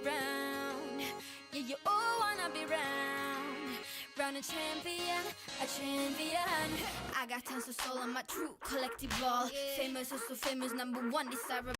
around. Yeah, you all wanna be round. Round a champion. I got tons of soul on my true collective ball. Famous, so famous, number one, desirable.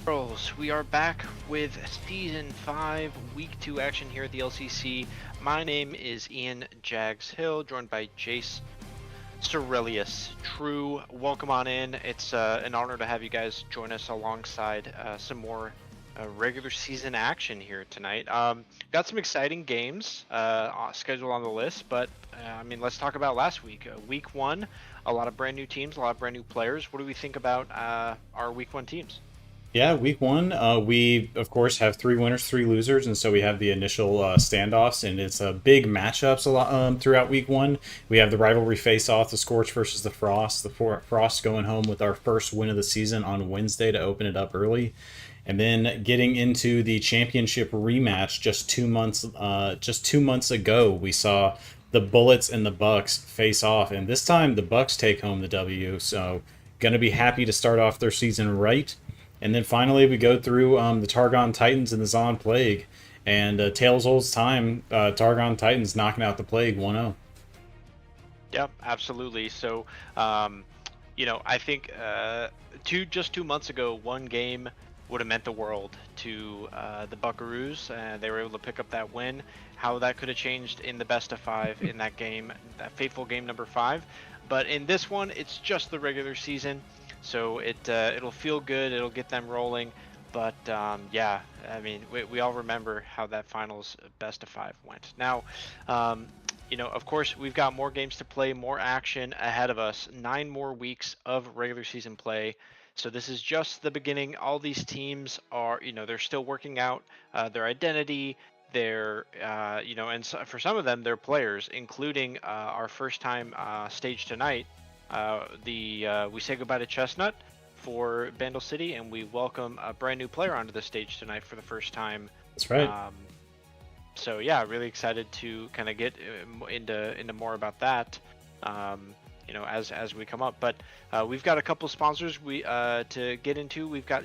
Girls, we are back with Season 5, Week 2 action here at the LCC. My name is Ian Jags Hill, joined by Jace Cerelius. True, welcome on in. It's an honor to have you guys join us alongside some more regular season action here tonight. Got some exciting games scheduled on the list, but I mean, let's talk about last week. Week 1, a lot of brand new teams, a lot of brand new players. What do we think about our Week 1 teams? Yeah, week one, we of course have 3 winners, 3 losers, and so we have the initial standoffs, and it's big matchups a lot throughout week one. We have the rivalry face-off, the Scorch versus the Frost. The Frost going home with our first win of the season on Wednesday to open it up early, and then getting into the championship rematch just 2 months ago, we saw the Bullets and the Bucks face off, and this time the Bucks take home the W. So, gonna be happy to start off their season right. And then finally, we go through the Targon Titans and the Zon Plague. And Tails Old's time, Targon Titans knocking out the Plague 1-0. Yep, absolutely. So, I think just 2 months ago, one game would have meant the world to the Buckaroos, and they were able to pick up that win. How that could have changed in the best of 5 in that game, that fateful game number 5. But in this one, it's just the regular season, so it'll feel good. It'll get them rolling. But yeah, I mean, we all remember how that finals best of 5 went. Now, of course, we've got more games to play, more action ahead of us. 9 more weeks of regular season play. So this is just the beginning. All these teams are, they're still working out their identity. They're, and so for some of them, they're players, including our first time stage tonight. We say goodbye to Chestnut for Bandle City, and we welcome a brand new player onto the stage tonight for the first time. That's right. So yeah, really excited to kind of get into more about that, as we come up. But we've got a couple sponsors to get into. We've got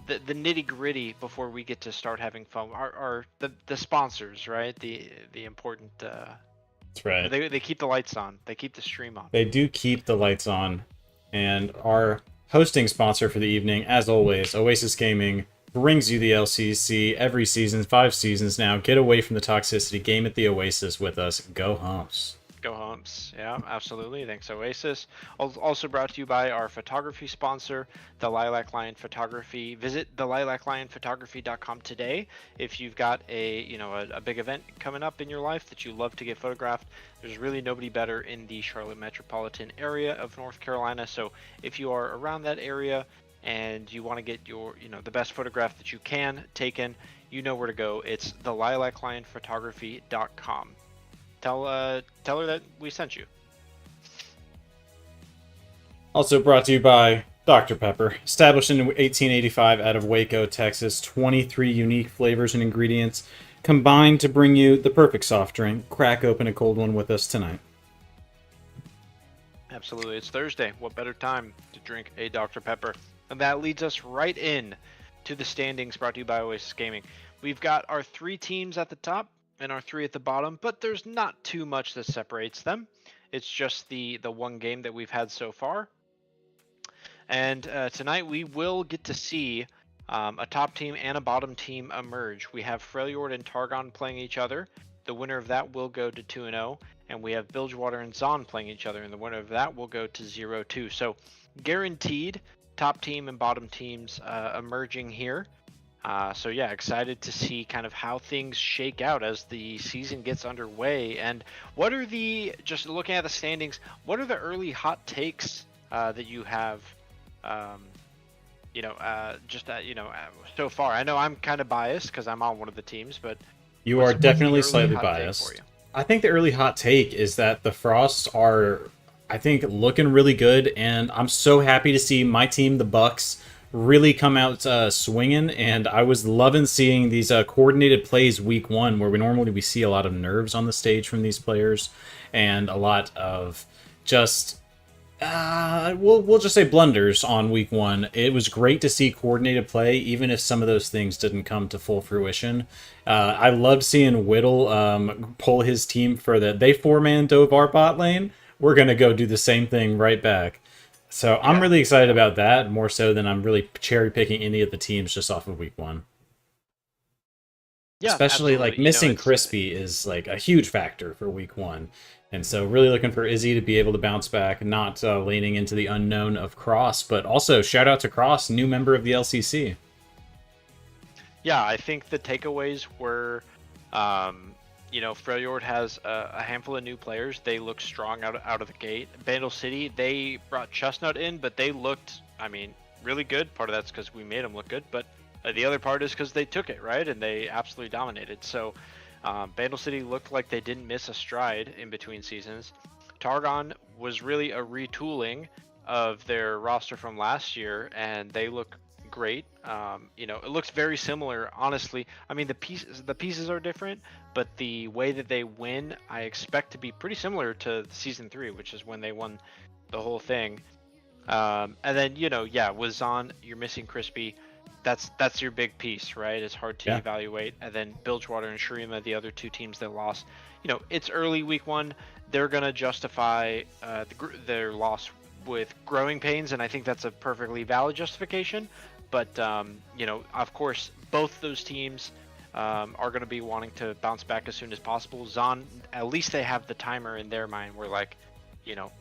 the nitty gritty before we get to start having fun. Are the sponsors, right? The important. That's right. They keep the lights on. They keep the stream on. They do keep the lights on, and our hosting sponsor for the evening, as always, Oasis Gaming, brings you the LCC every season, 5 seasons now. Get away from the toxicity. Game at the Oasis with us. Go Humps. Go Humps. Yeah, absolutely. Thanks, Oasis. Also brought to you by our photography sponsor, the Lilac Lion Photography. Visit thelilaklionphotography.com today if you've got a big event coming up in your life that you love to get photographed. There's really nobody better in the Charlotte metropolitan area of North Carolina. So if you are around that area and you want to get your, the best photograph that you can taken, you know where to go. It's thelilaklionphotography.com. Tell her that we sent you. Also brought to you by Dr. Pepper. Established in 1885 out of Waco, Texas. 23 unique flavors and ingredients combined to bring you the perfect soft drink. Crack open a cold one with us tonight. Absolutely. It's Thursday. What better time to drink a Dr. Pepper? And that leads us right in to the standings brought to you by Oasis Gaming. We've got our 3 teams at the top and our 3 at the bottom, but there's not too much that separates them. It's just the one game that we've had so far. And tonight we will get to see a top team and a bottom team emerge. We have Freljord and Targon playing each other. The winner of that will go to 2-0. And we have Bilgewater and Zon playing each other. And the winner of that will go to 0-2. So guaranteed top team and bottom teams emerging here. So yeah, excited to see kind of how things shake out as the season gets underway. And what are just looking at the standings, what are the early hot takes that you have, so far? I know I'm kind of biased because I'm on one of the teams, but you are definitely slightly biased. I think the early hot take is that the Frosts are, I think, looking really good, and I'm so happy to see my team, the Bucks, really come out swinging. And I was loving seeing these coordinated plays week 1, where we see a lot of nerves on the stage from these players, and a lot of just we'll just say blunders on week 1. It was great to see coordinated play, even if some of those things didn't come to full fruition. I loved seeing Whittle pull his team for they 4-man dove our bot lane. We're gonna go do the same thing right back. So I'm really excited about that, more so than I'm really cherry picking any of the teams just off of week 1. Yeah, especially absolutely. Like missing Crispy is like a huge factor for week 1. And so really looking for Izzy to be able to bounce back, not leaning into the unknown of Cross, but also shout out to Cross, new member of the LCC. Yeah, I think the takeaways were, Freljord has a handful of new players. They look strong out of the gate. Bandle City, they brought Chestnut in, but they looked, really good. Part of that's because we made them look good, but the other part is because they took it, right? And they absolutely dominated. So Bandle City looked like they didn't miss a stride in between seasons. Targon was really a retooling of their roster from last year, and they look great. It looks very similar, honestly. The pieces are different, but the way that they win, I expect to be pretty similar to season 3, which is when they won the whole thing. And then, with Zon, you're missing Crispy. that's your big piece, right? It's hard to Yeah. evaluate. And then Bilgewater and Shurima, the other two teams that lost. It's early week one. They're gonna justify their loss with growing pains, and I think that's a perfectly valid justification. But of course, both those teams are going to be wanting to bounce back as soon as possible. Zon, at least they have the timer in their mind where, like,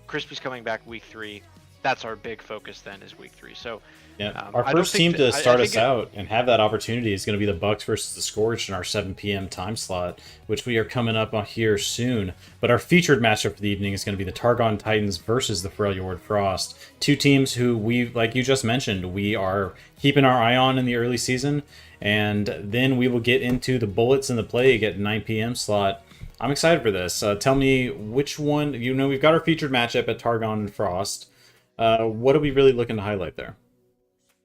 Crispy's coming back week 3. That's our big focus then, is week 3. So Yeah, our I don't first think team to start I us think out and have that opportunity is going to be the Bucks versus the Scorched in our 7 p.m. time slot, which we are coming up on here soon. But our featured matchup for the evening is going to be the Targon Titans versus the Freljord Frost. Two teams who we, like you just mentioned, we are keeping our eye on in the early season, and then we will get into the Bullets and the Plague at 9 p.m. slot. I'm excited for this. Tell me which one. We've got our featured matchup at Targon and Frost. What are we really looking to highlight there?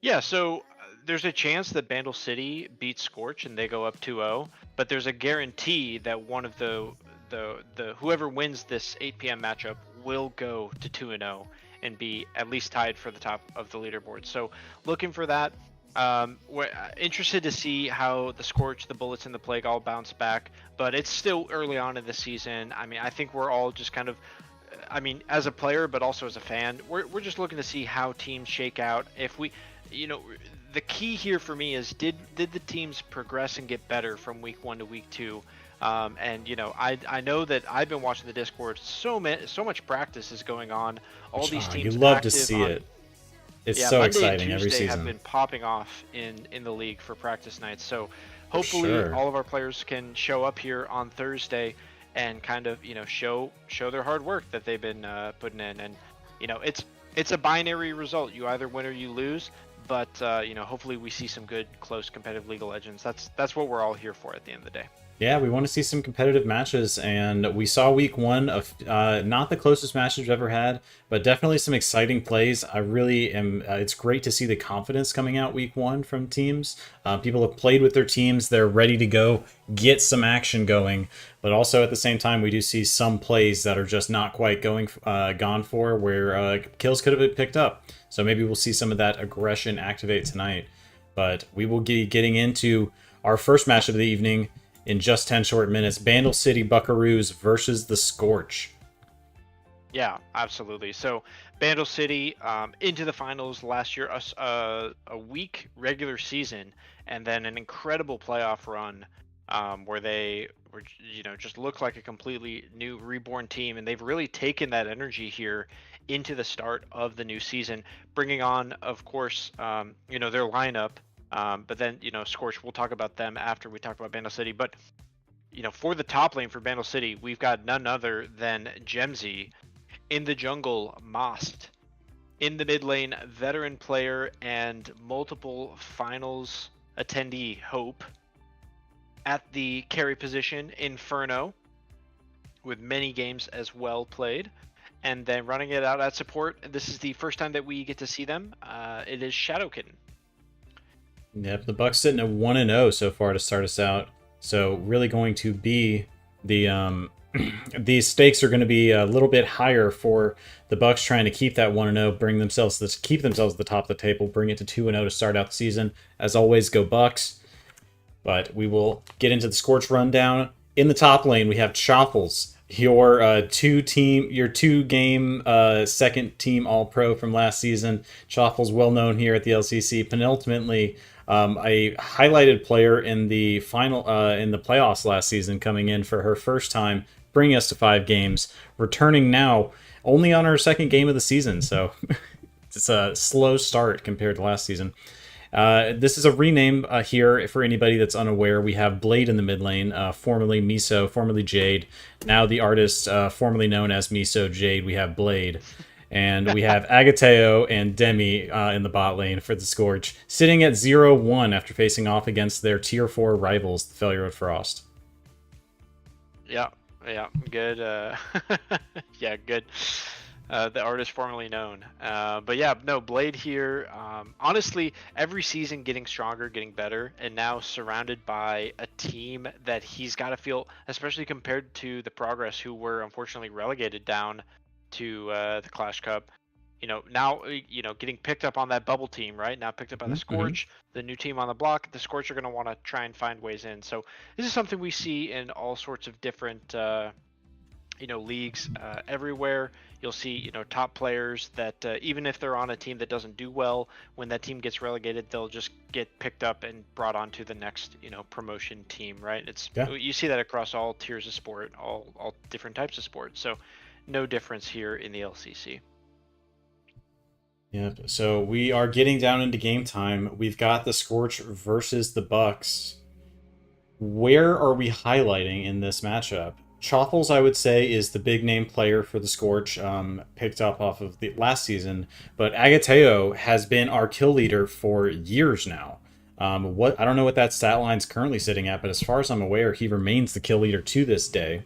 Yeah, so there's a chance that Bandle City beats Scorch and they go up 2-0, but there's a guarantee that one of the whoever wins this 8 p.m. matchup will go to 2-0 and be at least tied for the top of the leaderboard. So looking for that. We're interested to see how the Scorch, the Bullets, and the Plague all bounce back, but it's still early on in the season. I mean, I think we're all just kind of, as a player, but also as a fan, we're just looking to see how teams shake out. If we, the key here for me is did the teams progress and get better from week 1 to week 2? I know that I've been watching the Discord. So much practice is going on. All these teams. You love to see it. It's so Monday exciting and every Tuesday season. have been popping off in the league for practice nights. So hopefully all of our players can show up here on Thursday and kind of show their hard work that they've been putting in. And it's a binary result. You either win or you lose. But hopefully we see some good, close, competitive League of Legends. That's what we're all here for at the end of the day. Yeah, we want to see some competitive matches, and we saw week 1 of not the closest matches we've ever had, but definitely some exciting plays. I really am. It's great to see the confidence coming out week 1 from teams. People have played with their teams; they're ready to go, get some action going. But also at the same time, we do see some plays that are just not quite gone for, where kills could have been picked up. So maybe we'll see some of that aggression activate tonight. But we will be getting into our first match of the evening in just 10 short minutes. Bandle City Buckaroos versus the Scorch. Yeah, absolutely. So Bandle City into the finals last year, a weak regular season, and then an incredible playoff run where they were, just looked like a completely new reborn team, and they've really taken that energy here into the start of the new season, bringing on, of course, their lineup. But then, Scorch, we'll talk about them after we talk about Bandle City. But, for the top lane for Bandle City, we've got none other than Gemzy. In the jungle, Most. In the mid lane, veteran player and multiple finals attendee, Hope. At the carry position, Inferno, with many games as well played. And then running it out at support, this is the first time that we get to see them. It is Shadow Kitten. Yep, the Bucks sitting at 1-0 so far to start us out. So really going to be the these stakes are going to be a little bit higher for the Bucks, trying to keep that 1-0, keep themselves at the top of the table, bring it to 2-0 to start out the season. As always, go Bucks. But we will get into the Scorch rundown. In the top lane, we have Choffles, your two-game second team All-Pro from last season. Choffles, well known here at the LCC. Penultimately, a highlighted player in the final in the playoffs last season, coming in for her first time, bringing us to 5 games. Returning now only on her second game of the season, so it's a slow start compared to last season. This is a rename here for anybody that's unaware. We have Blade in the mid lane, formerly Miso, formerly Jade. Now the artist formerly known as Miso Jade, we have Blade. And we have Agateo and Demi in the bot lane for the Scorch, sitting at 0-1 after facing off against their Tier 4 rivals, the Freljord Frost. Yeah, good. Yeah, good. The artist formerly known. But yeah, no, Blade here. Honestly, every season getting stronger, getting better, and now surrounded by a team that he's got to feel, especially compared to the Progress, who were unfortunately relegated down to the Clash Cup. now, getting picked up on that bubble team, right? Now picked up by the Mm-hmm. Scorch, the new team on the block. The Scorch are going to want to try and find ways in. So this is something we see in all sorts of different, leagues everywhere. You'll see, top players that even if they're on a team that doesn't do well, when that team gets relegated, they'll just get picked up and brought onto the next, promotion team, right? Yeah. You see that across all tiers of sport, all different types of sports. So no difference here in the LCC. Yep. So we are getting down into game time. We've got the Scorch versus the Bucks. Where are we highlighting in this matchup? Choffles, I would say, is the big name player for the Scorch, picked up off of the last season. But Agateo has been our kill leader for years now. I don't know what that stat line's currently sitting at, but as far as I'm aware, he remains the kill leader to this day.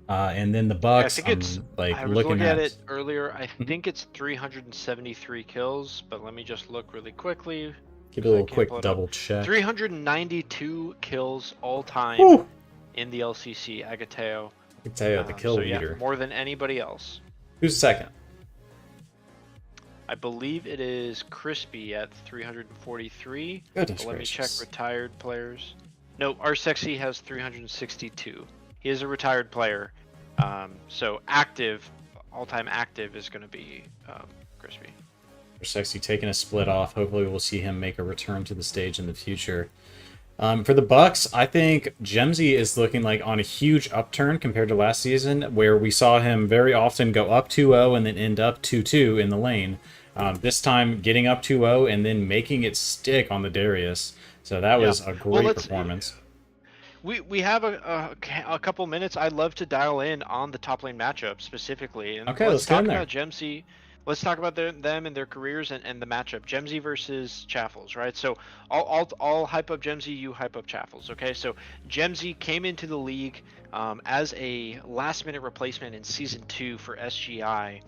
And then the Yeah, I Bucks, think it's. like I was looking looking at at. it earlier. I think it's 373 kills, but let me just look really quickly Give it a because I little can't quick pull it up. double check. 392 kills all time Woo! in the LCC, Agateo. Agateo, the kill So yeah, leader. more than anybody else. Who's second? I believe it is Crispy at 343. Goodness But let me check gracious. retired players. No, our Sexy has 362. He is a retired player. So active, all-time active is going to be Crispy. Sexy taking a split off. Hopefully, we'll see him make a return to the stage in the future. For the Bucks, I think Gemsy is looking like on a huge upturn compared to last season, where we saw him very often go up 2-0 and then end up 2-2 in the lane. This time, getting up 2-0 and then making it stick on the Darius. So that was a great performance. We have a couple minutes. I'd love to dial in on the top lane matchup specifically, and Okay, let's let's get in talk there. about Gemsy. Let's talk about them and their careers and the matchup. Gemsy versus Chaffles, right? So I'll hype up Gemsy, you hype up Chaffles, okay? So Gemsy came into the league as a last-minute replacement in Season 2 for SGI,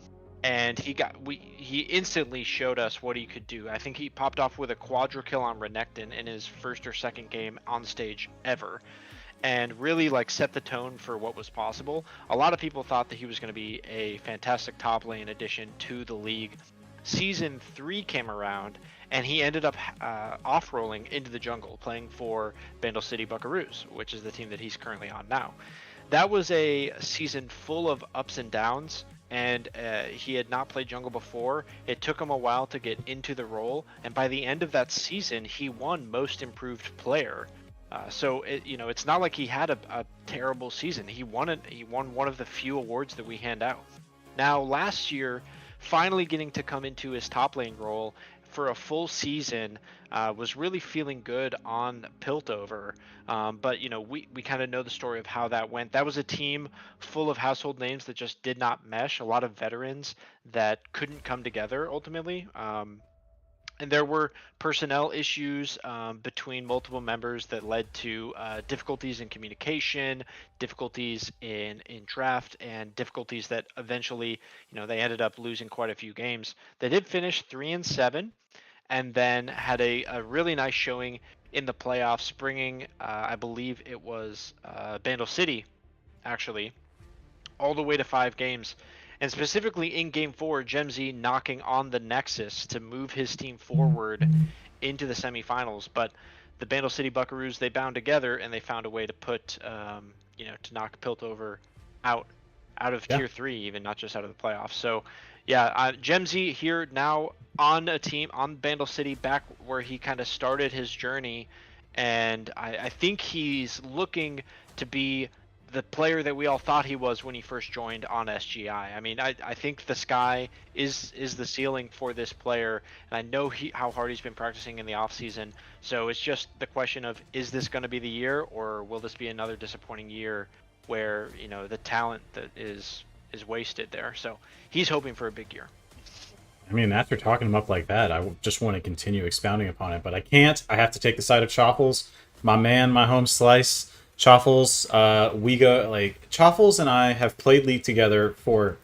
and he instantly showed us what he could do. I think he popped off with a quadra kill on Renekton in his first or second game on stage ever, and really like set the tone for what was possible. A lot of people thought that he was going to be a fantastic top lane addition to the league. Season 3 came around, and he ended up off-rolling into the jungle, playing for Bandle City Buckaroos, which is the team that he's currently on now. That was a season full of ups and downs, and he had not played jungle before. It took him a while to get into the role, and by the end of that season, he won Most Improved Player. So it's not like he had a terrible season. He won it. He won one of the few awards that we hand out. Now last year, finally getting to come into his top lane role for a full season, was really feeling good on Piltover. But we kind of know the story of how that went. That was a team full of household names that just did not mesh. A lot of veterans that couldn't come together ultimately. And there were personnel issues between multiple members that led to difficulties in communication, difficulties in draft, and difficulties that eventually, they ended up losing quite a few games. They did finish 3-7, and then had a really nice showing in the playoffs, bringing, I believe it was Bandle City, actually, all the way to 5 games. And specifically in Game 4, Gemsy knocking on the Nexus to move his team forward into the semifinals. But the Bandle City Buckaroos, they bound together, and they found a way to put, to knock Piltover out of Tier 3, even, not just out of the playoffs. So, yeah, Gemsy here now on a team, on Bandle City, back where he kind of started his journey. And I think he's looking to be the player that we all thought he was when he first joined on SGI. I mean, I think the sky is the ceiling for this player, and I know how hard he's been practicing in the off season. So it's just the question of, is this going to be the year, or will this be another disappointing year where the talent that is wasted there? So he's hoping for a big year. I mean, after talking him up like that, I just want to continue expounding upon it, but I can't. I have to take the side of Choffles, my man, my home slice. Choffles, Choffles and I have played League together for,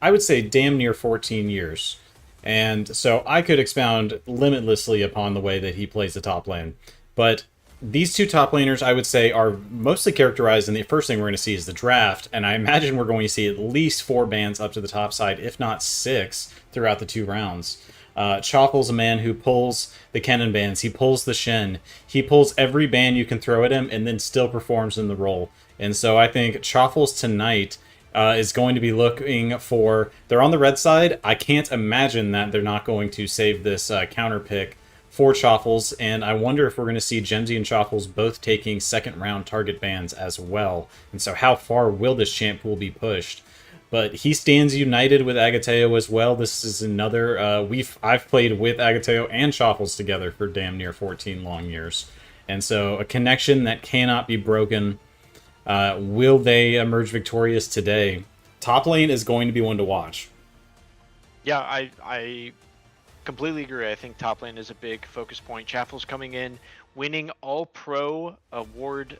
I would say, damn near 14 years. And so I could expound limitlessly upon the way that he plays the top lane. But these two top laners, I would say, are mostly characterized, and the first thing we're going to see is the draft, and I imagine we're going to see at least 4 bans up to the top side, if not 6, throughout the 2 rounds. Chopple's a man who pulls the Kennen bans, he pulls the Shen, he pulls every ban you can throw at him, and then still performs in the role. And so I think Chopple's tonight is going to be looking for... They're on the red side. I can't imagine that they're not going to save this counter pick for Choffles, and I wonder if we're going to see Gemsy and Choffles both taking second round target bans as well. And so how far will this champ pool be pushed? But he stands united with Agateo as well. This is another... I've played with Agateo and Choffles together for damn near 14 long years. And so a connection that cannot be broken. Will they emerge victorious today? Top lane is going to be one to watch. Yeah, I completely agree. I think top lane is a big focus point. Chaffle's coming in, winning All Pro awards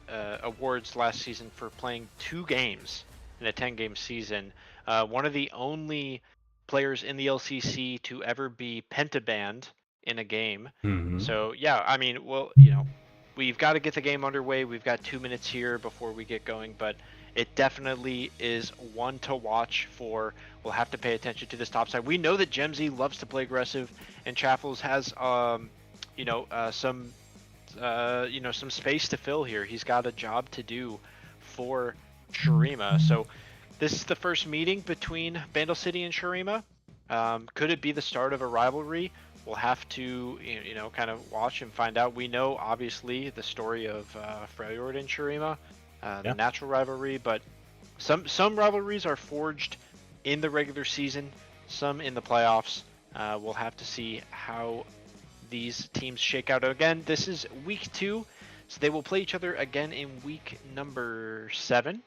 last season for playing 2 games in a 10-game season. One of the only players in the LCC to ever be pentabanned in a game. Mm-hmm. So yeah, I mean, well, we've got to get the game underway. We've got 2 minutes here before we get going, but it definitely is one to watch for. We'll have to pay attention to this top side. We know that Gemsy loves to play aggressive, and Chaffles has, some space to fill here. He's got a job to do for Shurima. So this is the first meeting between Bandle City and Shurima. Could it be the start of a rivalry? We'll have to, kind of watch and find out. We know, obviously, the story of Freljord and Shurima, the natural rivalry, but some rivalries are forged in the regular season, some in the playoffs. We'll have to see how these teams shake out. Again, this is week 2, so they will play each other again in week number 7.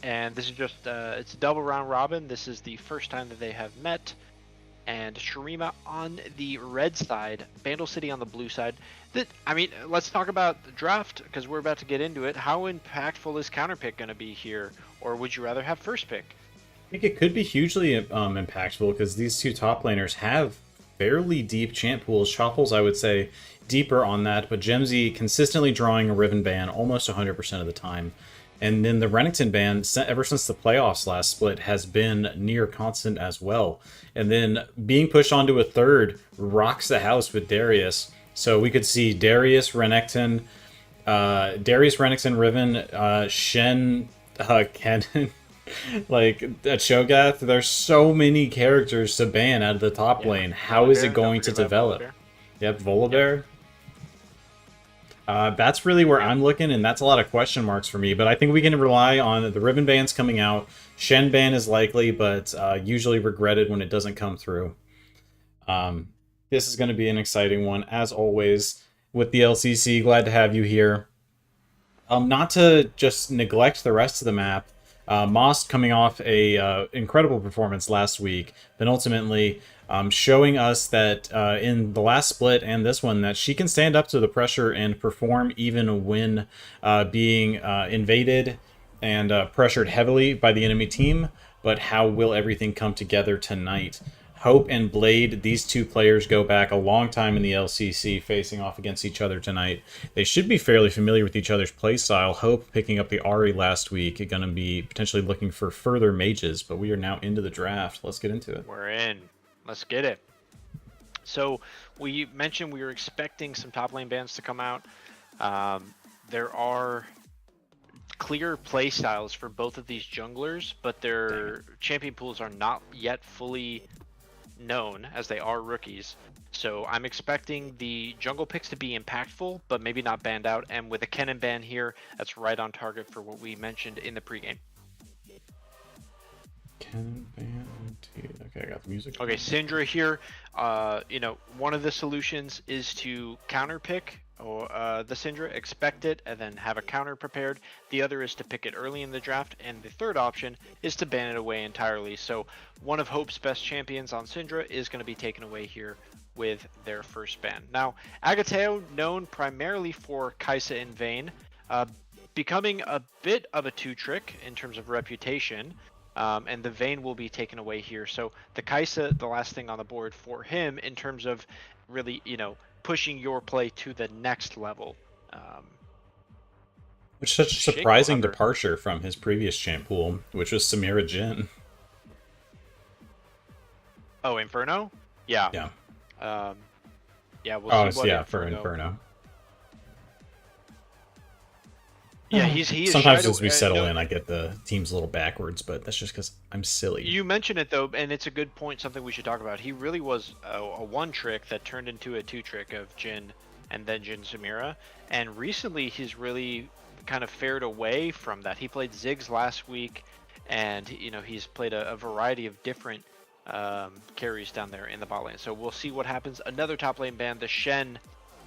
And this is just, it's a double round robin. This is the first time that they have met. And Shurima on the red side, Bandle City on the blue side. Let's talk about the draft, because we're about to get into it. How impactful is counter pick going to be here? Or would you rather have first pick? I think it could be hugely impactful, because these 2 top laners have fairly deep champ pools. Chopples, I would say, deeper on that, but Gemsy consistently drawing a Riven ban almost 100% of the time. And then the Renekton ban, ever since the playoffs last split, has been near constant as well. And then being pushed onto a third rocks the house with Darius. So we could see Darius, Renekton, Riven, Shen, Kennen, like a Cho'Gath. There's so many characters to ban out of the top lane. How is it going to develop? Yep, Volibear. That's really where I'm looking, and that's a lot of question marks for me. But I think we can rely on the Riven bans coming out. Shen ban is likely, but usually regretted when it doesn't come through. This is going to be an exciting one, as always, with the LCC. Glad to have you here. Not to just neglect the rest of the map. Moss coming off a incredible performance last week, but ultimately showing us that in the last split and this one, that she can stand up to the pressure and perform even when being invaded and pressured heavily by the enemy team. But how will everything come together tonight? Hope and Blade, these 2 players go back a long time in the LCC, facing off against each other tonight. They should be fairly familiar with each other's playstyle. Hope picking up the Ahri last week, going to be potentially looking for further mages, but we are now into the draft. Let's get into it. We're in. Let's get it. So we mentioned we were expecting some top lane bans to come out. There are clear play styles for both of these junglers, but their champion pools are not yet fully known, as they are rookies. So I'm expecting the jungle picks to be impactful, but maybe not banned out. And with a Kennen ban here, that's right on target for what we mentioned in the pregame. Kennen ban. Okay, I got the music. Okay, Syndra here. One of the solutions is to counter pick the Syndra, expect it, and then have a counter prepared. The other is to pick it early in the draft, and the third option is to ban it away entirely. So one of Hope's best champions on Syndra is going to be taken away here with their first ban. Now, Agateo, known primarily for Kai'Sa and Vayne, becoming a bit of a 2-trick in terms of reputation. And the Vayne will be taken away here. So the Kai'Sa, the last thing on the board for him in terms of really, pushing your play to the next level. Which is such a Shake surprising Lover. departure from his previous champ pool, which was Samira Jin. Oh, Inferno? Yeah. Yeah. Yeah, we'll Oh, see what yeah, for Inferno. Inferno. Yeah, he is Sometimes Shadow. as we settle No, in, I get the teams a little backwards, but that's just because I'm silly. you mention it though, and it's a good point. Something we should talk about. He really was a one trick that turned into a two trick of Jin and then Jin Samira. And recently, he's really kind of fared away from that. He played Ziggs last week, and he's played a variety of different carries down there in the bot lane. So we'll see what happens. Another top lane ban, the Shen,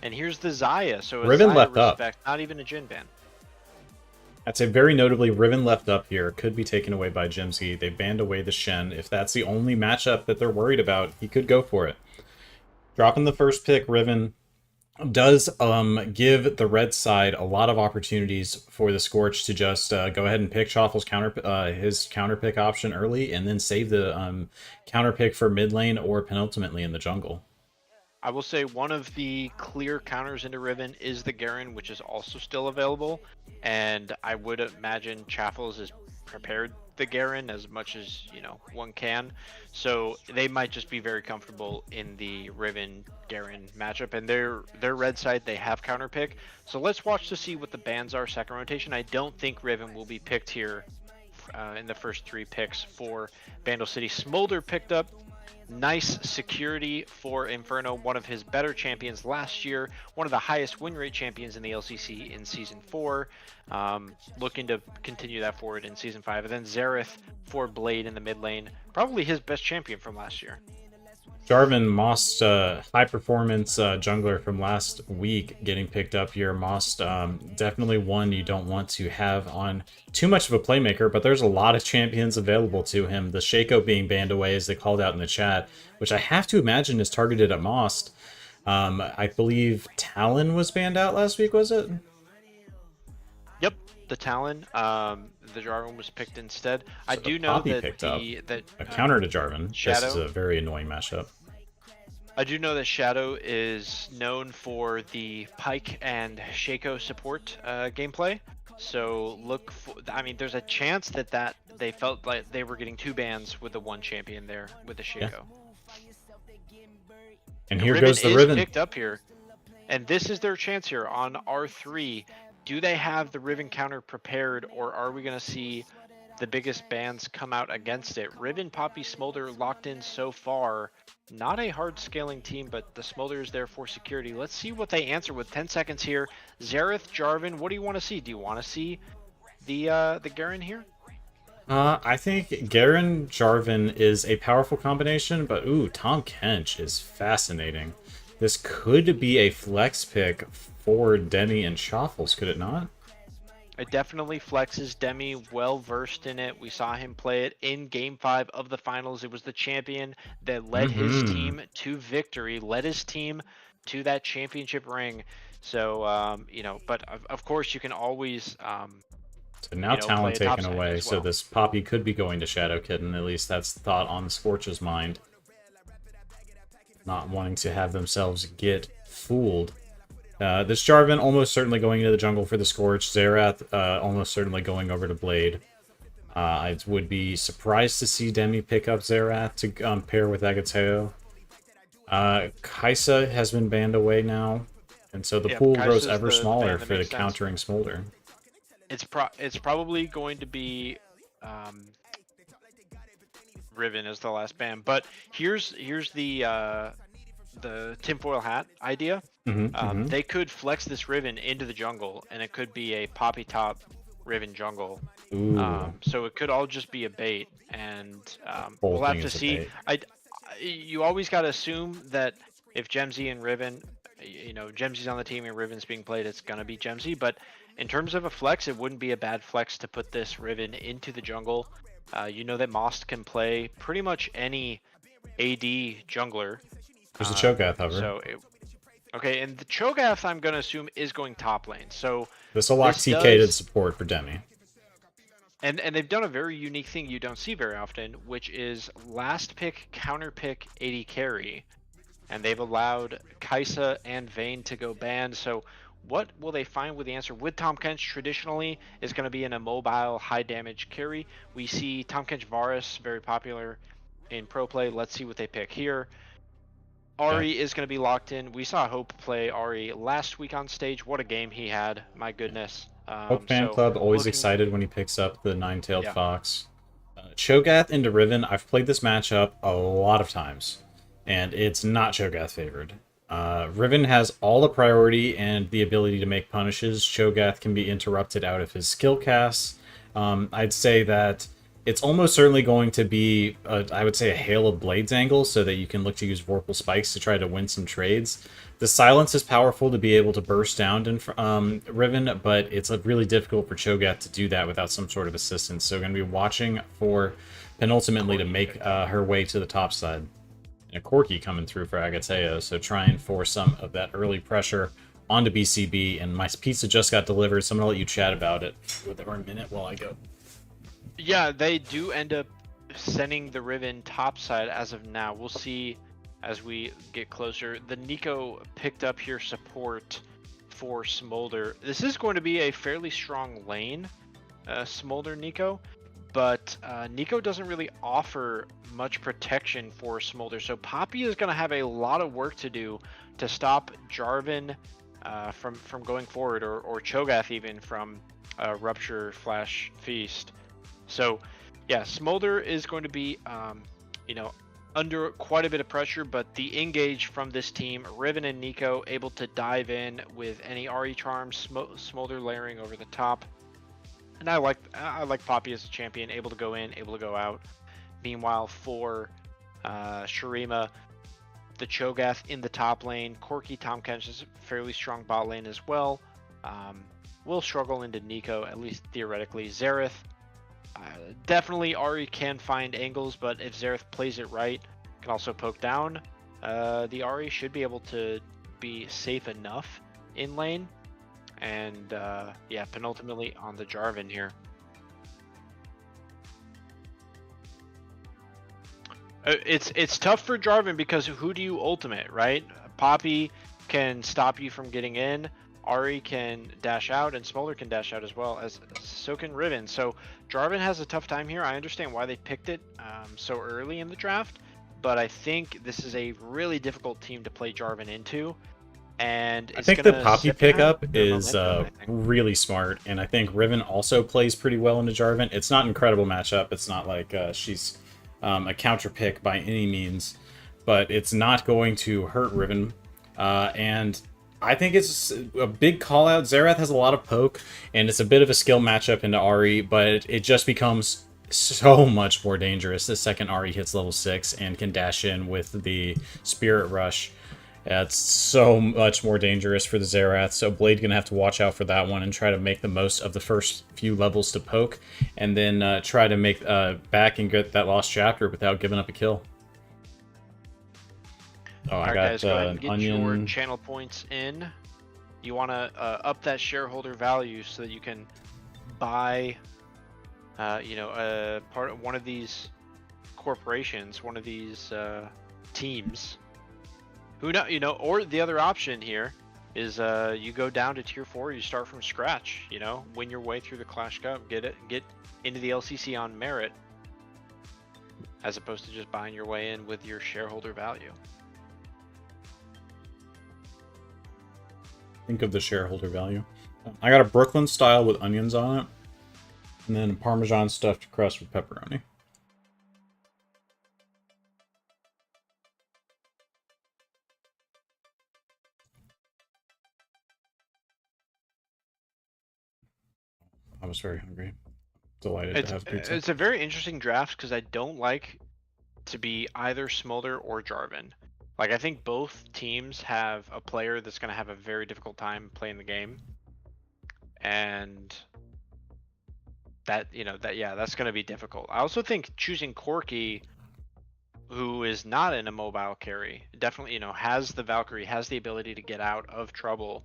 and here's the Xayah. So a Riven Xayah left up. respect, not even a Jin ban. I'd say very notably, Riven left up here. Could be taken away by Jimsy. They banned away the Shen. If that's the only matchup that they're worried about, he could go for it. Dropping the first pick, Riven does give the red side a lot of opportunities for the Scorch to just go ahead and pick Shuffle's his counter pick option early, and then save the counter pick for mid lane or penultimately in the jungle. I will say one of the clear counters into Riven is the Garen, which is also still available. And I would imagine Chaffles has prepared the Garen as much as, one can. So they might just be very comfortable in the Riven Garen matchup. And their red side, they have counter pick. So let's watch to see what the bans are second rotation. I don't think Riven will be picked here in the first three picks for Vandal City. Smolder picked up. Nice security for Inferno, one of his better champions last year, one of the highest win rate champions in the LCC in Season 4. Looking to continue that forward in Season 5. And then Xerath for Blade in the mid lane, probably his best champion from last year. Jarvan, Most, high-performance jungler from last week getting picked up here. Most, definitely one you don't want to have on too much of a playmaker, but there's a lot of champions available to him. The Shaco being banned away, as they called out in the chat, which I have to imagine is targeted at Most. I believe Talon was banned out last week, was it? Yep, the Talon. The Jarvan was picked instead. So I do know Poppy that picked up that a counter to Jarvan. Shadow. This is a very annoying mashup. I do know that Shadow is known for the Pyke and Shaco support gameplay. So look for, there's a chance that they felt like they were getting two bans with the one champion there with the Shaco. Yeah. And here Riven goes the is Riven. picked up here, and this is their chance here on R3. Do they have the Riven counter prepared, or are we going to see the biggest bans come out against it? Riven, Poppy, Smolder locked in so far. Not a hard scaling team, but the Smolder is there for security. Let's see what they answer with 10 seconds here. Xerath, Jarvan, what do you want to see? Do you want to see the Garen here? I think Garen Jarvan is a powerful combination, but ooh, Tom Kench is fascinating. This could be a flex pick for Demi and Shuffles, could it not? It definitely flexes. Demi, well versed in it. We saw him play it in Game 5 of the finals. It was the champion that led his team to victory, led his team to that championship ring. So, but of course you can always... So now Talon play a top taken side away, as so well. this Poppy could be going to Shadow Kitten. At least that's the thought on the Scorch's mind. Not wanting to have themselves get fooled. This Jarvan almost certainly going into the jungle for the Scorch. Xerath almost certainly going over to Blade. I would be surprised to see Demi pick up Xerath to pair with Agateo. Kaisa has been banned away now, and so the pool grows ever smaller for the countering Smolder. It's probably going to be Riven as the last ban, but here's the tinfoil hat idea. They could flex this Riven into the jungle, and it could be a Poppy top Riven jungle. So it could all just be a bait, and we'll have to see. You always got to assume that if Gemsy and Riven, Gemsy's on the team and Riven's being played, it's gonna be Gemsy. But in terms of a flex, it wouldn't be a bad flex to put this Riven into the jungle. You know that Most can play pretty much any AD jungler. There's a Cho'Gath hover. Okay, and the Cho'Gath I'm gonna assume is going top lane. So this will lock TK to support for Demi. And they've done a very unique thing you don't see very often, which is last pick, counter pick, AD carry. And they've allowed Kaisa and Vayne to go banned. So What will they find with the answer? With Tahm Kench, traditionally is going to be an immobile, high damage carry. We see Tahm Kench Varus very popular in pro play. Let's see what they pick here. Ari is going to be locked in. We saw Hope play Ari last week on stage. What a game he had. My goodness. Hope Fan Club, always looking... excited when he picks up the Nine-Tailed Yeah. Fox. Cho'Gath into Riven, I've played this matchup a lot of times, and it's not Cho'Gath favored. Riven has all the priority and the ability to make punishes. Cho'Gath can be interrupted out of his skill casts. I'd say that it's almost certainly going to be, I would say, a Hail of Blades angle, so that you can look to use Vorpal Spikes to try to win some trades. The silence is powerful to be able to burst down in Riven, but it's really difficult for Cho'Gath to do that without some sort of assistance. So going to be watching for Penultimately to make her way to the top side. And a Corki coming through for Agateo, so trying for some of that early pressure onto BCB. And my pizza just got delivered, so I'm going to let you chat about it for a minute while I go. Yeah, they do end up sending the Riven topside as of now. We'll see as we get closer. The Nico picked up here support for Smolder. This is going to be a fairly strong lane, Smolder Nico, but Nico doesn't really offer much protection for Smolder. So Poppy is going to have a lot of work to do to stop Jarvan from going forward, or Cho'Gath even from Rupture Flash Feast. So, yeah, Smolder is going to be, under quite a bit of pressure, but the engage from this team, Riven and Nico able to dive in with any RE charms, Smolder layering over the top. And I like Poppy as a champion, able to go in, able to go out. Meanwhile, for Shurima, the Cho'Gath in the top lane, Corki Tahm Kench is a fairly strong bot lane as well. Will struggle into Nico, at least theoretically. Xerath. Definitely Ari can find angles, but if Xerath plays it right, can also poke down. The Ari should be able to be safe enough in lane. And yeah, penultimately on the Jarvan here. It's tough for Jarvan because who do you ultimate, right? Poppy can stop you from getting in. Ari can dash out, and Smolder can dash out as well, as so can Riven. So Jarvan has a tough time here. I understand why they picked it so early in the draft, but I think this is a really difficult team to play Jarvan into. And I think the Poppy pickup is really smart, and I think Riven also plays pretty well into Jarvan. It's not an incredible matchup. It's not like she's a counter pick by any means, but it's not going to hurt Riven. And I think it's a big call out. Xerath has a lot of poke, and it's a bit of a skill matchup into Ari, but it just becomes so much more dangerous the second Ari hits level 6 and can dash in with the Spirit Rush. It's so much more dangerous for the Xerath, so Blade gonna have to watch out for that one and try to make the most of the first few levels to poke, and then try to make back and get that lost chapter without giving up a kill. Oh, I got guys, go ahead and get onion. your channel points in. You want to up that shareholder value so that you can buy, part of one of these corporations, one of these teams. Who know, or the other option here is you go down to tier 4, you start from scratch. Win your way through the Clash Cup, get into the LCC on merit, as opposed to just buying your way in with your shareholder value. Think of the shareholder value. I got a Brooklyn style with onions on it, and then Parmesan stuffed crust with pepperoni. I was very hungry. Delighted to have pizza. It's a very interesting draft because I don't like to be either Smolder or Jarvan. Like, I think both teams have a player that's going to have a very difficult time playing the game. And that's going to be difficult. I also think choosing Corki, who is not in a mobile carry, definitely, has the Valkyrie, has the ability to get out of trouble.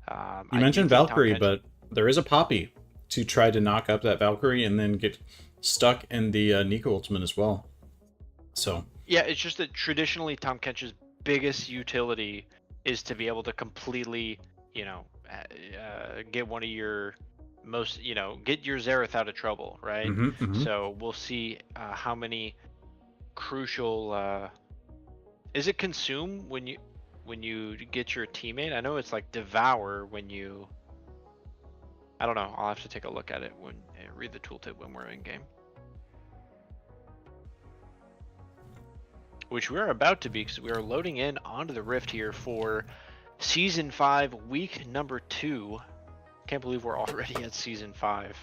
You mentioned Valkyrie, but there is a Poppy to try to knock up that Valkyrie and then get stuck in the Nico ultimate as well. So yeah, it's just that traditionally Tahm Kench's biggest utility is to be able to completely, get one of your most, get your Xerath out of trouble, right? So we'll see how many crucial. Is it consume when you get your teammate? I know it's like devour when you. I don't know. I'll have to take a look at it when read the tooltip when we're in game. Which we're about to be, because we are loading in onto the Rift here for Season 5, week number 2. Can't believe we're already at Season 5.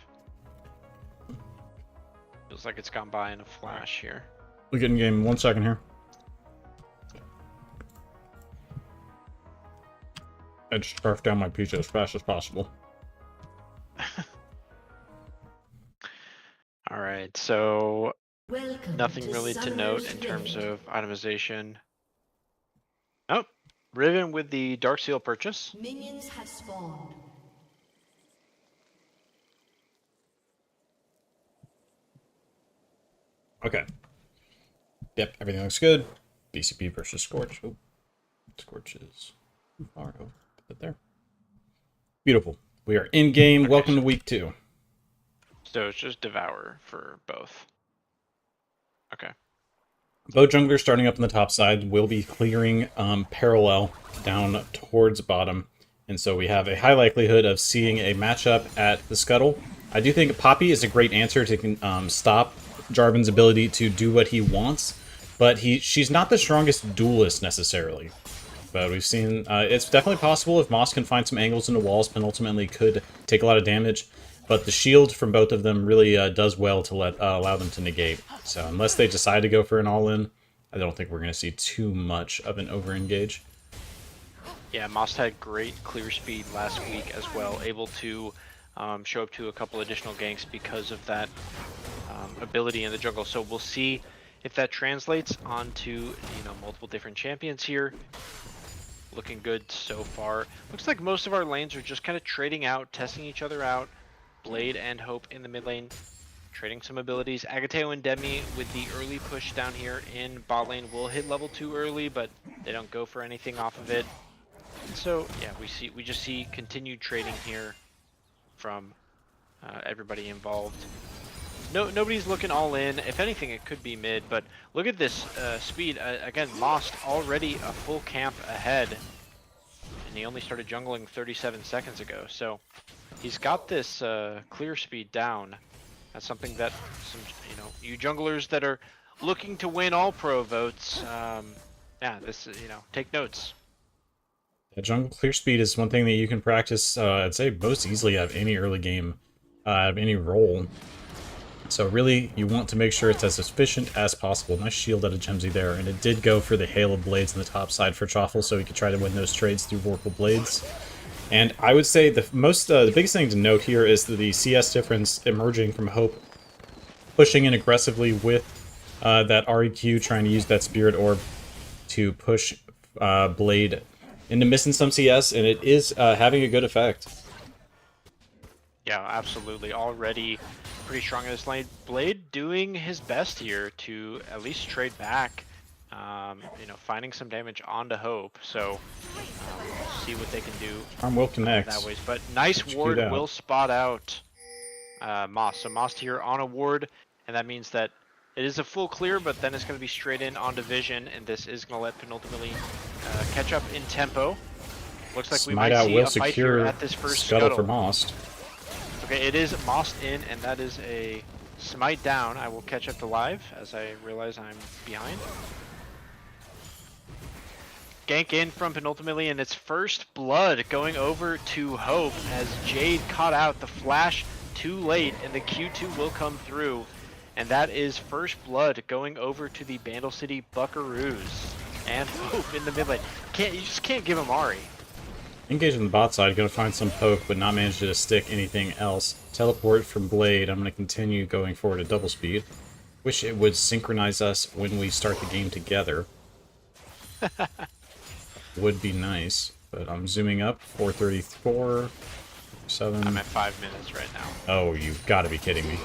Feels like it's gone by in a flash here. We'll get in game 1 second here. I just scarfed down my pizza as fast as possible. All right, so Welcome nothing really to note in Summoner's terms Rift. of itemization. Oh, Riven with the Dark Seal purchase. Minions have spawned. Okay. Yep, everything looks good. BCP versus Scorch. Oh, Scorch is too far. Oh, put that there. Beautiful. We are in game. Okay, Welcome to week 2. So it's just Devour for both. Okay. Both junglers starting up on the top side will be clearing parallel down towards bottom. And so we have a high likelihood of seeing a matchup at the Scuttle. I do think Poppy is a great answer to stop Jarvan's ability to do what he wants. But she's not the strongest duelist necessarily. But we've seen it's definitely possible if Moss can find some angles into walls, penultimately could take a lot of damage. But the shield from both of them really does well to allow them to negate. So unless they decide to go for an all-in, I don't think we're going to see too much of an over-engage. Yeah, Moss had great clear speed last week as well, able to show up to a couple additional ganks because of that ability in the jungle. So we'll see if that translates onto multiple different champions here. Looking good so far. Looks like most of our lanes are just kind of trading out, testing each other out. Blade and Hope in the mid lane, trading some abilities. Agateo and Demi with the early push down here in bot lane will hit level 2 early, but they don't go for anything off of it. So yeah, we just see continued trading here from everybody involved. Nobody's looking all in. If anything, it could be mid, but look at this speed. Again, Lost already a full camp ahead, and he only started jungling 37 seconds ago. So he's got this clear speed down. That's something that you junglers that are looking to win all pro votes, take notes. Yeah, jungle clear speed is one thing that you can practice, I'd say, most easily out of any early game, out of any role. So really, you want to make sure it's as efficient as possible. Nice shield out of Gemsy there, and it did go for the hail of blades on the top side for Choffle, so he could try to win those trades through Vorpal Blades. And I would say the biggest thing to note here is the CS difference emerging from Hope, pushing in aggressively with that REQ, trying to use that Spirit Orb to push Blade into missing some CS, and it is having a good effect. Yeah, absolutely. Already pretty strong in this lane. Blade doing his best here to at least trade back, finding some damage onto Hope. So we'll see what they can do. Arm will connect. That way, but nice ward will spot out Moss. So Moss here on a ward, and that means that it is a full clear, but then it's going to be straight in onto Vision, and this is going to let penultimately catch up in tempo. Looks like we might see a fight here at this first scuttle for Moss. Okay, it is Mossed in, and that is a smite down. I will catch up to live as I realize I'm behind. Gank in from penultimately, and it's first blood going over to Hope as Jade caught out the flash too late, and the Q2 will come through. And that is first blood going over to the Bandle City Buckaroos. And Hope in the mid lane. You just can't give him Ari. Engage on the bot side, gonna find some poke, but not manage to stick anything else. Teleport from Blade, I'm gonna continue going forward at double speed. Wish it would synchronize us when we start the game together. Would be nice, but I'm zooming up, 434, 7... I'm at 5 minutes right now. Oh, you've gotta be kidding me.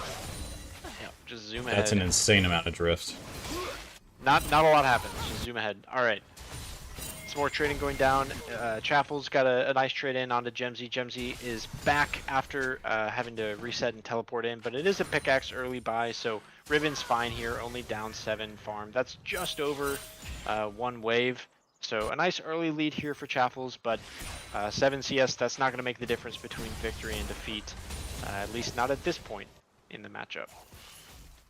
Yeah, just zoom ahead. That's an insane amount of drift. Not a lot happens, just zoom ahead. Alright. It's Some more trading going down. Chaffle's got a nice trade in onto Gemsy. Gemsy is back after having to reset and teleport in, but it is a pickaxe early buy, so Ribbon's fine here, only down 7 farm. That's just over 1 wave. So a nice early lead here for Chaffles, but 7 CS, that's not going to make the difference between victory and defeat, at least not at this point in the matchup.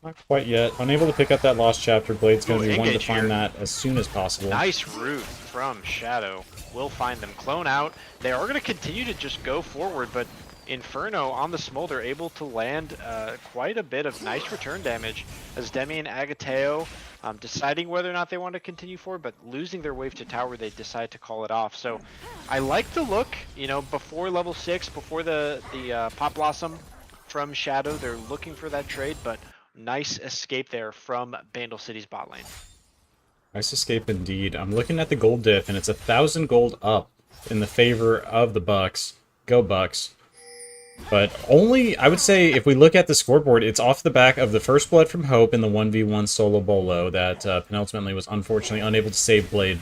Not quite yet. Unable to pick up that lost chapter. Blade's going to be one to Engage find here. that as soon as possible. Nice route from Shadow. Will find them. Clone out. They are going to continue to just go forward, but Inferno on the Smolder able to land quite a bit of nice return damage as Demi and Agateo deciding whether or not they want to continue forward, but losing their wave to tower, they decide to call it off. So I like the look, you know, before level 6, before the Pop Blossom from Shadow, they're looking for that trade, but nice escape there from Bandle City's bot lane. Nice escape indeed. I'm looking at the gold diff, and it's 1,000 gold up in the favor of the Bucks. Go Bucks. But only, I would say, if we look at the scoreboard, it's off the back of the first blood from Hope in the 1v1 solo bolo that penultimately was unfortunately unable to save Blade.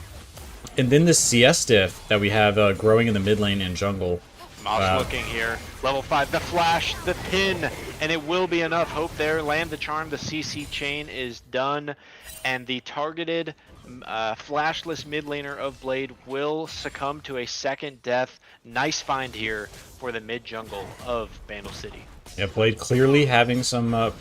And then the CS diff that we have growing in the mid lane and jungle. Moss looking here. Level 5, the flash, the pin, and it will be enough. Hope there, land the charm, the CC chain is done, and the targeted flashless mid laner of Blade will succumb to a second death. Nice find here for the mid jungle of Bandle City. Yeah, Blade clearly having some,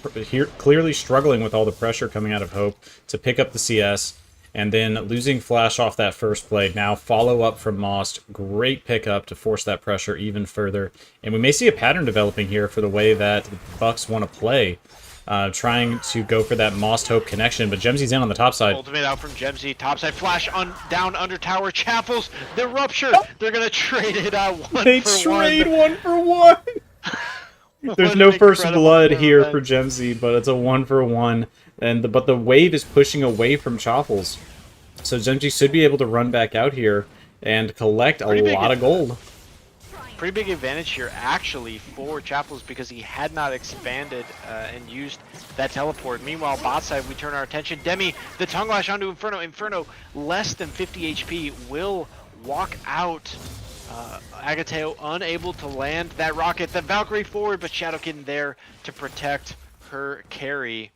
clearly struggling with all the pressure coming out of Hope to pick up the CS. And then losing Flash off that first play. Now follow up from Most. Great pickup to force that pressure even further. And we may see a pattern developing here for the way that the Bucks want to play. Trying to go for that Most Hope connection. But Gemsy's in on the top side. Ultimate out from Gemsy. Topside flash on down under tower. Chaffles, the rupture. They're going to trade it out one They for one. trade 1-for-1. There's What no an first incredible blood turn here event. for Gemsy, but it's a 1-for-1. But the wave is pushing away from Chaffles. So Gemsy should be able to run back out here and collect a lot of gold. Pretty big advantage here actually for Chaffles because he had not expanded and used that teleport. Meanwhile, bot side, we turn our attention. Demi, the tongue lash onto Inferno. Inferno, less than 50 HP, will walk out. Agateo unable to land that rocket. The Valkyrie forward, but Shadowkin there to protect her carry.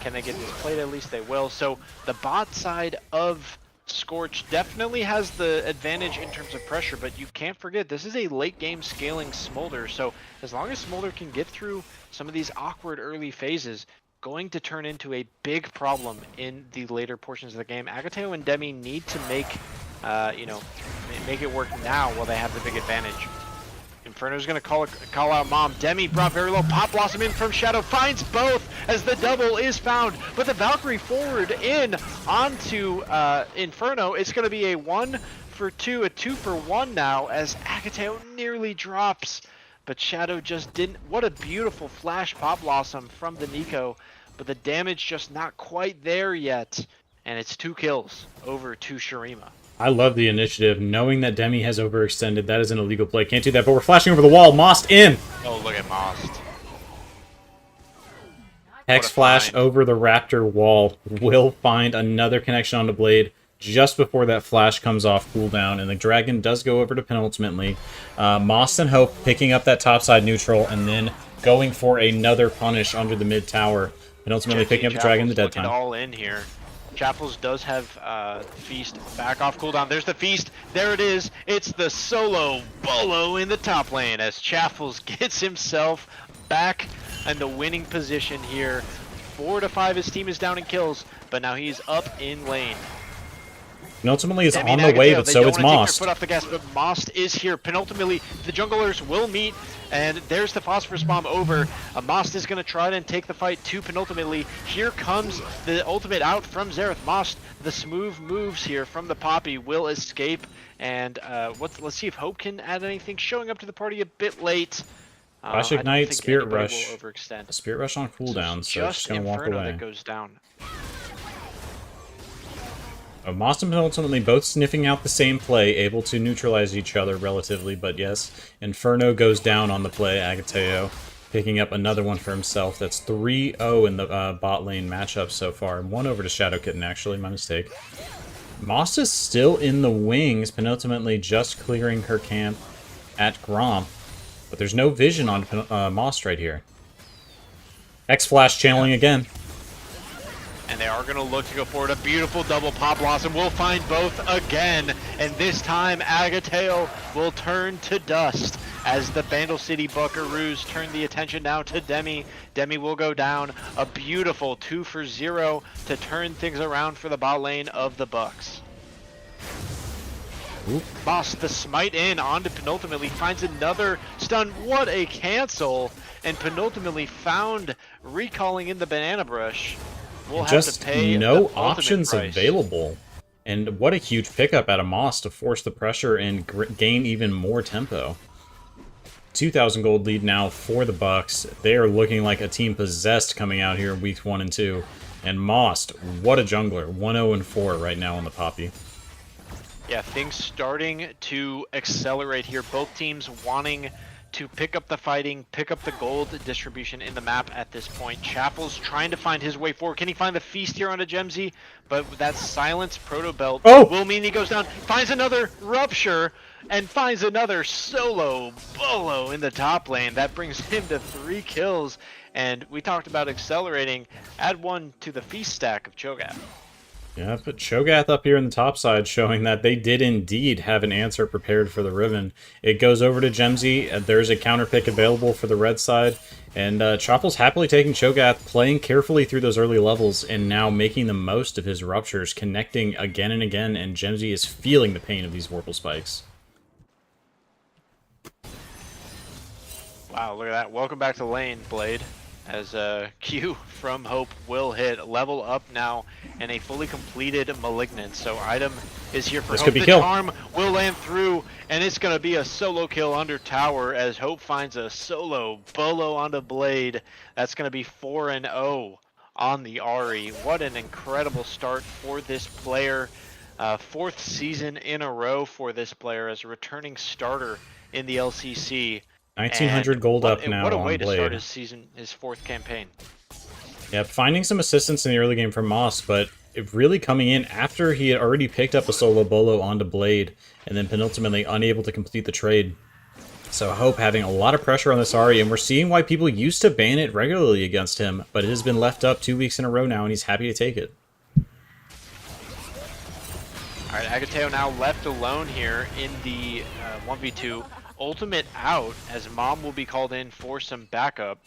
Can they get this played? At least they will. So the bot side of Scorch definitely has the advantage in terms of pressure, but you can't forget this is a late game scaling Smolder. So as long as Smolder can get through some of these awkward early phases, going to turn into a big problem in the later portions of the game. Agateo and Demi need to make, make it work now while they have the big advantage. Inferno's gonna call out Mom. Demi brought very low. Pop Blossom in from Shadow, finds both as the double is found. But the Valkyrie forward in onto Inferno. It's gonna be a 1-for-2, a 2-for-1 now as Agateo nearly drops. But Shadow just didn't. What a beautiful flash Pop Blossom from the Nico. But the damage just not quite there yet. And it's 2 kills over to Shurima. I love the initiative, knowing that Demi has overextended. That is an illegal play. Can't do that, but we're flashing over the wall. Most in! Oh, look at Most. Hex Flash over the Raptor wall will find another connection onto Blade just before that flash comes off cooldown, and the Dragon does go over to penultimately. Most and Hope picking up that topside neutral, and then going for another punish under the mid tower. Penultimately picking up the Dragon in the dead time. All in here. Chaffles does have Feast back off cooldown. There's the Feast. There it is. It's the solo bolo in the top lane as Chaffles gets himself back in the winning position here. 4-5 his team is down in kills, but now he's up in lane. Penultimately is Demi on and the way, Agateo, but they so don't it's wanna take their Most. foot off the gas, but Most is here. Penultimately, the junglers will meet, and there's the Phosphorus Bomb over. Most is going to try and take the fight to penultimately. Here comes the ultimate out from Xerath. Most, the smooth moves here from the Poppy, will escape. And let's see if Hope can add anything. Showing up to the party a bit late. Flash I don't Ignite, think Spirit anybody Rush. will overextend. Spirit Rush on cooldown, so it's just going to walk Inferno away. that goes down. Most and penultimately both sniffing out the same play, able to neutralize each other relatively, but yes, Inferno goes down on the play. Agateo picking up another one for himself. That's 3-0 in the bot lane matchup so far, and 1 over to Shadow Kitten, actually, my mistake. Moss is still in the wings, penultimately just clearing her camp at Gromp. But there's no vision on Moss right here. X-Flash channeling again. And they are going to look to go forward. A beautiful double Pop Blossom. We'll find both again. And this time, Agateo will turn to dust as the Bandle City Buckaroos turn the attention now to Demi. Demi will go down. A beautiful 2 for 0 to turn things around for the bot lane of the Bucks. Oop. Moss, the smite in onto penultimately, finds another stun. What a cancel. And penultimately found recalling in the Banana Brush. We'll have Just to pay no the options price. available. And what a huge pickup out of Moss to force the pressure and gain even more tempo. 2,000 gold lead now for the Bucks. They are looking like a team possessed coming out here in weeks 1 and 2. And Moss, what a jungler. 1-0-4 right now on the Poppy. Yeah, things starting to accelerate here. Both teams wanting to pick up the fighting, pick up the gold distribution in the map at this point. Chappell's trying to find his way forward. Can he find the feast here onto Gemsy? But that silence proto belt will mean he goes down, finds another rupture, and finds another solo bolo in the top lane. That brings him to 3 kills. And we talked about accelerating. Add 1 to the feast stack of Cho'Gath. Yeah, but Cho'Gath up here in the top side showing that they did indeed have an answer prepared for the Riven. It goes over to Gemsy. There's a counter pick available for the red side. And Chappell's happily taking Cho'Gath, playing carefully through those early levels, and now making the most of his ruptures, connecting again and again, and Gemsy is feeling the pain of these Vorpal spikes. Wow, look at that. Welcome back to lane, Blade. As Q from Hope will hit. Level up now and a fully completed Malignant. So item is here for This Hope. could be the kill. charm will land through, and it's going to be a solo kill under tower as Hope finds a solo bolo onto Blade. That's going to be 4-0 on the Ahri. What an incredible start for this player. 4th season in a row for this player as a returning starter in the LCC. 1,900 gold up now What a on way to Blade. start his season, his 4th campaign. Yep, finding some assistance in the early game from Moss, but it really coming in after he had already picked up a solo bolo onto Blade, and then penultimately unable to complete the trade. So Hope having a lot of pressure on this Ahri, and we're seeing why people used to ban it regularly against him, but it has been left up 2 weeks in a row now, and he's happy to take it. Alright, Agateo now left alone here in the 1v2. Ultimate out, as Mom will be called in for some backup.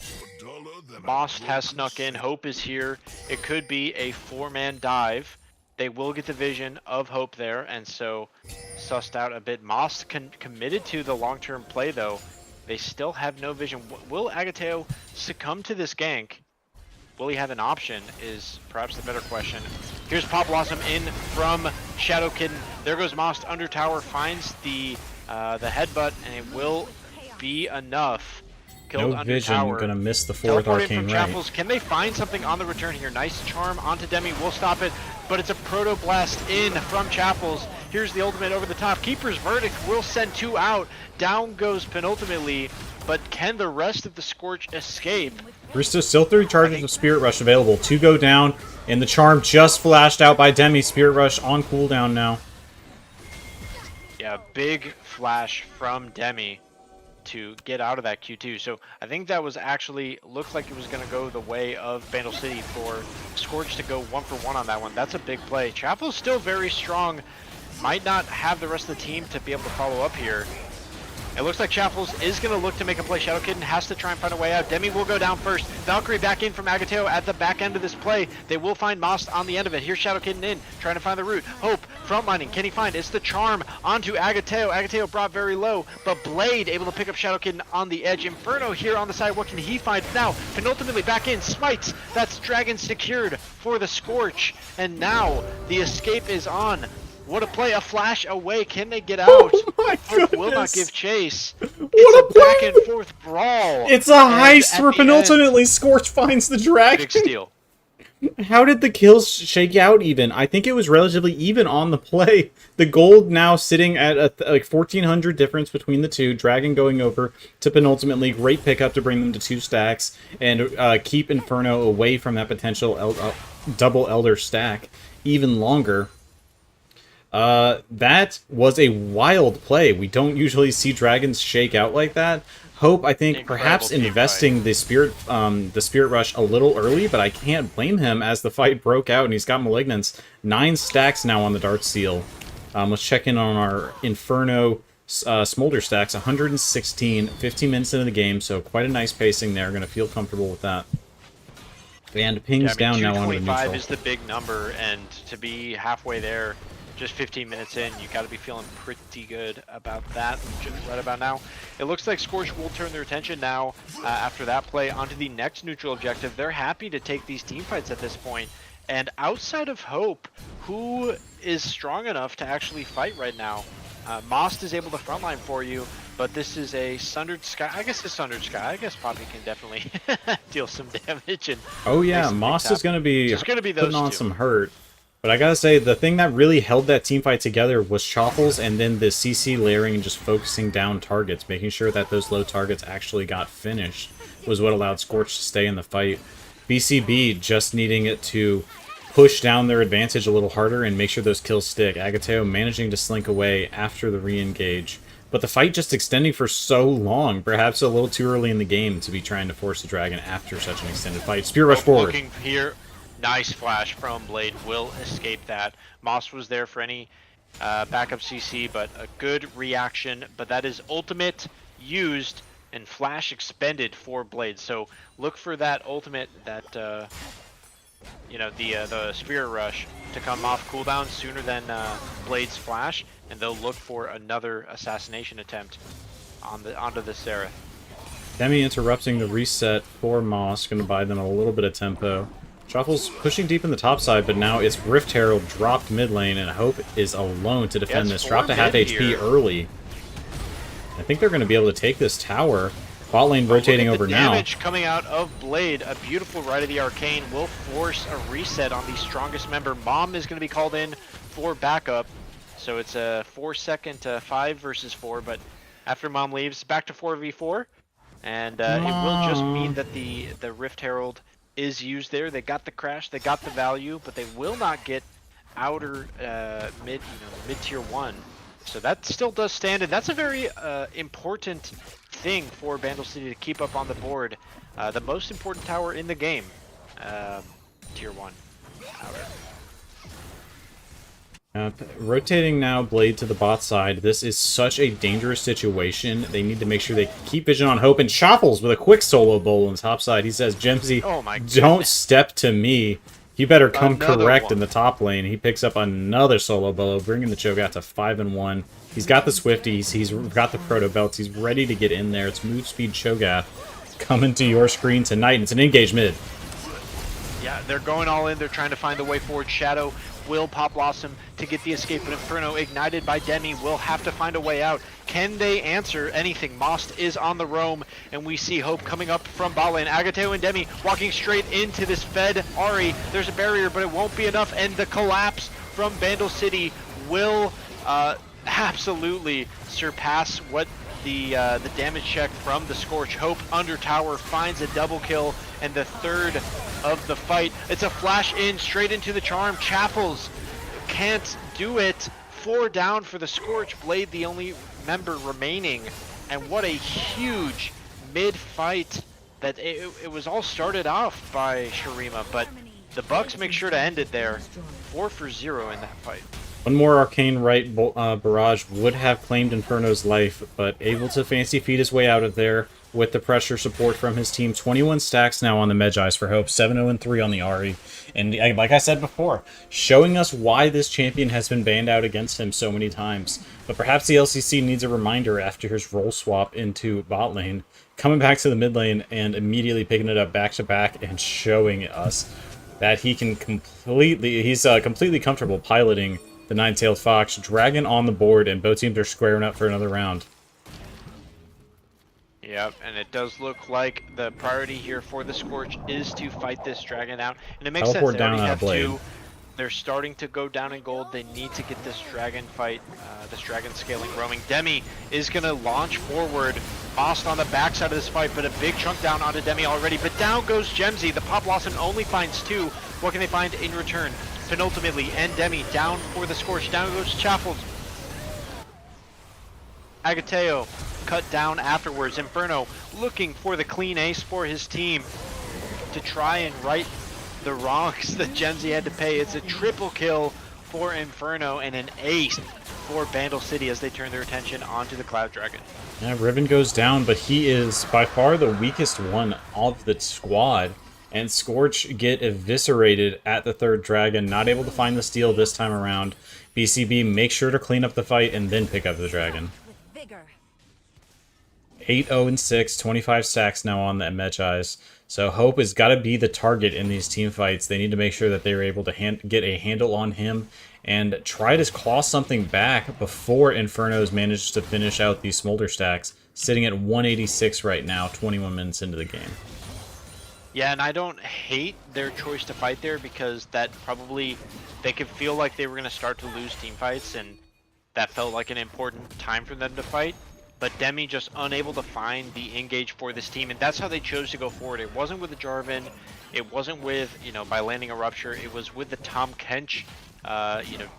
Moss has snuck in. Hope is here. It could be a 4-man dive. They will get the vision of Hope there, and so sussed out a bit. Moss committed to the long-term play, though. They still have no vision. Will Agateo succumb to this gank? Will he have an option is perhaps the better question. Here's Pop Blossom in from Shadow Kitten. There goes Moss under tower, finds the headbutt, and it will be enough. Killed No under vision, tower. gonna miss the 4th Teleporting arcane from right. Chappell's. Can they find something on the return here? Nice charm onto Demi. We'll stop it, but it's a Proto Blast in from Chappell's. Here's the ultimate over the top. Keeper's Verdict will send 2 out. Down goes penultimately, but can the rest of the Scorch escape? Rista still 3 charges of Spirit Rush available. 2 go down, and the charm just flashed out by Demi. Spirit Rush on cooldown now. Yeah, big flash from Demi to get out of that Q2. So I think that was actually, looked like it was going to go the way of Bandle City for Scorch to go 1-for-1 on that one. That's a big play. Chappell's still very strong. Might not have the rest of the team to be able to follow up here. It looks like Chappell's is going to look to make a play. Shadow Kitten has to try and find a way out. Demi will go down first. Valkyrie back in from Agateo at the back end of this play. They will find Moss on the end of it. Here's Shadow Kitten in, trying to find the root. Hope, frontlining. Can he find? It's the charm onto Agateo. Agateo brought very low, but Blade able to pick up Shadow Kitten on the edge. Inferno here on the side. What can he find? Now, penultimately back in. Smites. That's Dragon secured for the Scorch. And now the escape is on. What a play, a flash away. Can they get out? Oh my Hope will not goodness. give chase. What It's a a back play! and forth brawl. It's a And heist at where the end, penultimately Scorch finds the dragon. big steal. How did the kills shake out even? I think it was relatively even on the play. The gold now sitting at like 1,400 difference between the two. Dragon going over to penultimately. Great pickup to bring them to 2 stacks and keep Inferno away from that potential double Elder stack even longer. That was a wild play. We don't usually see dragons shake out like that. Hope, I think, perhaps investing the spirit rush a little early, but I can't blame him as the fight broke out and he's got malignance. 9 stacks now on the Dart Seal. Let's check in on our Inferno Smolder stacks. 116, 15 minutes into the game, so quite a nice pacing there. Going to feel comfortable with that. And pings down now onto the neutral. 225 is the big number, and to be halfway there, just 15 minutes in, you got to be feeling pretty good about that right about now. It looks like Scorch will turn their attention now after that play onto the next neutral objective. They're happy to take these team fights at this point. And outside of Hope, who is strong enough to actually fight right now? Most is able to frontline for you, but this is a Sundered Sky. I guess it's Sundered Sky. I guess Poppy can definitely deal some damage. And oh yeah, Most is going to be putting on two. some hurt. But I gotta say, the thing that really held that team fight together was Choffles and then the CC layering and just focusing down targets, making sure that those low targets actually got finished was what allowed Scorch to stay in the fight. BCB just needing it to push down their advantage a little harder and make sure those kills stick. Agateo managing to slink away after the re-engage. But the fight just extending for so long, perhaps a little too early in the game to be trying to force the dragon after such an extended fight. Spear rush forward. Looking here. Nice flash from Blade, will escape that. Moss was there for any backup CC, but a good reaction. But that is ultimate used and flash expended for Blade. So look for that ultimate, that you know, the Spear Rush to come off cooldown sooner than Blade's flash, and they'll look for another assassination attempt onto the Seraph. Demi interrupting the reset for Moss, going to buy them a little bit of tempo. Truffle's pushing deep in the top side, but now it's Rift Herald dropped mid lane, and Hope is alone to defend this. Dropped to half HP early. I think they're going to be able to take this tower. Bot lane rotating over now. Damage coming out of Blade. A beautiful Rite of the Arcane will force a reset on the strongest member. Mom is going to be called in for backup. So it's a 4-second 5 versus 4, but after Mom leaves, back to 4v4. And it will just mean that the Rift Herald is used there. They got the crash, they got the value, but they will not get outer mid tier 1. So that still does stand, and that's a very important thing for Bandle City to keep up on the board. The most important tower in the game, tier 1 tower. Rotating now Blade to the bot side. This is such a dangerous situation. They need to make sure they keep vision on Hope. And Choffles with a quick solo bowl on the top side. He says, Gemsy, don't step to me. You better come correct in the top lane. He picks up another solo bolo, bringing the Cho'Gath to 5-1. He's got the Swifties. He's got the Proto Belts. He's ready to get in there. It's move speed Cho'Gath coming to your screen tonight. And it's an engage mid. Yeah, they're going all in. They're trying to find the way forward. Shadow will pop Blossom to get the escape, but Inferno, ignited by Demi, will have to find a way out. Can they answer anything? Most is on the roam, and we see Hope coming up from bot lane. Agateo and Demi walking straight into this fed Ahri. There's a barrier, but it won't be enough, and the collapse from Bandle City will absolutely surpass what the damage check from the Scorch. Hope under tower finds a double kill, and the third of the fight. It's a flash in straight into the charm. Chaffles can't do it. 4 down for the Scorch. Blade the only member remaining, and what a huge mid fight. That it was all started off by Shurima, but the Bucks make sure to end it there. 4 for 0 in that fight. One more Arcane Right barrage would have claimed Inferno's life, but able to fancy feed his way out of there with the pressure support from his team. 21 stacks now on the Medjais for Hope, 7-0-3 on the Ahri. And like I said before, showing us why this champion has been banned out against him so many times. But perhaps the LCC needs a reminder after his role swap into bot lane, coming back to the mid lane and immediately picking it up back-to-back and showing us that he can he's completely comfortable piloting the Nine-Tailed Fox. Dragon on the board, and both teams are squaring up for another round. Yep, and it does look like the priority here for the Scorch is to fight this dragon out. And it makes sense, they already have 2. They're starting to go down in gold. They need to get this dragon fight, this dragon scaling roaming. Demi is going to launch forward. Most on the backside of this fight, but a big chunk down onto Demi already. But down goes Gemsy. The Pop Blossom only finds 2. What can they find in return? penultimately, and Demi down for the Scorch. Down goes Chaffles. Agateo cut down afterwards. Inferno looking for the clean ace for his team to try and right the wrongs that Gen Z had to pay. It's a triple kill for Inferno and an ace for Bandle City as they turn their attention onto the Cloud Dragon. Yeah, Riven goes down, but he is by far the weakest one of the squad. And Scorch get eviscerated at the third dragon, not able to find the steal this time around. BCB make sure to clean up the fight and then pick up the dragon. 8-0-6, 25 stacks now on the Medjai's. So Hope has got to be the target in these team fights. They need to make sure that they're able to get a handle on him and try to claw something back before Inferno's managed to finish out these Smolder stacks. Sitting at 186 right now, 21 minutes into the game. Yeah, and I don't hate their choice to fight there because that probably, they could feel like they were going to start to lose team fights, and that felt like an important time for them to fight. But Demi just unable to find the engage for this team, and that's how they chose to go forward. It wasn't with the Jarvan, it wasn't with, by landing a Rupture, it was with the Tom Kench,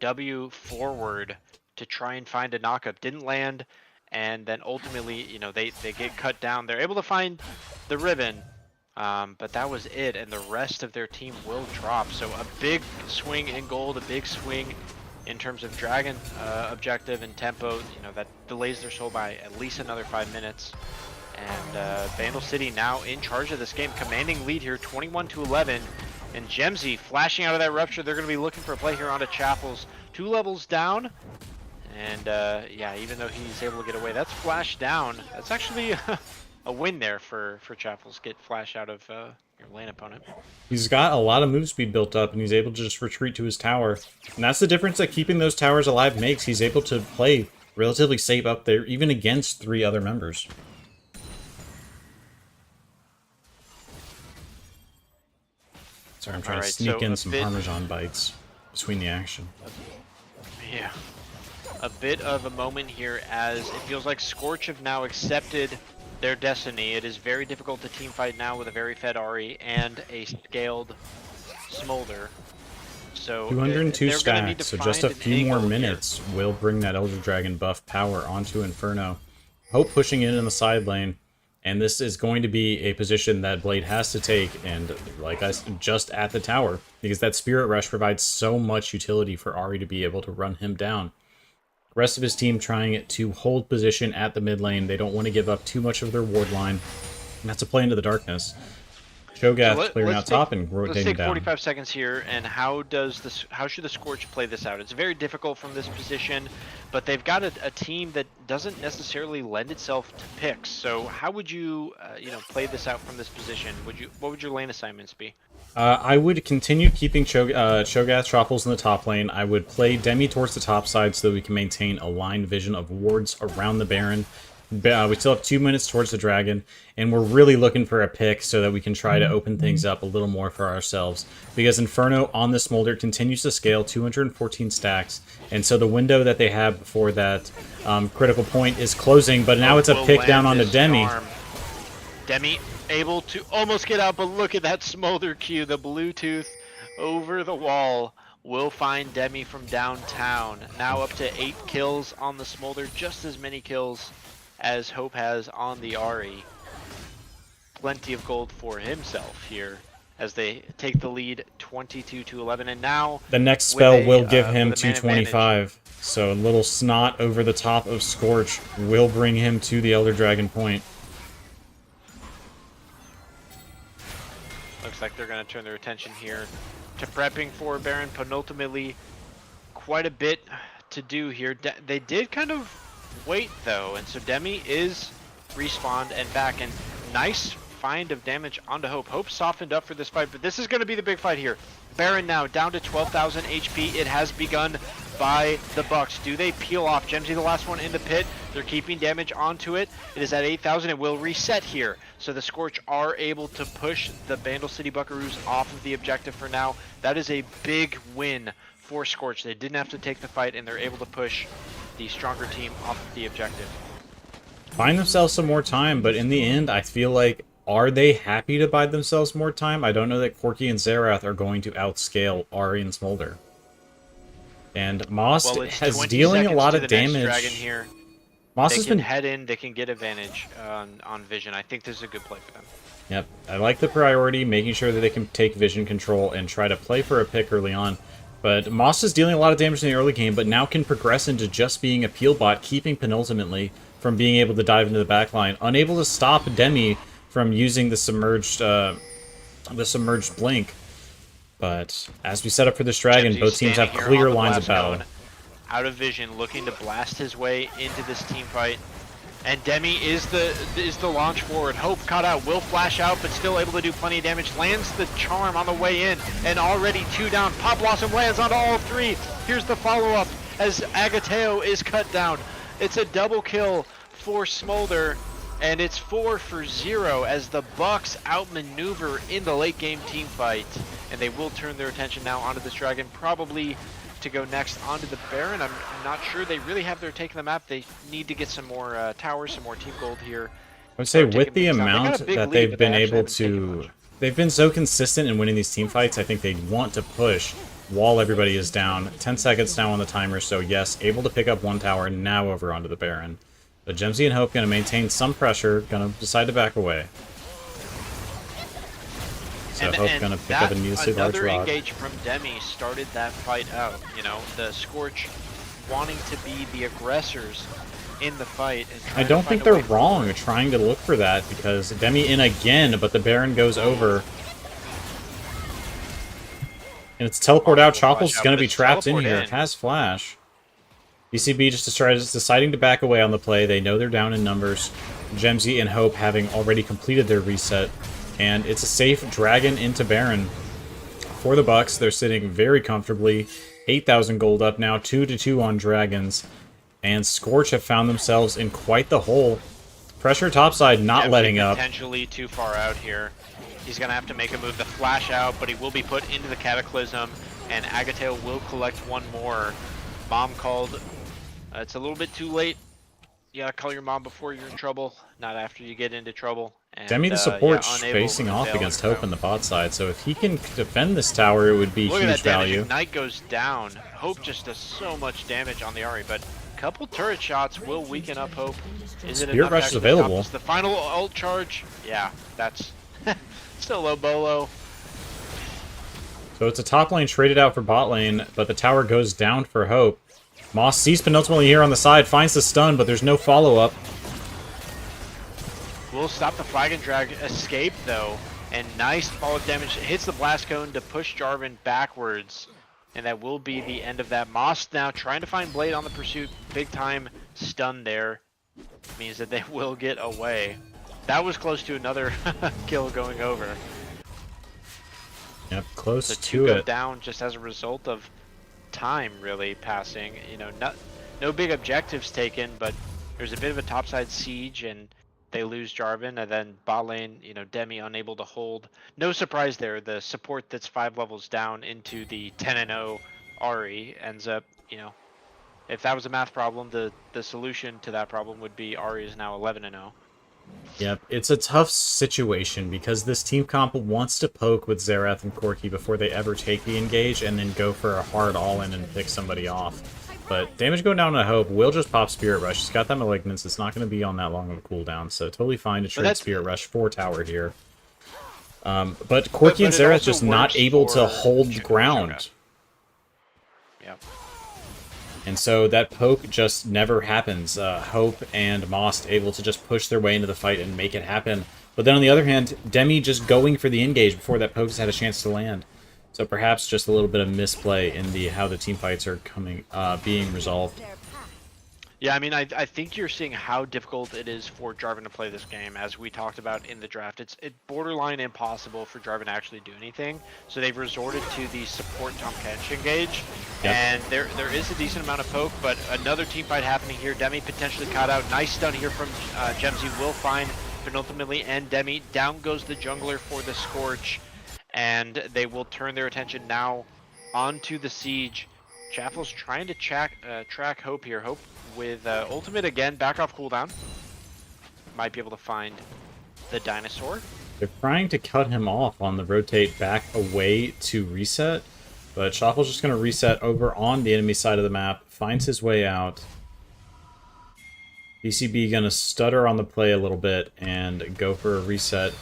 W forward to try and find a knockup. Didn't land, and then ultimately, they get cut down. They're able to find the Ribbon, but that was it, and the rest of their team will drop. So a big swing in gold, a big swing in terms of Dragon objective and tempo, that delays their soul by at least another 5 minutes. And Bandle City now in charge of this game, commanding lead here, 21-11. And Gemzy flashing out of that Rupture. They're going to be looking for a play here onto Chappell's. 2 levels down. And yeah, even though he's able to get away, that's flash down. That's actually a win there for Chappell's. Get flash out of your lane opponent. He's got a lot of move speed built up, and he's able to just retreat to his tower. And that's the difference that keeping those towers alive makes. He's able to play relatively safe up there, even against 3 other members. Sorry, I'm trying to sneak in some Parmesan bites between the action. Yeah. A bit of a moment here as it feels like Scorch have now accepted their destiny. It is very difficult to teamfight now with a very fed Ahri and a scaled Smolder. So 202 stacks, so just a few more minutes will bring that Elder Dragon buff power onto Inferno. Hope pushing in the side lane, and this is going to be a position that Blade has to take, and like I said, just at the tower, because that Spirit Rush provides so much utility for Ahri to be able to run him down. The rest of his team trying to hold position at the mid lane. They don't want to give up too much of their ward line, and that's a play into the darkness. Cho'Gath clearing out top and rotating down. Let's take 45 seconds here, and how should the Scorch play this out? It's very difficult from this position, but they've got a team that doesn't necessarily lend itself to picks. So how would you, play this out from this position? What would your lane assignments be? I would continue keeping Cho'Gath Tropples in the top lane. I would play Demi towards the top side so that we can maintain a line vision of wards around the Baron. We still have 2 minutes towards the Dragon, and we're really looking for a pick so that we can try to open things up a little more for ourselves. Because Inferno on the Smolder continues to scale 214 stacks, and so the window that they have before that critical point is closing, but now it's a pick down onto Demi. Demi able to almost get out, but look at that Smolder Q, the Bluetooth over the wall. Will find Demi from downtown. Now up to 8 kills on the Smolder, just as many kills as Hope has on the Ahri. Plenty of gold for himself here as they take the lead 22-11, and now the next spell will give him 225. So a little snot over the top of Scorch will bring him to the Elder Dragon point. Looks like they're going to turn their attention here to prepping for Baron. Penultimately, quite a bit to do here. They did kind of wait though, and so Demi is respawned and back, and nice find of damage onto Hope. Hope softened up for this fight, but this is going to be the big fight here. Baron now down to 12,000 HP. It has begun by the Bucks. Do they peel off? Gemzy the last one in the pit. They're keeping damage onto it. It is at 8,000. It will reset here. So the Scorch are able to push the Bandle City Buckaroos off of the objective for now. That is a big win for Scorch. They didn't have to take the fight, and they're able to push the stronger team off of the objective. Find themselves some more time, but in the end, I feel like Are they happy to buy themselves more time? I don't know that Corki and Xerath are going to outscale Ari and Smolder. And Moss Well, it's has 20 dealing a seconds lot to of the damage. next dragon here. Moss They has can been... head in, they can get advantage on vision. I think this is a good play for them. Yep, I like the priority, making sure that they can take vision control and try to play for a pick early on. But Moss is dealing a lot of damage in the early game, but now can progress into just being a peel bot, keeping penultimately from being able to dive into the backline. Unable to stop Demi from using the submerged blink. But as we set up for this dragon, Gemsy's both teams have standing here clear on the lines of blast battle. cone, out of vision, looking to blast his way into this team fight. And Demi is the launch forward. Hope caught out, will flash out, but still able to do plenty of damage. Lands the charm on the way in, and already 2 down. Pop Blossom lands onto all 3. Here's the follow-up as Agateo is cut down. It's a double kill for Smolder, and it's 4 for 0 as the Bucks outmaneuver in the late game team fight. And they will turn their attention now onto this dragon, probably to go next onto the Baron. I'm not sure they really have their take on the map. They need to get some more towers, some more team gold here. I would say Start with taking the things down. They got amount a big that lead, they've but been they actually able haven't taken to... much. They've been so consistent in winning these team fights, I think they want to push while everybody is down. 10 seconds now on the timer, so yes, able to pick up 1 tower, now over onto the Baron. But Gemsy and Hope going to maintain some pressure, going to decide to back away. So Hope going to pick up a needlessly large another rock. engage from Demi started that fight out. You know, the Scorch wanting to be the aggressors in the fight. And I don't think they're wrong trying to look for that, because Demi in again, but the Baron goes over. And it's teleport out. Chopples is going to be trapped in here. It has flash. BCB just deciding to back away on the play. They know they're down in numbers. Gemsy and Hope having already completed their reset. And it's a safe dragon into Baron. For the Bucks, they're sitting very comfortably. 8,000 gold up now, 2-2 on dragons. And Scorch have found themselves in quite the hole. Pressure topside not letting up. Potentially too far out here. He's going to have to make a move to flash out, but he will be put into the Cataclysm, and Agateo will collect 1 more. Mom called. It's a little bit too late. You gotta call your mom before you're in trouble, not after you get into trouble. And, Demi the support yeah, facing off against Hope in the bot side, so if he can defend this tower, it would be Look huge at that damage. value. Ignite goes down. Hope just does so much damage on the Ahri, but a couple turret shots will weaken up Hope. Is it Spirit enough Rush is to available. stop this? The final ult charge, yeah, that's still low bolo. So it's a top lane traded out for bot lane, but the tower goes down for Hope. Moss sees penultimately here on the side, finds the stun, but there's no follow-up. Will stop the flag and drag escape though, and nice follow-up damage. Hits the blast cone to push Jarvan backwards, and that will be the end of that. Moss now trying to find Blade on the pursuit. Big time stun there. Means that they will get away. That was close to another kill going over. Yep, close The to 2 go it. down just as a result of time really passing. You know, no big objectives taken, but there's a bit of a topside siege and they lose Jarvan, and then bot lane, you know, Demi unable to hold. No surprise there. The support that's 5 levels down into the 10-0 Ahri ends up, you know, if that was a math problem, the solution to that problem would be Ahri is now 11-0. Yep, it's a tough situation because this team comp wants to poke with Xerath and Corki before they ever take the engage and then go for a hard all-in and pick somebody off. But damage going down to Hope will just pop Spirit Rush. He's got that Malignance. It's not going to be on that long of a cooldown, so totally fine to trade Spirit Rush for tower here. But Corki and Xerath just not able to hold ground. Yep. And so that poke just never happens. Hope and Moss able to just push their way into the fight and make it happen. But then on the other hand, Demi just going for the engage before that poke has had a chance to land. So perhaps just a little bit of misplay in the how the team fights are being resolved. Yeah, I mean, I think you're seeing how difficult it is for Jarvan to play this game, as we talked about in the draft. It's borderline impossible for Jarvan to actually do anything, so they've resorted to the support Tahm Kench engage, and there is a decent amount of poke, but another team fight happening here. Demi potentially caught out. Nice stun here from Gemsy, will find penultimately, and Demi. Down goes the jungler for the Scorch, and they will turn their attention now onto the siege. Chaffle's trying to track Hope here. Hope with ultimate again, back off cooldown. Might be able to find the dinosaur. They're trying to cut him off on the rotate back away to reset, but Shuffle's just going to reset over on the enemy side of the map, finds his way out. BCB going to stutter on the play a little bit and go for a reset.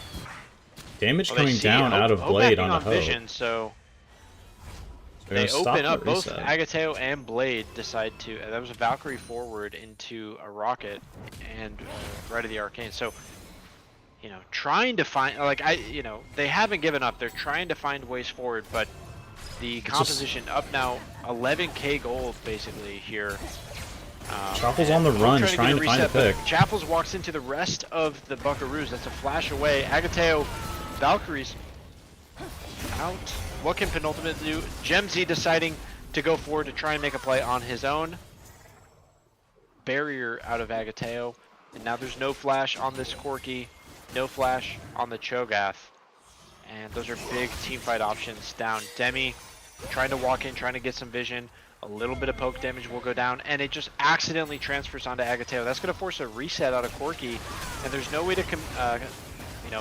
Damage coming down out of Blade on the Hope. Vision, so they open up. Both Agateo and Blade decide to. That was a Valkyrie forward into a rocket and right of the Arcane. So, you know, trying to find, like, they haven't given up. They're trying to find ways forward, but the composition up now 11k gold basically here. Chappell's on the run, trying to find a pick. Chappell's walks into the rest of the Buckaroos. That's a flash away. Agateo, Valkyries out. What can Penultimate do? Gemzy deciding to go forward to try and make a play on his own. Barrier out of Agateo. And now there's no flash on this Corki. No flash on the Cho'Gath. And those are big teamfight options down. Demi trying to walk in, trying to get some vision. A little bit of poke damage will go down, and it just accidentally transfers onto Agateo. That's going to force a reset out of Corki, and there's no way to,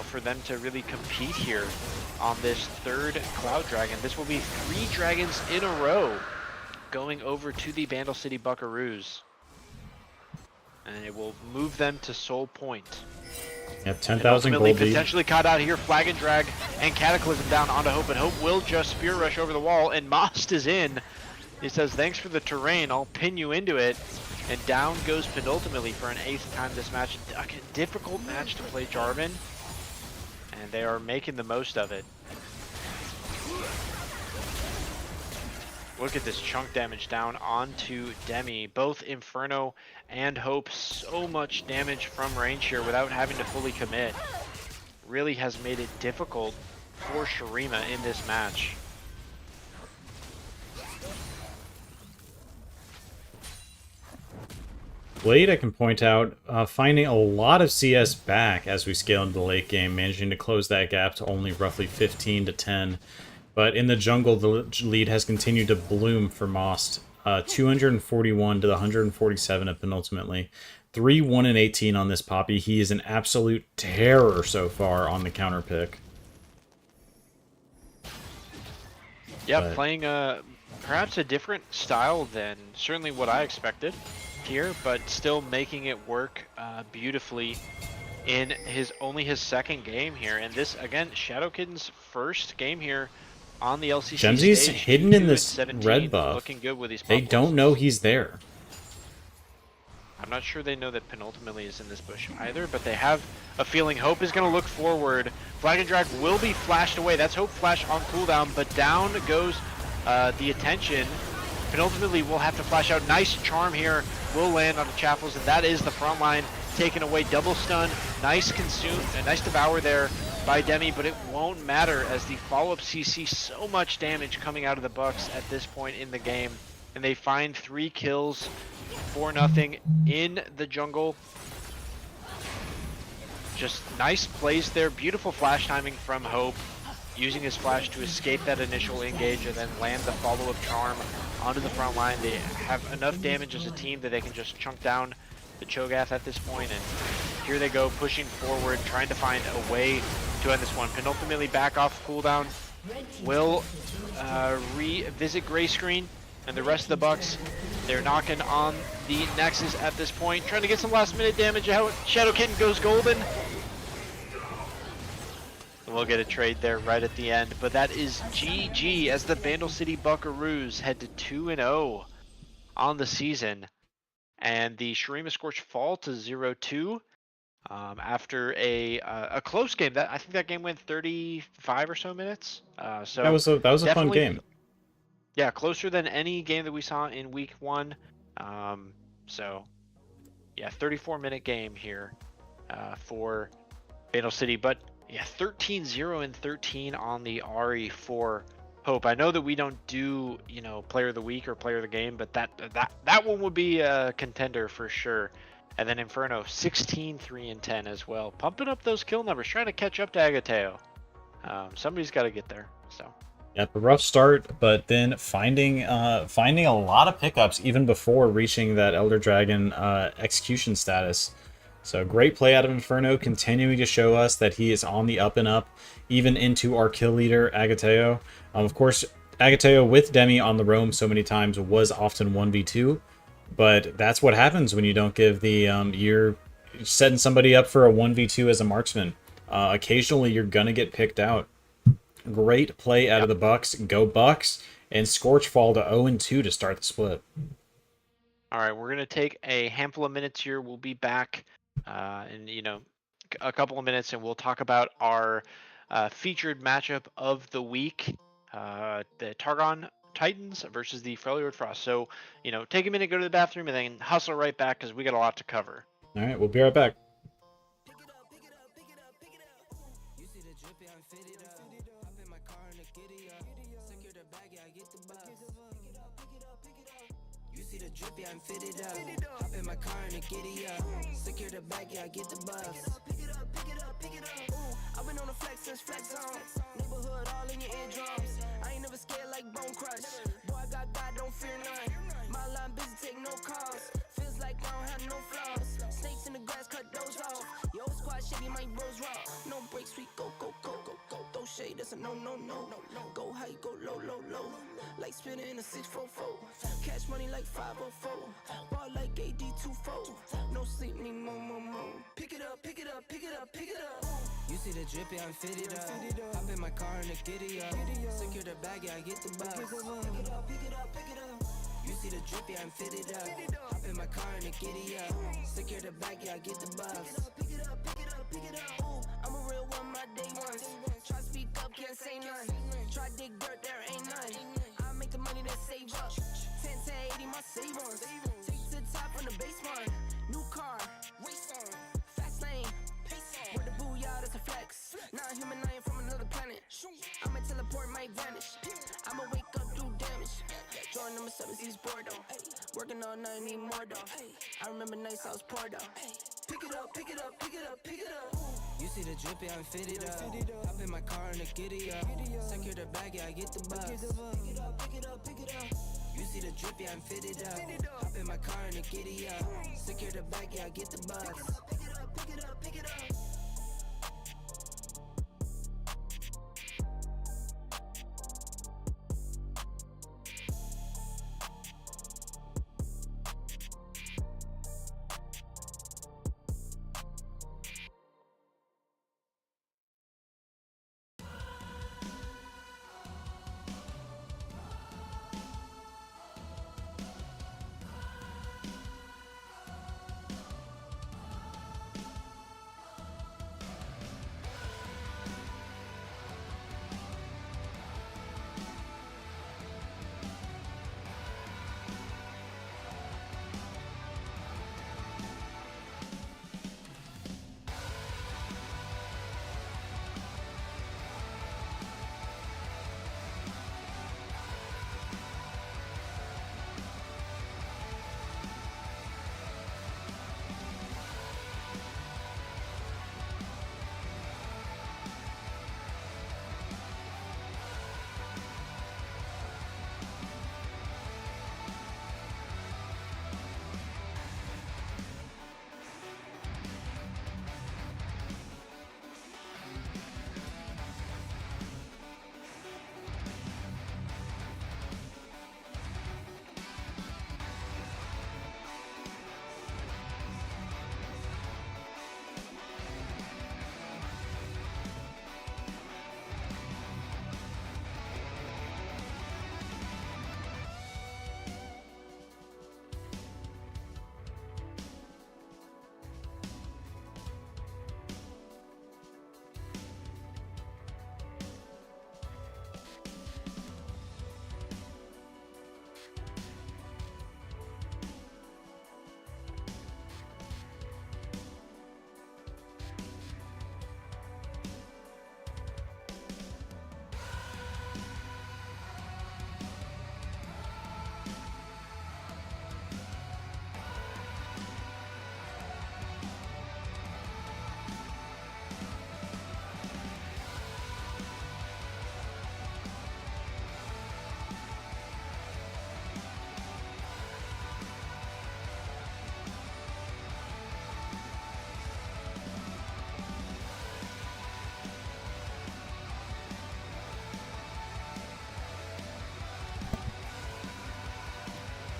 for them to really compete here on this third Cloud Dragon. This will be 3 dragons in a row going over to the Vandal City Buckaroos, and it will move them to Soul Point. Yep, 10,000 gold lead. Potentially caught out here. Flag and Drag and Cataclysm down onto Hope, and Hope will just Spear Rush over the wall, and Most is in. He says, thanks for the terrain, I'll pin you into it. And down goes Penultimately for an 8th time this match. A difficult match to play Jarvan, and they are making the most of it. Look at this chunk damage down onto Demi. Both Inferno and Hope, so much damage from range here without having to fully commit. Really has made it difficult for Shurima in this match. Blade, I can point out, finding a lot of CS back as we scale into the late game, managing to close that gap to only roughly 15 to 10. But in the jungle, the lead has continued to bloom for Most. 241 to the 147 of Penultimately. 3, 1, and 18 on this Poppy. He is an absolute terror so far on the counter pick. Yeah, playing perhaps a different style than certainly what I expected here, but still making it work beautifully in only his 2nd game here. And this, again, Shadowkitten's 1st game here on the LCC Gemsy's stage. hidden in this red buff. Looking good with these they don't know he's there. I'm not sure they know that Penultimately is in this bush either, but they have a feeling Hope is going to look forward. Flag and Drag will be flashed away. That's Hope flash on cooldown, but down goes the attention. Penultimately will have to flash out. Nice charm here will land on the Chappells, and that is the front line taken away. Double stun, nice consume, a nice devour there by Demi, but it won't matter as the follow-up CC so much damage coming out of the Bucks at this point in the game, and they find 3 kills for nothing in the jungle. Just nice plays there, beautiful flash timing from Hope, using his flash to escape that initial engage and then land the follow-up charm onto the front line. They have enough damage as a team that they can just chunk down the Cho'Gath at this point, and here they go pushing forward, trying to find a way to end this one. Penultimately back off cooldown, will revisit gray screen, and the rest of the Bucks, they're knocking on the Nexus at this point, trying to get some last minute damage out. Shadowkitten goes golden. We'll get a trade there right at the end, but that is GG as the Vandal City Buckaroos head to 2-0 on the season, and the Shurima Scorch fall to 0-2 after a close game. I think that game went 35 or so minutes. So that was a fun game. Yeah, closer than any game that we saw in week 1. So yeah, 34-minute game here for Vandal City, but yeah, 13-0 and 13 on the Ahri for Hope. I know that we don't do, player of the week or player of the game, but that one would be a contender for sure. And then Inferno, 16, 3, and 10 as well. Pumping up those kill numbers, trying to catch up to Agateo. Somebody's got to get there. So. Yeah, a rough start, but then finding a lot of pickups even before reaching that Elder Dragon execution status. So great play out of Inferno, continuing to show us that he is on the up and up, even into our kill leader, Agateo. Of course, Agateo with Demi on the roam so many times was often 1v2, but that's what happens when you don't give the... you're setting somebody up for a 1v2 as a marksman. Occasionally, you're going to get picked out. Great play out of the Bucks. Go Bucks. And Scorch fall to 0-2 to start the split. All right, we're going to take a handful of minutes here. We'll be back in, a couple of minutes, and we'll talk about our featured matchup of the week, the Targon Titans versus the Freljord Frost. So, take a minute, go to the bathroom, and then hustle right back because we got a lot to cover. All right, we'll be right back. Drippy, I'm fitted up. Hop in my car and a giddy up. Secure the bag, yeah, I get the bucks. Pick it up, pick it up, pick it up. Ooh, I've been on the flex since flex on. Neighborhood all in your eardrums. I ain't never scared like Bone Crush. Boy, I got God, don't fear none. My line busy, take no calls. Feels like I don't have no flaws. Snakes in the grass, cut those off. Yo, squad shit, my bros raw. No breaks, we go, go, go, go, go. Throw shade, that's a no, no, no, no, no. Go high, go low, low, low. Like spinning in a 644. Cash money like 504. Ball like AD24. No sleep, need more, more, more. Pick it up, pick it up, pick it up, pick it up. You see the drippy, I'm fitted up. Hop in my car and a giddy up. Secure the bag, yeah, I get the bucks. Pick it up, pick it up, pick it up. You see the drippy, I'm fitted up. Hop in my car and a giddy up. Secure the bag, yeah, I get the bucks. Pick it up, pick it up, pick it up. Ooh, I'm a real one, my day ones. Try speak up, can't say none. Try dig dirt, there ain't none. I make the money that save up. 10 to 80, my savings. Take to the top on the baseline. New car, race on. Fast lane, pace on. With the booyah, that's a flex. Not human, I am from another planet. I'ma teleport, might vanish. I'ma wake up, do damage. Join number 7, he's bored though. Working all night, need more though. I remember nights I was poor though. Pick it up, pick it up, pick it up, pick it up. You see the drippy, I'm fitted up. Hop in my car and a giddy up. Secure the bag, yeah, I get the bucks. Pick it up, pick it up, pick it up. You see the drippy, I'm fitted up. Hop in my car and a giddy up. Secure the bag, yeah, I get the bucks. Pick it up, pick it up, pick it up.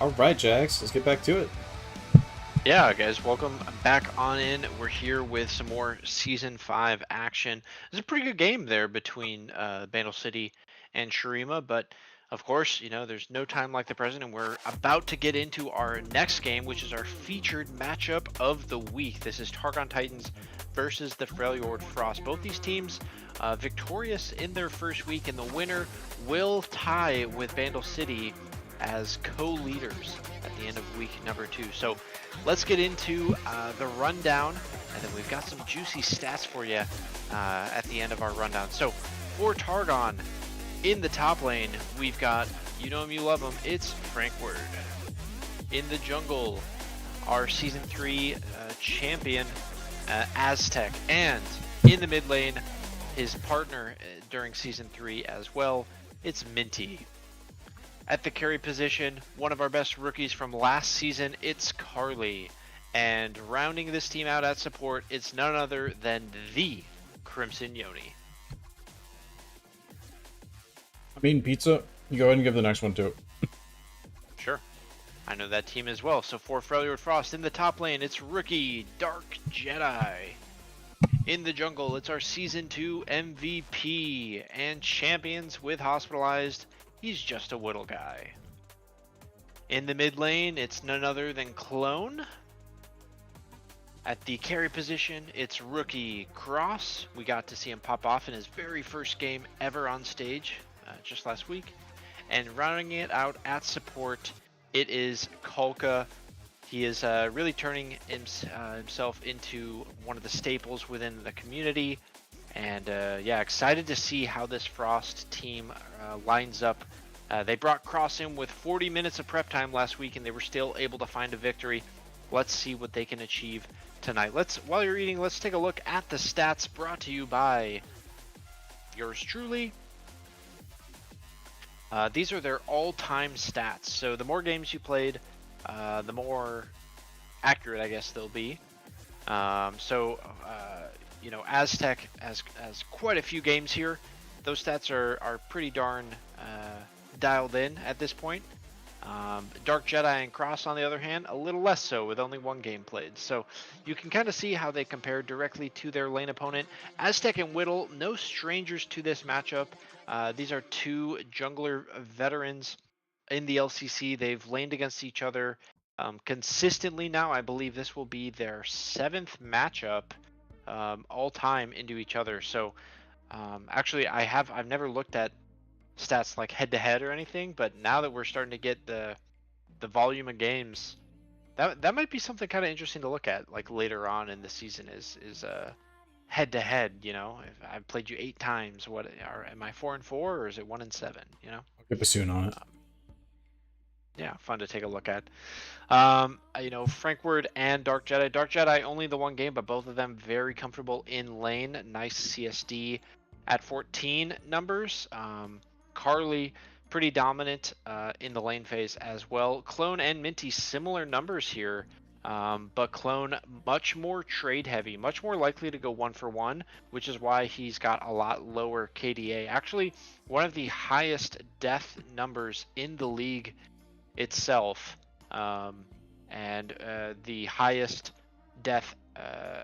All right, Jax, let's get back to it. Yeah, guys, welcome back on in. We're here with some more Season 5 action. There's a pretty good game there between Bandle City and Shurima, but of course, there's no time like the present, and we're about to get into our next game, which is our featured matchup of the week. This is Targon Titans versus the Freljord Frost. Both these teams victorious in their first week, and the winner will tie with Bandle City as co-leaders at the end of week number 2. So let's get into the rundown, and then we've got some juicy stats for you at the end of our rundown. So for Targon, in the top lane, we've got, you know him, you love him, it's Frankward. In the jungle, our Season 3 champion, Aztec. And in the mid lane, his partner during Season 3 as well, it's Minty. At the carry position, one of our best rookies from last season, it's Carly. And rounding this team out at support, it's none other than the Crimson Yoni. I mean, pizza. You go ahead and give the next one too. Sure. I know that team as well. So for Freljord Frost, in the top lane, it's rookie Dark Jedi. In the jungle, it's our Season 2 MVP. And champions with Hospitalized, he's just a Whittle guy. In the mid lane, it's none other than Clone. At the carry position, it's rookie Cross. We got to see him pop off in his very first game ever on stage just last week. And rounding it out at support, it is Kulka. He is really turning himself into one of the staples within the community. And yeah, excited to see how this Frost team lines up. They brought Cross in with 40 minutes of prep time last week, and they were still able to find a victory. Let's see what they can achieve tonight. While you're eating, let's take a look at the stats brought to you by yours truly. These are their all-time stats. So the more games you played, the more accurate, I guess, they'll be. Aztec has quite a few games here. Those stats are pretty darn dialed in at this point. Dark Jedi and Cross, on the other hand, a little less so, with only one game played. So you can kind of see how they compare directly to their lane opponent. Aztec and Whittle, no strangers to this matchup. These are two jungler veterans in the LCC. They've laned against each other consistently now. I believe this will be their 7th matchup all time into each other. So actually, I've never looked at stats like head to head or anything, but now that we're starting to get the volume of games, that might be something kind of interesting to look at like later on in the season is head to head. If I've played you 8 times, am I 4-4 or is it 1-7? I'll get bassoon on it. Yeah, fun to take a look at. Frankward and Dark Jedi. Dark Jedi only the one game, but both of them very comfortable in lane. Nice CSD at 14 numbers. Carly pretty dominant in the lane phase as well. Clone and Minty similar numbers here, but Clone much more trade heavy, much more likely to go 1-for-1, which is why he's got a lot lower KDA. Actually, one of the highest death numbers in the league itself, and the highest death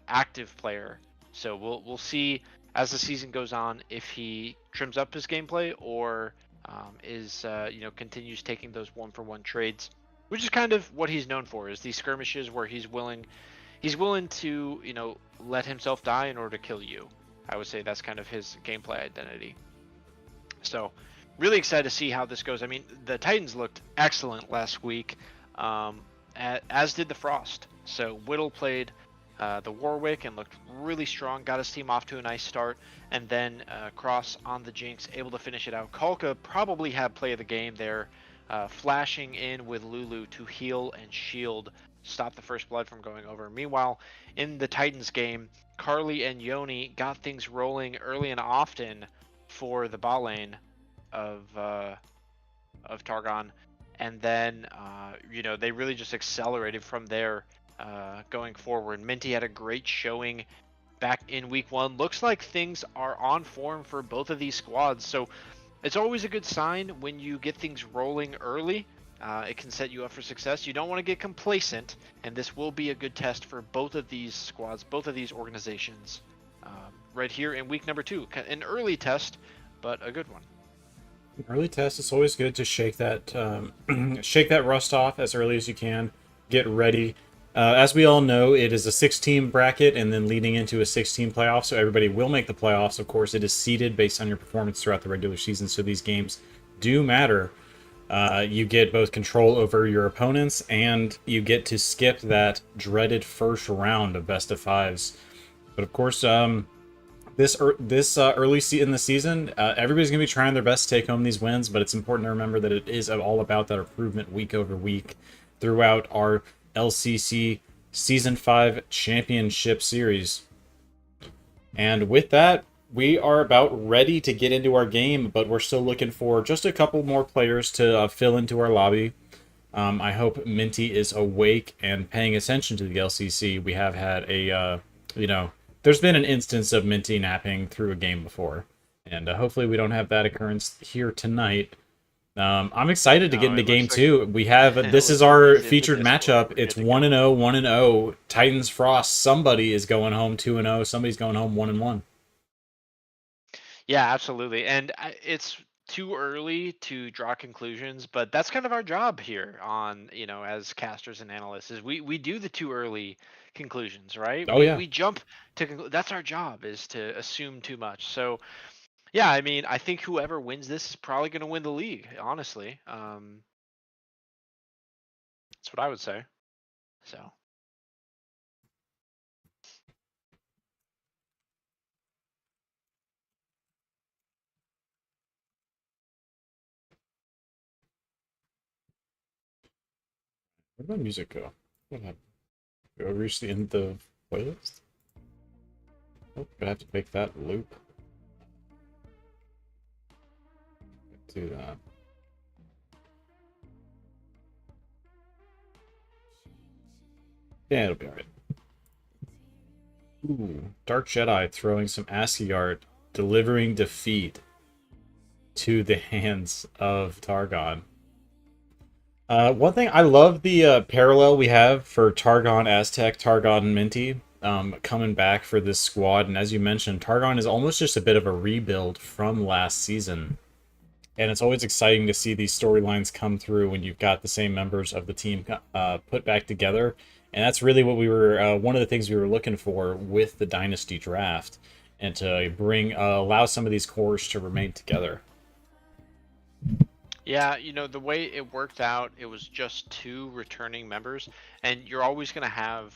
active player. So we'll see as the season goes on if he trims up his gameplay or continues taking those 1-for-1 trades, which is kind of what he's known for, is these skirmishes where he's willing to let himself die in order to kill you. I would say that's kind of his gameplay identity. So really excited to see how this goes. I mean, the Titans looked excellent last week, as did the Frost. So Whittle played the Warwick and looked really strong, got his team off to a nice start, and then Cross on the Jinx, able to finish it out. Kulka probably had play of the game there, flashing in with Lulu to heal and shield, stop the first blood from going over. Meanwhile, in the Titans game, Carly and Yoni got things rolling early and often for the bot lane of Targon, and then they really just accelerated from there going forward. Minty had a great showing back in week 1. Looks like things are on form for both of these squads, so it's always a good sign when you get things rolling early. It can set you up for success. You don't want to get complacent, and this will be a good test for both of these squads, both of these organizations, right here in week number 2. An early test, but a good one. Early test, it's always good to shake that shake that rust off as early as you can. Get ready. As we all know, it is a 6-team bracket and then leading into a 6-team playoff, so everybody will make the playoffs. Of course, it is seeded based on your performance throughout the regular season, so these games do matter. You get both control over your opponents, and you get to skip that dreaded first round of best of 5s. But of course, this early in the season, everybody's going to be trying their best to take home these wins, but it's important to remember that it is all about that improvement week over week throughout our LCC Season 5 Championship Series. And with that, we are about ready to get into our game, but we're still looking for just a couple more players to fill into our lobby. I hope Minty is awake and paying attention to the LCC. We have had a, there's been an instance of Minty napping through a game before, and hopefully we don't have that occurrence here tonight. I'm excited to get into game 2. We have this is our featured matchup. It's 1-0, 1-0. Titans Frost. Somebody is going home 2-0. Somebody's going home 1-1. Yeah, absolutely. And it's too early to draw conclusions, but that's kind of our job here on, as casters and analysts, is we do the too early conclusions, right? Oh, yeah. We jump to that's our job, is to assume too much. So yeah, I mean, I think whoever wins this is probably going to win the league, honestly. That's what I would say. So Where'd my music go? What happened? Did I reach the end of the playlist? Oh, gonna have to make that loop. Do that. Yeah, it'll be alright. Ooh, Dark Jedi throwing some ASCII art, delivering defeat to the hands of Targon. One thing, I love the parallel we have for Targon Aztec, Targon Minty coming back for this squad. And as you mentioned, Targon is almost just a bit of a rebuild from last season. And it's always exciting to see these storylines come through when you've got the same members of the team put back together. And that's really what we were, one of the things we were looking for with the Dynasty draft, and to allow some of these cores to remain together. yeah, the way it worked out, it was just 2 returning members, and you're always going to have,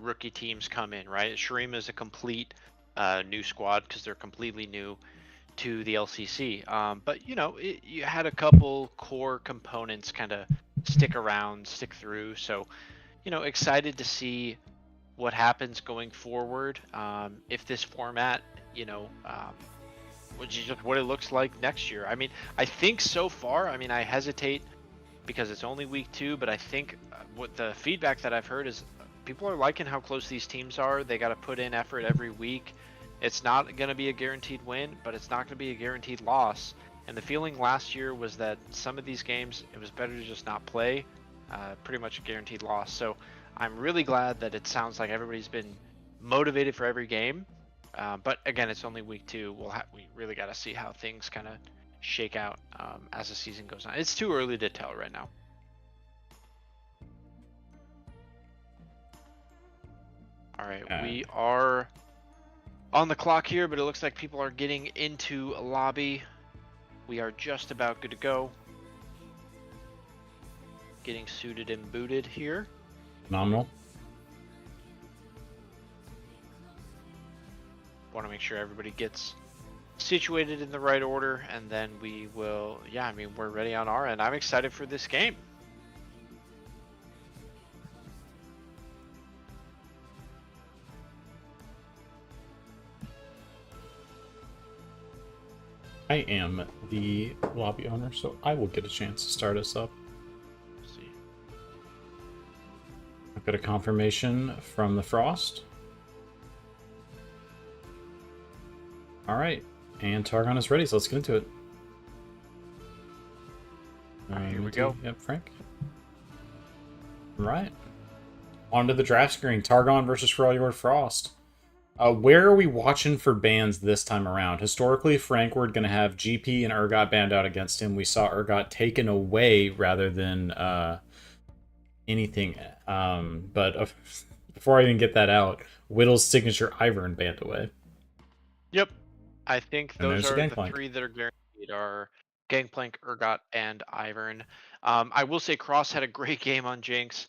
rookie teams come in, right? Shurima is a complete new squad because they're completely new to the LCC. But, you had a couple core components kind of stick through. So, excited to see what happens going forward. If this format, which is just what it looks like next year. I mean, I think so far, I hesitate because it's only week 2, but I think what the feedback that I've heard is people are liking how close these teams are. They got to put in effort every week. It's not going to be a guaranteed win, but it's not going to be a guaranteed loss. And the feeling last year was that some of these games, it was better to just not play. Pretty much a guaranteed loss. So I'm really glad that it sounds like everybody's been motivated for every game. But again, it's only week 2. We really got to see how things kind of shake out as the season goes on. It's too early to tell right now. All right, we are on the clock here, but it looks like people are getting into a lobby. We are just about good to go. Getting suited and booted here. Phenomenal. Want to make sure everybody gets situated in the right order, and then we will, we're ready on our end. I'm excited for this game. I am the lobby owner, so I will get a chance to start us up. Let's see. I've got a confirmation from the Frost. All right, and Targon is ready, so let's get into it. Here we go. Yep, Frank. Right. On to the draft screen. Targon versus Freljord Frost. Where are we watching for bans this time around? Historically, Frank, we're going to have GP and Urgot banned out against him. We saw Urgot taken away rather than anything. But before I even get that out, Whittle's signature Ivern banned away. Yep. I think And those there's are the the Gangplank. 3 that are guaranteed are Gangplank, Urgot, and Ivern. I will say Cross had a great game on Jinx.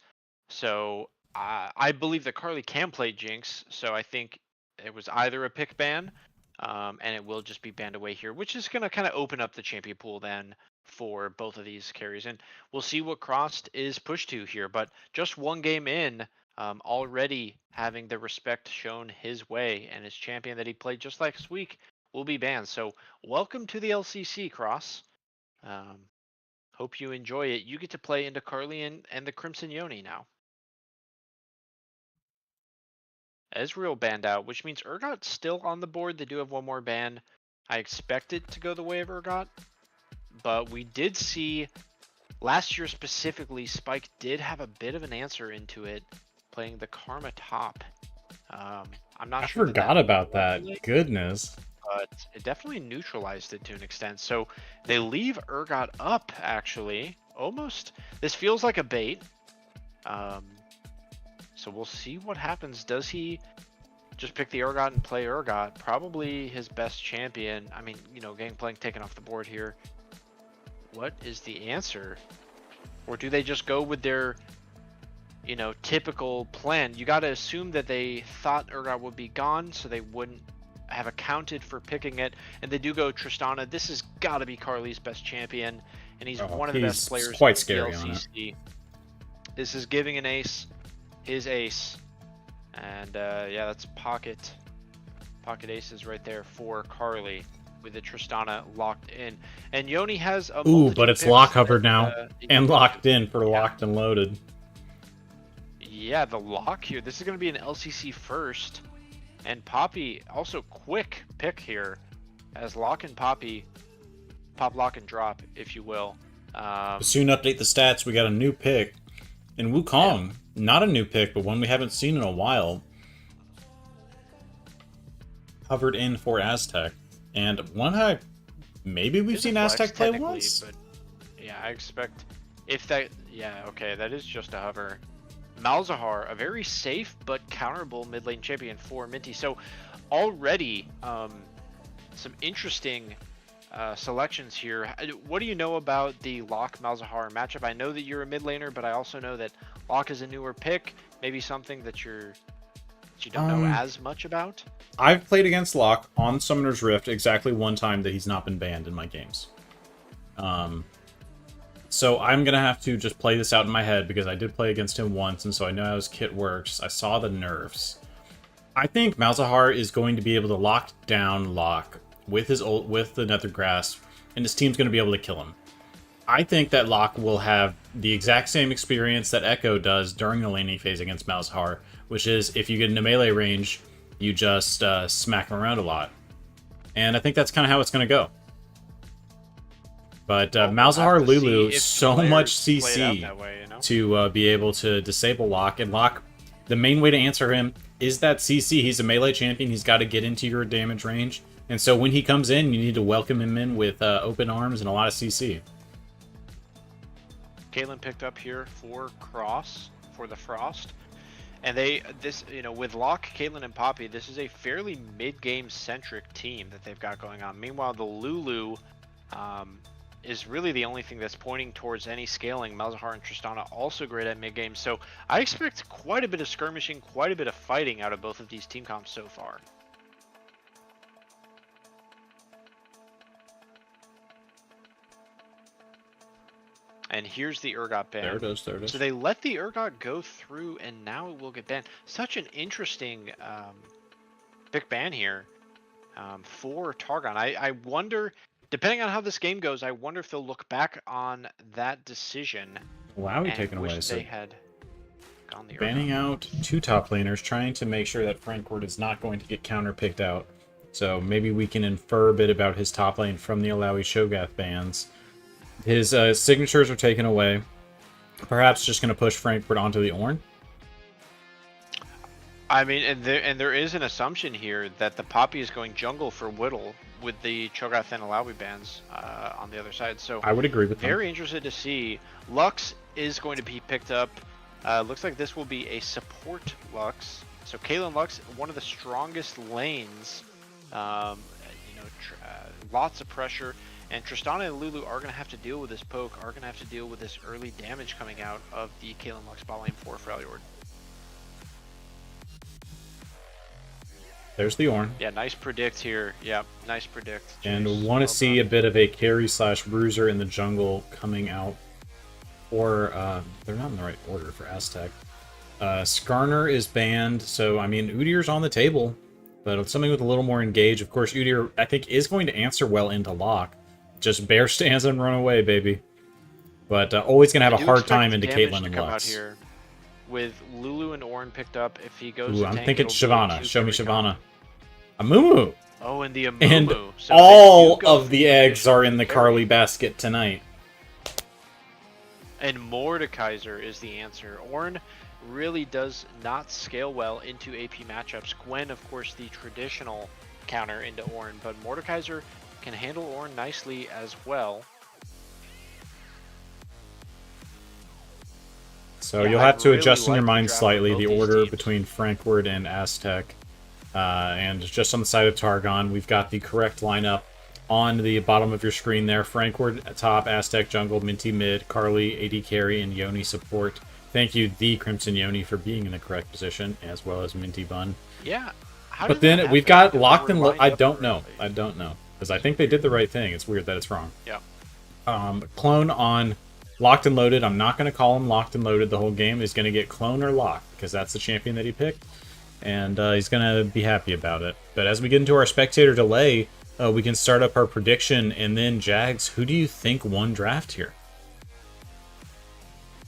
So I believe that Carly can play Jinx. So I think it was either a pick ban, and it will just be banned away here, which is going to kind of open up the champion pool then for both of these carries. And we'll see what Cross is pushed to here. But just one game in, already having the respect shown his way, and his champion that he played just last week will be banned. So welcome to the LCC, Cross. Hope you enjoy it. You get to play into Carly and the Crimson Yoni now. Ezreal banned out, which means Urgot's still on the board. They do have one more ban. I expect it to go the way of Urgot, but we did see last year specifically, Spike did have a bit of an answer into it, playing the Karma top. I'm not sure. I forgot about that. Goodness. But it definitely neutralized it to an extent. So they leave Urgot up, actually. Almost. This feels like a bait. So we'll see what happens. Does he just pick the Urgot and play Urgot? Probably his best champion. I mean, you know, Gangplank taken off the board here. What is the answer? Or do they just go with their, you know, typical plan? You got to assume that they thought Urgot would be gone, so they wouldn't have accounted for picking it. And they do go Tristana. This has got to be Carly's best champion, and he's one of the best players quite in scary the on LCC. This is giving an ace, his ace. And yeah, that's pocket aces right there for Carly with the Tristana locked in. And Yoni has a Ooh, but it's lock covered that, now and locked in for locked and loaded. Yeah, the lock here. This is going to be an LCC first. And Poppy, also quick pick here, as Lock and Poppy, pop, lock, and drop, if you will. Soon update the stats. We got a new pick. And Wukong, not a new pick, but one we haven't seen in a while. Covered in for Aztec. And one maybe we've seen Aztec play once? But yeah, I expect if that, yeah, okay, that is just a hover. Malzahar, a very safe but counterable mid lane champion for Minty. So already some interesting selections here. What do you know about the Locke Malzahar matchup? I know that you're a mid laner, but I also know that Locke is a newer pick. Maybe something that you don't know as much about. I've played against Locke on Summoner's Rift exactly one time that he's not been banned in my games. So I'm going to have to just play this out in my head because I did play against him once, and so I know how his kit works. I saw the nerfs. I think Malzahar is going to be able to lock down Locke with his with the Nether Grasp, and his team's going to be able to kill him. I think that Locke will have the exact same experience that Echo does during the laning phase against Malzahar, which is if you get into melee range, you just smack him around a lot. And I think that's kind of how it's going to go. But Malzahar Lulu, so much CC to be able to disable Locke. And Locke, the main way to answer him is that CC. He's a melee champion. He's got to get into your damage range. And so when he comes in, you need to welcome him in with open arms and a lot of CC. Caitlyn picked up here for Cross, for the Frost. And with Locke, Caitlyn, and Poppy, this is a fairly mid-game centric team that they've got going on. Meanwhile, the Lulu is really the only thing that's pointing towards any scaling. Malzahar and Tristana also great at mid-game. So I expect quite a bit of skirmishing, quite a bit of fighting out of both of these team comps so far. And here's the Urgot ban. There it is, there it is. So they let the Urgot go through, and now it will get banned. Such an interesting big ban here for Targon. I wonder, depending on how this game goes, I wonder if they'll look back on that decision. Wowie taken away. They So had gone the banning Urgot. out two top laners, trying to make sure that Frankfurt is not going to get counter-picked out. So maybe we can infer a bit about his top lane from the Alawi Shogath bans. His signatures are taken away. Perhaps just going to push Frankfurt onto the Ornn. I mean, and there is an assumption here that the Poppy is going jungle for Whittle with the Cho'Gath and Alawi bans on the other side. So I would agree with that. Very interested to see. Lux is going to be picked up. Looks like this will be a support Lux. So Caitlyn Lux, one of the strongest lanes. Lots of pressure. And Tristana and Lulu are going to have to deal with this poke, are going to have to deal with this early damage coming out of the Caitlyn Lux bot lane for Freljord. There's the Ornn. Yeah, nice predict here. Yeah, nice predict. And want to see a bit of a carry slash bruiser in the jungle coming out. Or, they're not in the right order for Aztec. Skarner is banned, so, I mean, Udyr's on the table. But something with a little more engage. Of course, Udyr, I think, is going to answer well into lock. Just bear stance and run away, baby. But always going to have a hard time into Caitlyn and Lux. Here with Lulu and Ornn picked up, if he goes to I'm tank, thinking it'll be Shyvana. a Show me two-carry comp. Shyvana. Amumu! Oh, and the Amumu. And So all they do go of for the eggs additional are in the carry. Carly basket tonight. And Mordekaiser is the answer. Ornn really does not scale well into AP matchups. Gwen, of course, the traditional counter into Ornn, but Mordekaiser can handle Ornn nicely as well. So Yeah, you'll I have to really adjust in your like the mind draft of slightly both the these order teams. between Frankfurt and Aztec. And just on the side of Targon, we've got the correct lineup on the bottom of your screen there. Frankfurt top, Aztec jungle, Minty mid, Carly AD carry, and Yoni support. Thank you, the Crimson Yoni, for being in the correct position, as well as Minty Bun. Yeah. How But did that then we've happen? got locked and Lined I up don't know. correctly. I don't know. Because I think they did the right thing. It's weird that it's wrong. Yeah. Clone on Locked and Loaded. I'm not going to call him Locked and Loaded the whole game. He's going to get Clone or Lock, because that's the champion that he picked. And he's going to be happy about it. But as we get into our spectator delay, we can start up our prediction. And then, Jags, who do you think won draft here?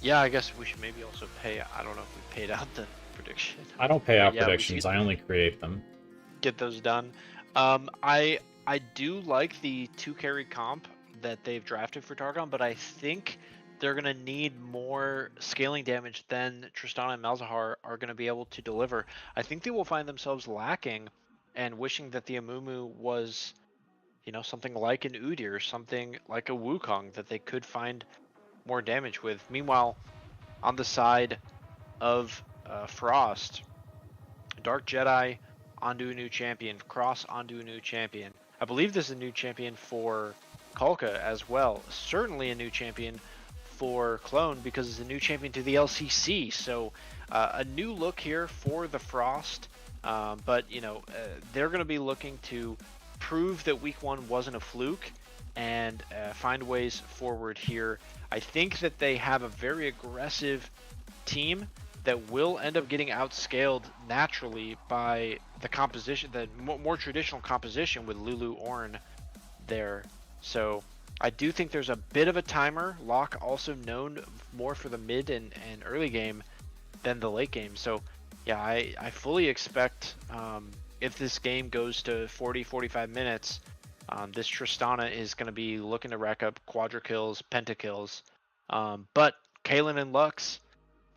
Yeah, I guess we should maybe also pay. I don't know if we paid out the prediction. I don't pay out Yeah, we predictions. should- I only create them. Get those done. I do like the 2-carry comp that they've drafted for Targon, but I think they're going to need more scaling damage than Tristana and Malzahar are going to be able to deliver. I think they will find themselves lacking and wishing that the Amumu was, something like an Udyr, something like a Wukong that they could find more damage with. Meanwhile, on the side of Frost, Dark Jedi onto a new champion, Cross onto a new champion. I believe this is a new champion for Kalka as well. Certainly a new champion for Clone because it's a new champion to the LCC. So a new look here for the Frost. But they're going to be looking to prove that week 1 wasn't a fluke and find ways forward here. I think that they have a very aggressive team that will end up getting outscaled naturally by the composition, the more traditional composition with Lulu Ornn there. So I do think there's a bit of a timer. Locke also known more for the mid and early game than the late game. So yeah, I fully expect if this game goes to 40-45 minutes, this Tristana is going to be looking to rack up quadra kills, pentakills. But Caitlyn and Lux,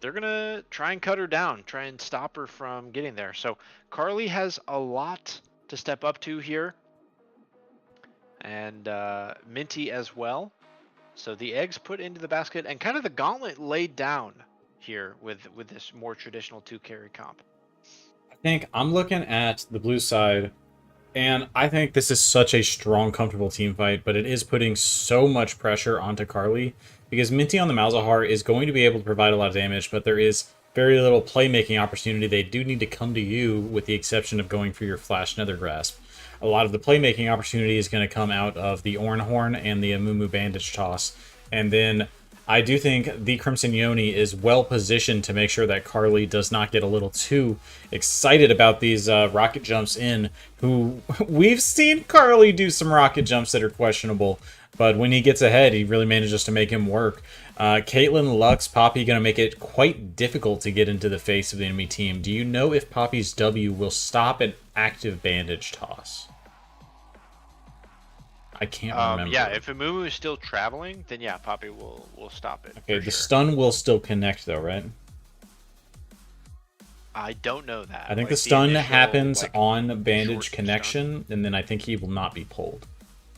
they're going to try and cut her down, try and stop her from getting there. So Carly has a lot to step up to here. And Minty as well. So the eggs put into the basket and kind of the gauntlet laid down here with this more traditional 2-carry comp. I think I'm looking at the blue side, and I think this is such a strong, comfortable team fight, but it is putting so much pressure onto Carly, because Minty on the Malzahar is going to be able to provide a lot of damage, but there is very little playmaking opportunity. They do need to come to you, with the exception of going for your Flash Nether Grasp. A lot of the playmaking opportunity is going to come out of the Ornn Horn and the Amumu Bandage Toss. And then I do think the Crimson Yoni is well positioned to make sure that Carly does not get a little too excited about these rocket jumps in, who we've seen Carly do some rocket jumps that are questionable, but when he gets ahead, he really manages to make him work. Caitlyn, Lux, Poppy going to make it quite difficult to get into the face of the enemy team. Do you know if Poppy's W will stop an active Bandage Toss? I can't remember. Yeah, if Amumu is still traveling, then yeah, Poppy will stop it. Okay, for the sure. stun will still connect though, right? I don't know that. I think Like, the stun initial, happens like, on bandage short connection, and then I think he will not be pulled.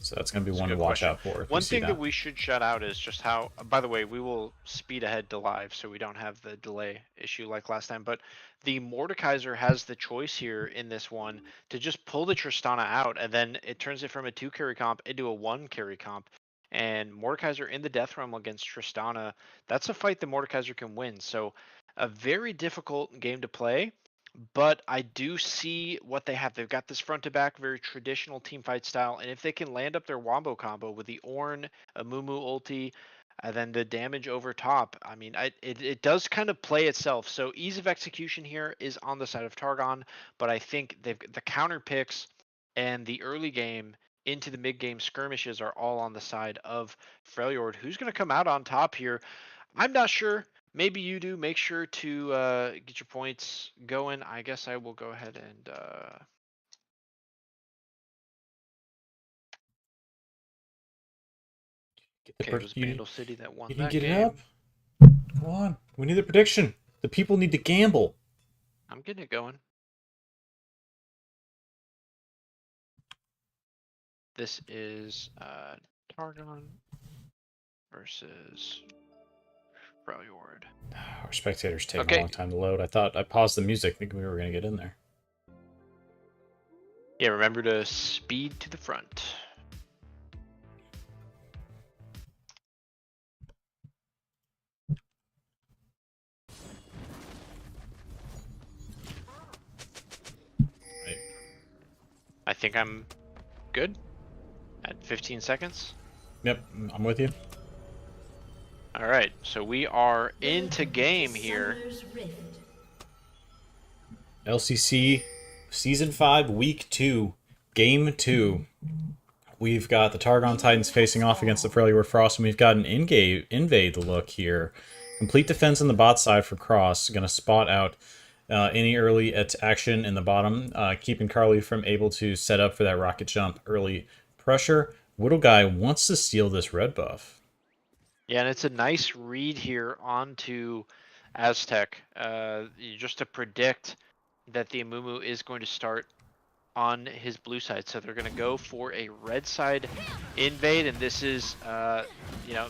So that's going to be That's a one to good watch question. out for. If One you see thing that we should shout out is just how. By the way, we will speed ahead to live so we don't have the delay issue like last time. But the Mordekaiser has the choice here in this one to just pull the Tristana out, and then it turns it from a 2 carry comp into a 1 carry comp. And Mordekaiser in the Death Realm against Tristana, that's a fight that Mordekaiser can win. So a very difficult game to play. But I do see what they have. They've got this front to back, very traditional team fight style. And if they can land up their wombo combo with the Ornn, Amumu ulti, and then the damage over top, I mean, it does kind of play itself. So ease of execution here is on the side of Targon, but I think the counter picks and the early game into the mid game skirmishes are all on the side of Freljord, who's going to come out on top here. I'm not sure. Maybe you do. Make sure to get your points going. I guess I will go ahead and okay, it was Bandle City that won you can that get game. it up. Come on, we need the prediction. The people need to gamble. I'm getting it going. This is Targon versus Freljord. Our spectators take Okay. a long time to load. I paused the music thinking we were going to get in there. Yeah, remember to speed to the front. Right. I think I'm good at 15 seconds. Yep, I'm with you. All right, so we are into game here. Summoner's Rift. LCC Season 5, Week 2, Game 2. We've got the Targon Titans facing off against the Freljord Frost, and we've got an invade look here. Complete defense on the bot side for Cross. Going to spot out any early action in the bottom, keeping Carly from able to set up for that rocket jump early pressure. Whittle Guy wants to steal this red buff. Yeah, and it's a nice read here onto Aztec, just to predict that the Amumu is going to start on his blue side. So they're going to go for a red side invade, and this is,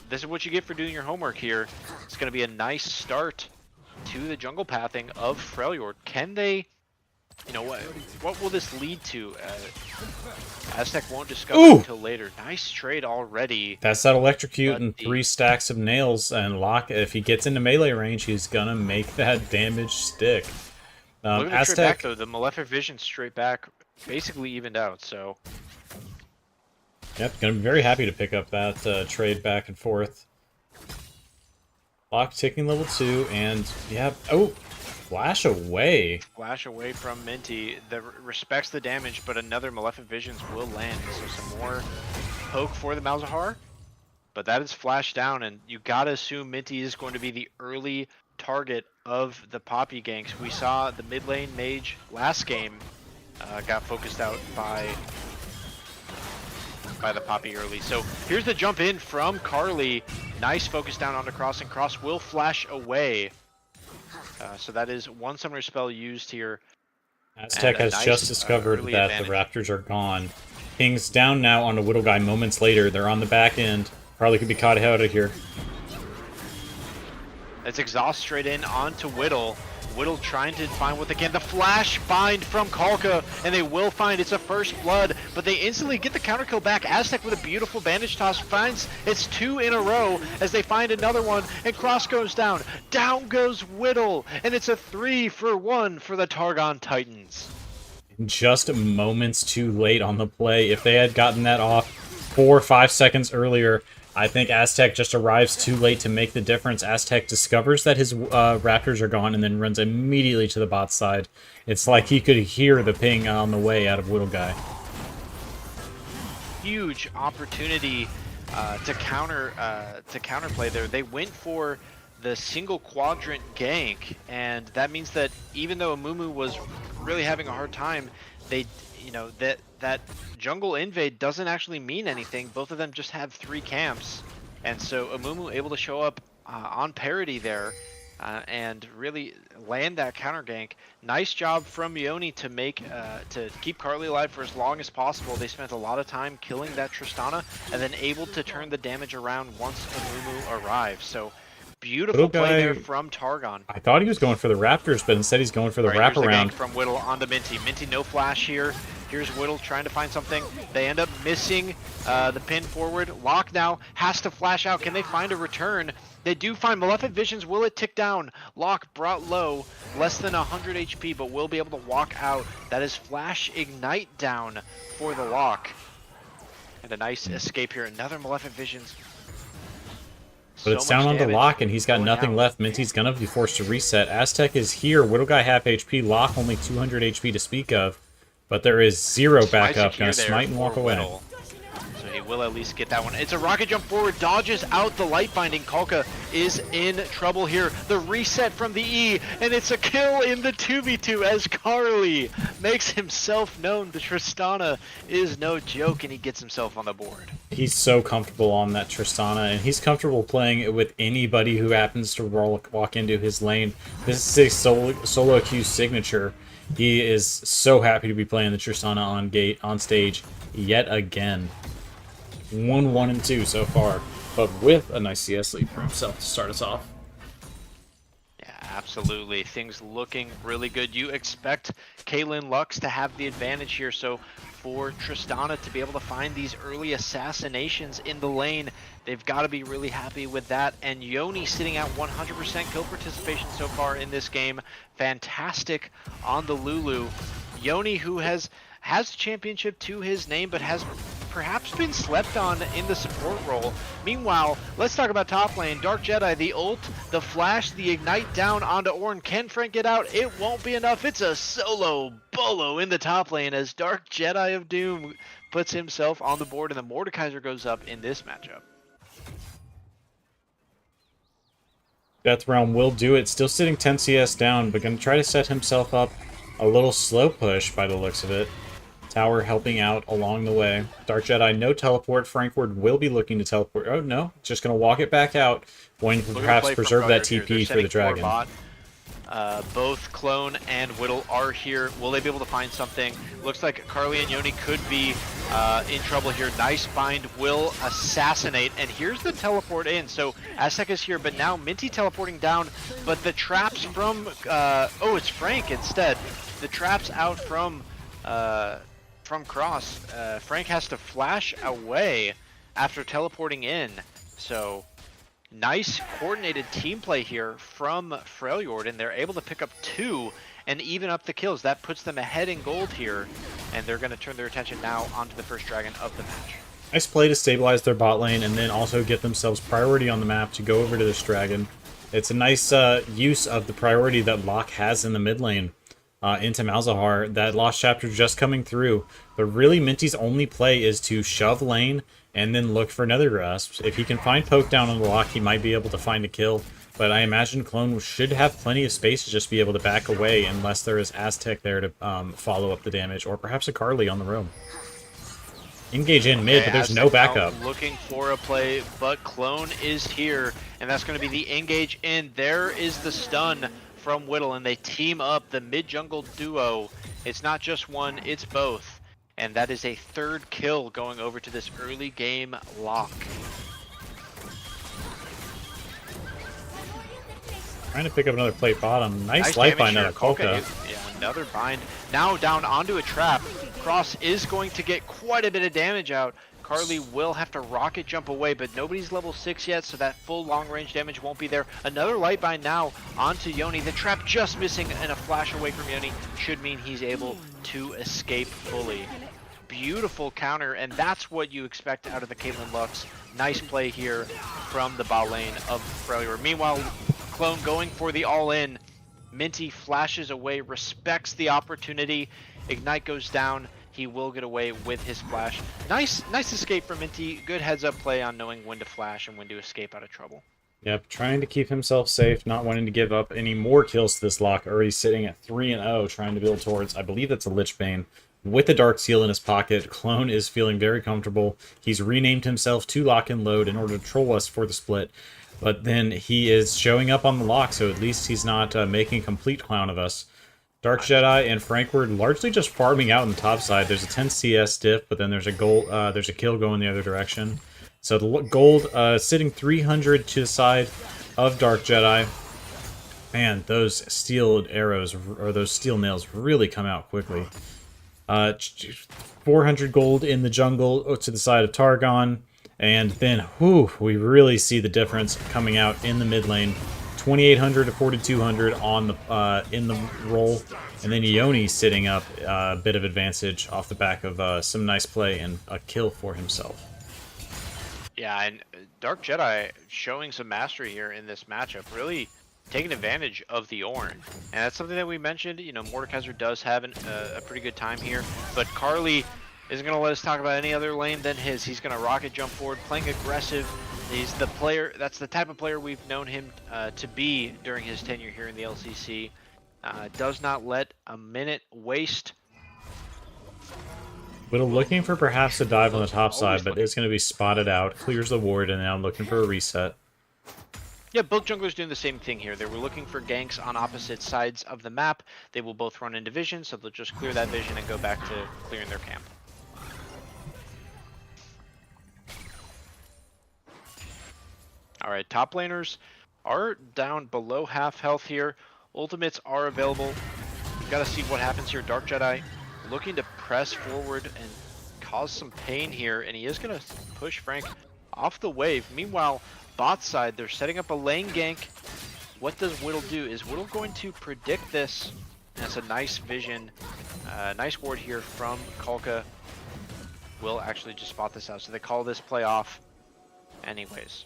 this is what you get for doing your homework here. It's going to be a nice start to the jungle pathing of Freljord. Can they, what will this lead to? Aztec won't discover until later. Nice trade already. That's that electrocute and 3 stacks of nails, and Lock, if he gets into melee range, he's going to make that damage stick. Look at the Aztec, trade back, though. The Malefic Vision straight back basically evened out, so. Yep, going to be very happy to pick up that trade back and forth. Lock taking level 2, and yeah, flash away. Flash away from Minty. That respects the damage, but another Malefic Visions will land. So some more poke for the Malzahar. But that is flashed down, and you gotta assume Minty is going to be the early target of the Poppy ganks. We saw the mid lane mage last game got focused out by the Poppy early. So here's the jump in from Carly. Nice focus down onto Cross, and Cross will flash away. So that is one summoner spell used here. Aztec has nice, just discovered early that advantage. the Raptors are gone. King's down now on the Whittle Guy moments later. They're on the back end. Carly could be caught out of here. It's exhaust straight in onto Whittle. Whittle trying to find what they can. The flash bind from Kalka, and they will find it's a first blood, but they instantly get the counter kill back. Aztec with a beautiful bandage toss finds it's 2 in a row as they find another one, and Cross goes down. Down goes Whittle, and it's a 3-for-1 for the Targon Titans. Just moments too late on the play. If they had gotten that off 4 or 5 seconds earlier, I think Aztec just arrives too late to make the difference. Aztec discovers that his Raptors are gone and then runs immediately to the bot side. It's like he could hear the ping on the way out of Whittle Guy. Huge opportunity to counterplay there. They went for the single quadrant gank, and that means that even though Amumu was really having a hard time, you know, that jungle invade doesn't actually mean anything. Both of them just have 3 camps, and so Amumu able to show up on parity there and really land that counter gank. Nice job from Yoni to keep Carly alive for as long as possible. They spent a lot of time killing that Tristana and then able to turn the damage around once Amumu arrives. So beautiful play there from Targon. I thought he was going for the Raptors, but instead he's going for the Here's the wraparound. gank from Whittle onto Minty. Minty no flash here. Here's Whittle trying to find something. They end up missing the pin forward. Locke now has to flash out. Can they find a return? They do find Maleficent Visions. Will it tick down? Locke brought low, less than 100 HP, but will be able to walk out. That is Flash Ignite down for the Locke. And a nice escape here. Another Maleficent Visions. But it's down on the Locke, and he's got nothing left. Minty's gonna be forced to reset. Aztec is here. Whittle Guy half HP. Locke only 200 HP to speak of. But there is 0 backup. Gonna smite and walk away. So he will at least get that one. It's a rocket jump forward. Dodges out the light binding. Kalka is in trouble here. The reset from the E. And it's a kill in the 2v2 as Carly makes himself known. The Tristana is no joke, and he gets himself on the board. He's so comfortable on that Tristana, and he's comfortable playing it with anybody who happens to walk into his lane. This is a solo queue signature. He is so happy to be playing the Tristana on stage yet again. 1-1 and 2 so far, but with a nice CS lead for himself to start us off. Yeah, absolutely. Things looking really good. You expect Kaylin Lux to have the advantage here, so for Tristana to be able to find these early assassinations in the lane, they've got to be really happy with that. And Yoni sitting at 100% kill participation so far in this game. Fantastic on the Lulu. Yoni, who has the championship to his name, but has perhaps been slept on in the support role. Meanwhile, let's talk about top lane. Dark Jedi, the ult, the flash, the ignite down onto Ornn. Can Frank get out? It won't be enough. It's a solo bolo in the top lane as Dark Jedi of Doom puts himself on the board, and the Mordekaiser goes up in this matchup. Death Realm will do it. Still sitting 10 CS down, but going to try to set himself up a little slow push by the looks of it. Tower helping out along the way. Dark Jedi, no teleport. Frankward will be looking to teleport. Oh, no. Just going to walk it back out. Going to perhaps preserve that TP for the dragon. Both Clone and Whittle are here. Will they be able to find something? Looks like Carly and Yoni could be in trouble here. Nice bind will assassinate. And here's the teleport in. So Aztec is here, but now Minty teleporting down. But the traps from... oh, it's Frank instead. The traps out from Cross. Frank has to flash away after teleporting in. So nice coordinated team play here from Freljord, and they're able to pick up 2 and even up the kills. That puts them ahead in gold here, and they're going to turn their attention now onto the first dragon of the match. Nice play to stabilize their bot lane and then also get themselves priority on the map to go over to this dragon. It's a nice use of the priority that Locke has in the mid lane. Into Malzahar. That Lost Chapter just coming through. But really, Minty's only play is to shove lane and then look for another grasp. If he can find poke down on the Locke, he might be able to find a kill. But I imagine Clone should have plenty of space to just be able to back away unless there is Aztec there to follow up the damage, or perhaps a Carly on the roam. Engage in mid, but there's no backup. Looking for a play, but Clone is here, and that's going to be the engage in. There is the stun from Whittle, and they team up, the mid-jungle duo. It's not just one, it's both. And that is a 3rd kill going over to this early game Locke. Trying to pick up another plate bottom. Nice life bind out of Kolka. Yeah, another bind. Now down onto a trap. Cross is going to get quite a bit of damage out. Carly will have to rocket jump away, but nobody's level 6 yet, so that full long-range damage won't be there. Another light bind now onto Yoni. The trap just missing, and a flash away from Yoni should mean he's able to escape fully. Beautiful counter, and that's what you expect out of the Caitlyn Lux. Nice play here from the bot lane of Freljord. Meanwhile, Clone going for the all-in. Minty flashes away, respects the opportunity. Ignite goes down. He will get away with his flash. Nice escape from Minty. Good heads-up play on knowing when to flash and when to escape out of trouble. Yep, trying to keep himself safe, not wanting to give up any more kills to this Locke. Already sitting at 3-0, trying to build towards, I believe that's a Lich Bane, With the Dark Seal in his pocket, Clone is feeling very comfortable. He's renamed himself to Lock and Load in order to troll us for the split. But then he is showing up on the lock, so at least he's not making a complete clown of us. Dark Jedi and Frank were largely just farming out on the top side. There's a 10 CS diff, but then there's a kill going the other direction. So the gold sitting 300 to the side of Dark Jedi. Man, those steel arrows, or those steel nails, really come out quickly. 400 gold in the jungle to the side of Targon. And then, whew, we really see the difference coming out in the mid lane. 2,800 to 4,200 on the in the roll, and then Yoni sitting up a bit of advantage off the back of some nice play and a kill for himself. Yeah, and Dark Jedi showing some mastery here in this matchup, really taking advantage of the Ornn. And that's something that we mentioned. You know, Mordekaiser does have a pretty good time here, but Carly isn't going to let us talk about any other lane than his. He's going to rocket jump forward, playing aggressive. He's the player, that's the type of player we've known him to be during his tenure here in the LCC. Does not let a minute waste. Whittle looking for perhaps a dive on the top side, but it's going to be spotted out. Clears the ward, and now looking for a reset. Yeah, both junglers doing the same thing here. They were looking for ganks on opposite sides of the map. They will both run into vision, so they'll just clear that vision and go back to clearing their camp. Alright, top laners are down below half health here. Ultimates are available. We've got to see what happens here. Dark Jedi looking to press forward and cause some pain here, and he is going to push Frank off the wave. Meanwhile, bot side, they're setting up a lane gank. What does Whittle do? Is Whittle going to predict this? That's a nice vision. Nice ward here from Kalka. Will actually just spot this out, so they call this play off anyways.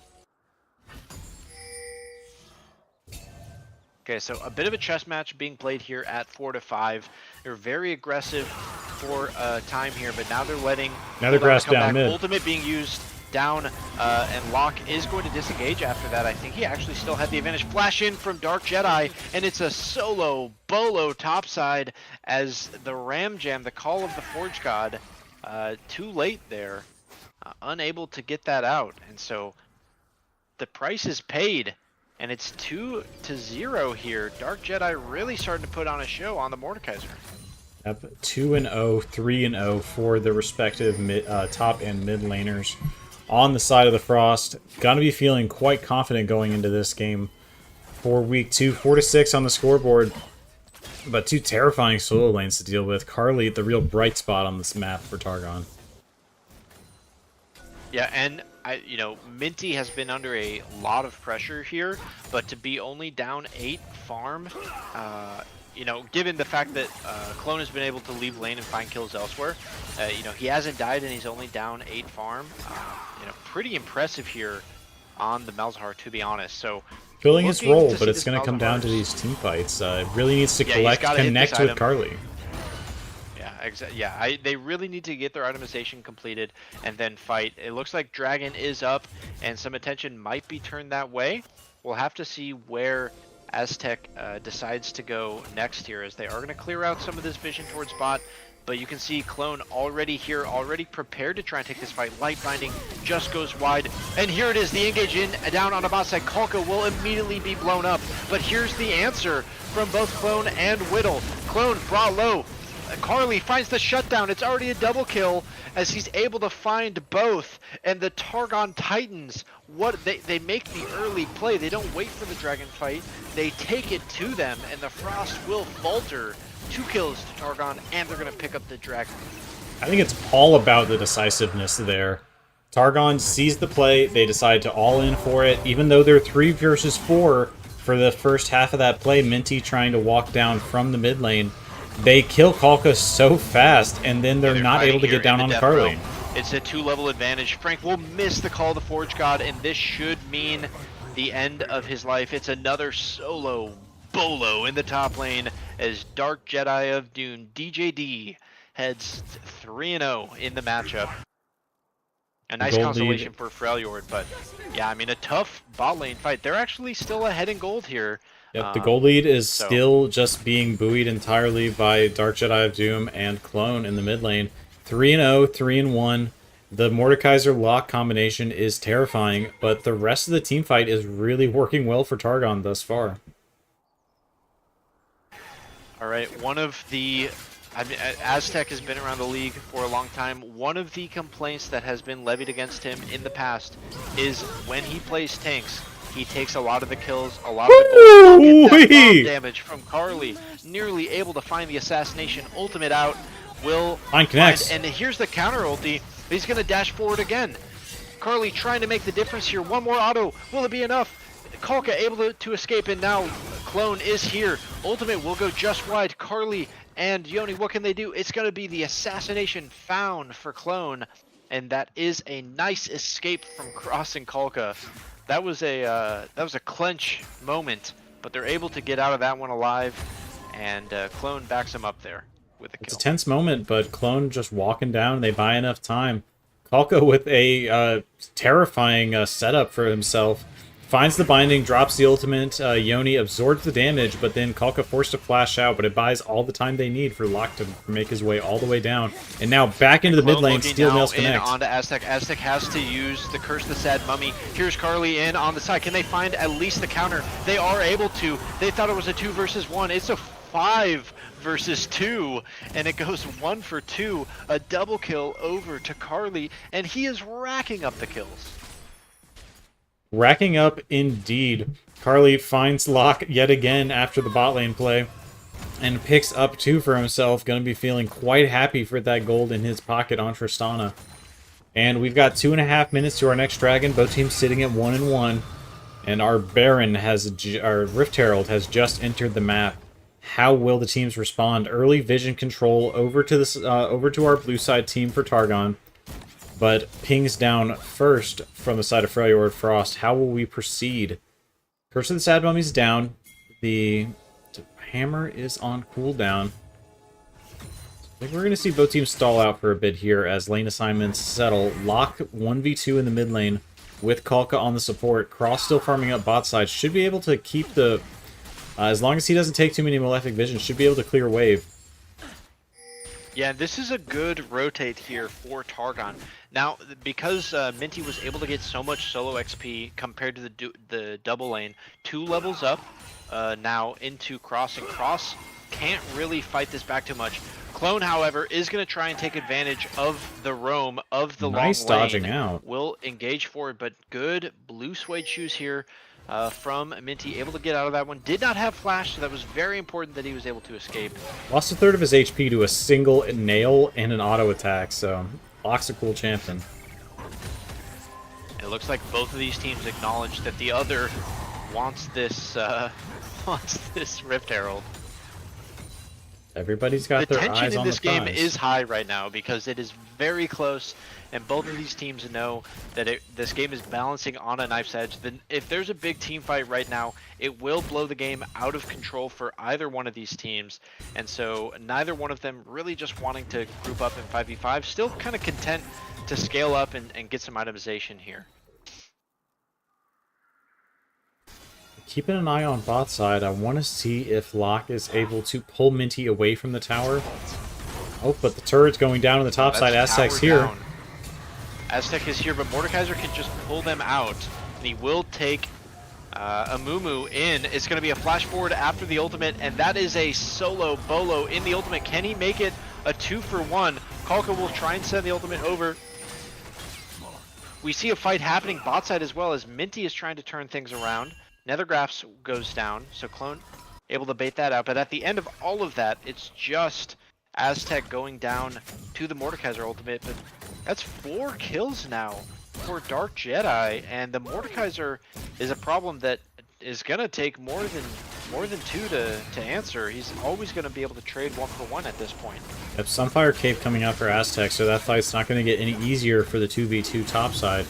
Okay, so a bit of a chess match being played here at 4 to 5. They're very aggressive for time here, but now they're letting another grass down mid. Ultimate being used down, and Locke is going to disengage after that. I think he actually still had the advantage. Flash in from Dark Jedi, and it's a solo bolo topside as the Ram Jam, the call of the Forge God, too late there, unable to get that out, and so the price is paid. And it's 2-0 here. Dark Jedi really starting to put on a show on the Mordekaiser. Yep, 2-0, 3-0 for the respective top and mid laners on the side of the Frost. Gonna be feeling quite confident going into this game for week 2. 4 to 6 on the scoreboard, but two terrifying solo lanes to deal with. Carly, the real bright spot on this map for Targon. Yeah, and you know, Minty has been under a lot of pressure here, but to be only down 8 farm, you know, given the fact that Clone has been able to leave lane and find kills elsewhere, you know, he hasn't died and he's only down 8 farm. You know, pretty impressive here on the Malzahar, to be honest. So filling his role, but it's going to come down to these team fights. It really needs to connect with Carly. Yeah, they really need to get their itemization completed and then fight. It looks like Dragon is up and some attention might be turned that way. We'll have to see where Aztec decides to go next here, as they are going to clear out some of this vision towards bot. But you can see Clone already here, already prepared to try and take this fight. Light Binding just goes wide. And here it is, the engage in, down on the bot side. Kalka will immediately be blown up. But here's the answer from both Clone and Whittle. Clone brought low. Carly finds the shutdown. It's already a double kill as he's able to find both. And the Targon Titans, they make the early play. They don't wait for the dragon fight. They take it to them, and the Frost will falter. 2 kills to Targon, and they're going to pick up the dragon. I think it's all about the decisiveness there. Targon sees the play. They decide to all in for it. Even though they're 3 versus 4 for the first half of that play, Minty trying to walk down from the mid lane. They kill Kalka so fast, and then they're not able to get down on Carly. It's a 2-level advantage. Frank will miss the call of the Forge God, and this should mean the end of his life. It's another solo bolo in the top lane as Dark Jedi of Dune, DJD, heads 3-0 in the matchup. A nice consolation lead for Freljord, but yeah, I mean, a tough bot lane fight. They're actually still ahead in gold here. Yep, the gold lead is so- still just being buoyed entirely by Dark Jedi of Doom and Clone in the mid lane. 3-0, 3-1. The Mordekaiser lock combination is terrifying, but the rest of the team fight is really working well for Targon thus far. All right, one of the, I mean, Aztec has been around the league for a long time. One of the complaints that has been levied against him in the past is when he plays tanks, he takes a lot of the kills, a lot of the gold. Look at that bomb damage from Carly, nearly able to find the assassination ultimate out. Will Find connects. and here's the counter ulti. He's gonna dash forward again. Carly trying to make the difference here. One more auto. Will it be enough? Kalka able to escape, and now Clone is here. Ultimate will go just wide. Carly and Yoni, what can they do? It's gonna be the assassination found for Clone, and that is a nice escape from Cross and Kalka. That was a clench moment, but they're able to get out of that one alive, and Clone backs him up there with a kill. It's a tense moment, but Clone just walking down. They buy enough time. Kalka with a terrifying setup for himself. Finds the binding, drops the ultimate. Yoni absorbs the damage, but then Kalka forced to flash out, but it buys all the time they need for Locke to make his way all the way down. And now back into the mid lane, Steel Nails connect. Onto Aztec. Aztec has to use the Curse the Sad Mummy. Here's Carly in on the side. Can they find at least the counter? They are able to. They thought it was a 2 versus 1. It's a 5 versus 2, and it goes 1 for 2. A double kill over to Carly, and he is racking up the kills. Racking up indeed. Carly finds Locke yet again after the bot lane play and picks up 2 for himself. Going to be feeling quite happy for that gold in his pocket on Tristana. And we've got 2.5 minutes to our next dragon. Both teams sitting at 1-1. And our Baron our Rift Herald has just entered the map. How will the teams respond? Early vision control over to our blue side team for Targon. But pings down first from the side of Freljord Frost. How will we proceed? Curse of the Sad Mummy's down. The hammer is on cooldown. I think we're going to see both teams stall out for a bit here as lane assignments settle. Lock 1v2 in the mid lane with Kalka on the support. Cross still farming up bot side. Should be able to keep the... as long as he doesn't take too many Malefic Visions, should be able to clear wave. Yeah, this is a good rotate here for Targon. Now, because Minty was able to get so much solo XP compared to the double lane, 2 levels up now into Cross, and Cross can't really fight this back too much. Clone, however, is going to try and take advantage of the roam of the nice long lane. dodging out. Will engage forward, but good blue suede shoes here from Minty, able to get out of that one. Did not have flash, so that was very important that he was able to escape. Lost 1/3 of his HP to a single nail and an auto attack, so Locke's a cool champion. It looks like both of these teams acknowledge that the other wants this Rift Herald. Everybody's got their eyes on the prize. The tension in this game is high right now because it is very close, and both of these teams know that this game is balancing on a knife's edge. Then, if there's a big team fight right now, it will blow the game out of control for either one of these teams. And so neither one of them really just wanting to group up in 5v5, still kind of content to scale up and get some itemization here. Keeping an eye on bot side, I want to see if Locke is able to pull Minty away from the tower. Oh, but the turret's going down on the top side. Aztec's here. Down. Aztec is here, but Mordekaiser can just pull them out. And he will take Amumu in. It's going to be a flash forward after the ultimate, and that is a solo bolo in the ultimate. Can he make it a 2-for-1? Kalka will try and send the ultimate over. We see a fight happening bot side as well as Minty is trying to turn things around. Nethergraphs goes down, so Clone able to bait that out. But at the end of all of that, it's just Aztec going down to the Mordekaiser ultimate. But that's 4 kills now for Dark Jedi, and the Mordekaiser is a problem that is gonna take more than 2 to answer. He's always gonna be able to trade 1-for-1 at this point. Yep, Sunfire Cape coming out for Aztec, so that fight's not going to get any easier for the 2v2 topside.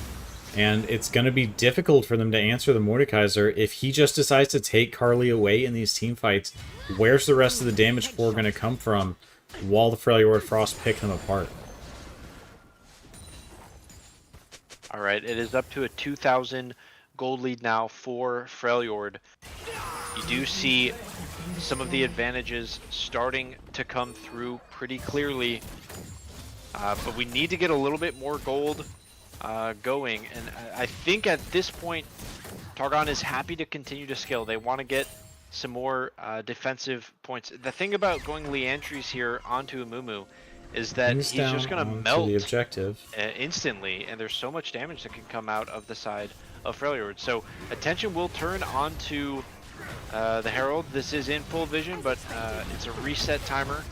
And it's going to be difficult for them to answer the Mordekaiser. If he just decides to take Carly away in these team fights, where's the rest of the damage core going to come from while the Freljord Frost pick them apart? Alright, it is up to a 2,000 gold lead now for Freljord. You do see some of the advantages starting to come through pretty clearly, but we need to get a little bit more gold going, and I think at this point Targon is happy to continue to scale. They want to get some more defensive points. The thing about going Leandries here onto Amumu is that he's just going to melt the objective instantly, and there's so much damage that can come out of the side of Freljord. So attention will turn onto the Herald. This is in full vision, but it's a reset timer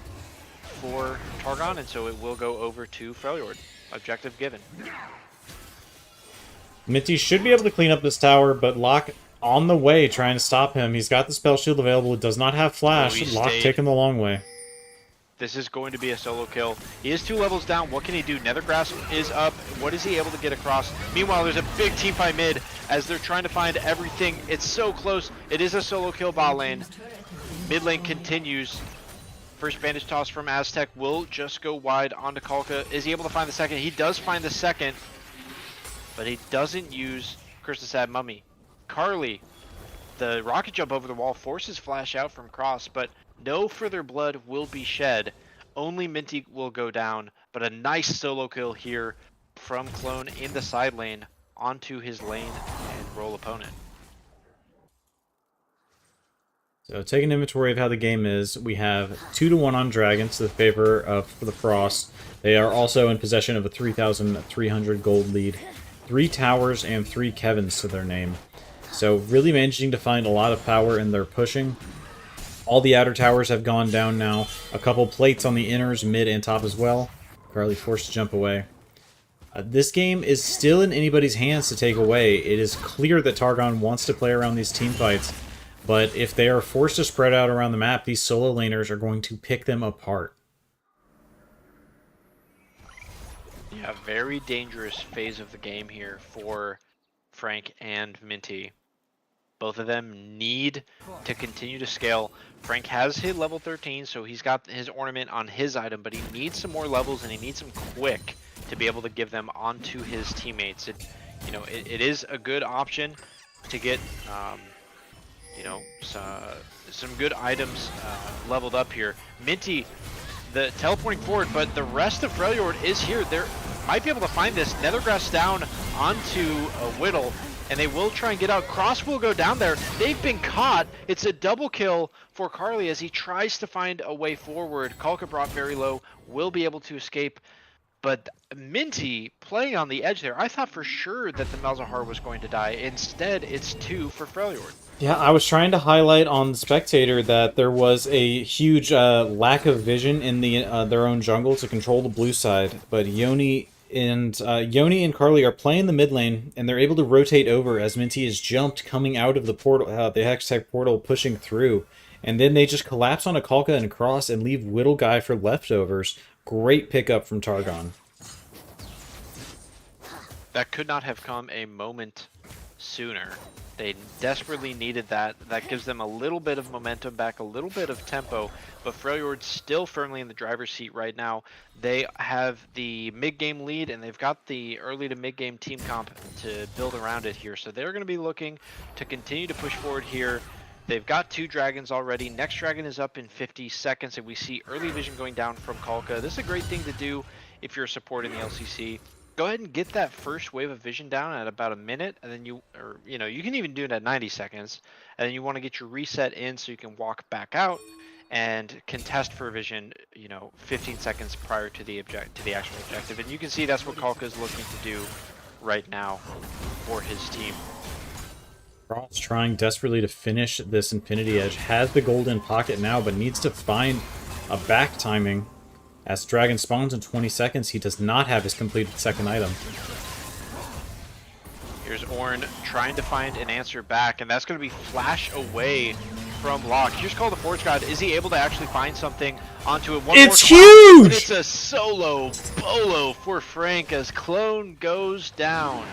for Targon, and so it will go over to Freljord. Objective given. Minty should be able to clean up this tower, but Locke on the way trying to stop him. He's got the spell shield available. It does not have flash. Locke taking the long way. This is going to be a solo kill. He is 2 levels down. What can he do? Nethergrass is up. What is he able to get across? Meanwhile, there's a big team fight mid as they're trying to find everything. It's so close. It is a solo kill bot lane. Mid lane continues. First bandage toss from Aztec will just go wide onto Kalka. Is he able to find the second? He does find the second, but he doesn't use Curse the Sad Mummy. Carly, the rocket jump over the wall forces Flash out from Cross, but no further blood will be shed. Only Minty will go down, but a nice solo kill here from Clone in the side lane onto his lane and roll opponent. So taking inventory of how the game is, we have 2-1 on Dragons to the favor of the Frost. They are also in possession of a 3,300 gold lead. 3 towers and 3 Kevins to their name. So really managing to find a lot of power in their pushing. All the outer towers have gone down now. A couple plates on the inners, mid and top as well. Carly forced to jump away. This game is still in anybody's hands to take away. It is clear that Targon wants to play around these team fights, but if they are forced to spread out around the map, these solo laners are going to pick them apart. Yeah, very dangerous phase of the game here for Frank and Minty. Both of them need to continue to scale. Frank has hit level 13, so he's got his ornament on his item, but he needs some more levels, and he needs them quick to be able to give them onto his teammates. It is a good option to get, some good items leveled up here. Minty, the teleporting forward, but the rest of Freljord is here. They might be able to find this. Nethergrass down onto Whittle, and they will try and get out. Cross will go down there. They've been caught. It's a double kill for Carly as he tries to find a way forward. Kalka brought very low, will be able to escape. But Minty playing on the edge there. I thought for sure that the Malzahar was going to die. Instead, it's 2 for Freljord. Yeah, I was trying to highlight on the Spectator that there was a huge lack of vision in their own jungle to control the blue side, but Yoni and Carly are playing the mid lane, and they're able to rotate over as Minty is jumped coming out of the portal, the Hextech portal, pushing through, and then they just collapse on a Kalka and Cross and leave Whittle Guy for leftovers. Great pickup from Targon. That could not have come a moment sooner. They desperately needed that. That gives them a little bit of momentum back, a little bit of tempo, but Freljord still firmly in the driver's seat right now. They have the mid-game lead, and they've got the early to mid-game team comp to build around it here. So they're going to be looking to continue to push forward here. They've got 2 dragons already. Next dragon is up in 50 seconds, and we see early vision going down from Kalka. This is a great thing to do if you're a support in the LCC. Go ahead and get that first wave of vision down at about a minute, and then you can even do it at 90 seconds, and then you want to get your reset in so you can walk back out and contest for vision, 15 seconds prior to the actual objective. And you can see that's what Kalka is looking to do right now for his team. Cross trying desperately to finish this Infinity Edge, has the golden pocket now, but needs to find a back timing. As Dragon spawns in 20 seconds, he does not have his completed second item. Here's Ornn trying to find an answer back, and that's going to be flash away from Locke. Here's Call the Forge God. Is he able to actually find something onto it? It's huge! It's a solo bolo for Frank as Clone goes down.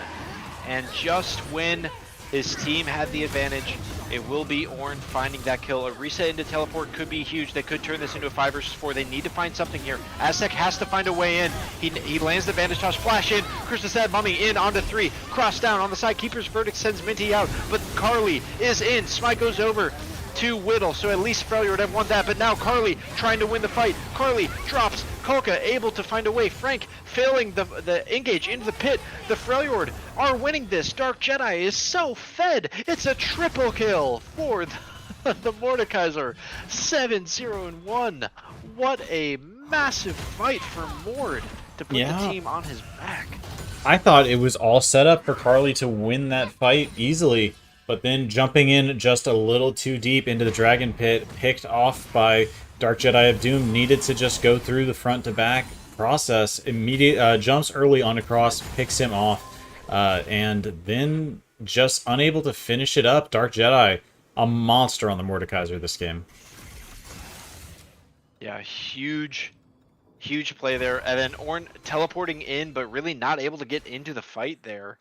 And just when his team had the advantage, it will be Ornn finding that kill. A reset into teleport could be huge. They could turn this into a 5 versus 4. They need to find something here. Aztec has to find a way in. He lands the bandage toss, flash in. Krista Sad Mummy in onto 3. Cross down on the side. Keeper's Verdict sends Minty out, but Carly is in. Smite goes over. to Whittle, so at least Freljord would have won that, but now Carly trying to win the fight. Carly drops, Kolka able to find a way, Frank failing the engage into the pit. The Freljord are winning this. Dark Jedi is so fed. It's a triple kill for the Mordekaiser. 7-0-1. What a massive fight for Mord to put the team on his back. I thought it was all set up for Carly to win that fight easily, but then jumping in just a little too deep into the Dragon Pit, picked off by Dark Jedi of Doom, needed to just go through the front to back process. Immediate jumps early on across, picks him off, and then just unable to finish it up. Dark Jedi, a monster on the Mordekaiser this game. Yeah, huge play there. And then Ornn teleporting in, but really not able to get into the fight there.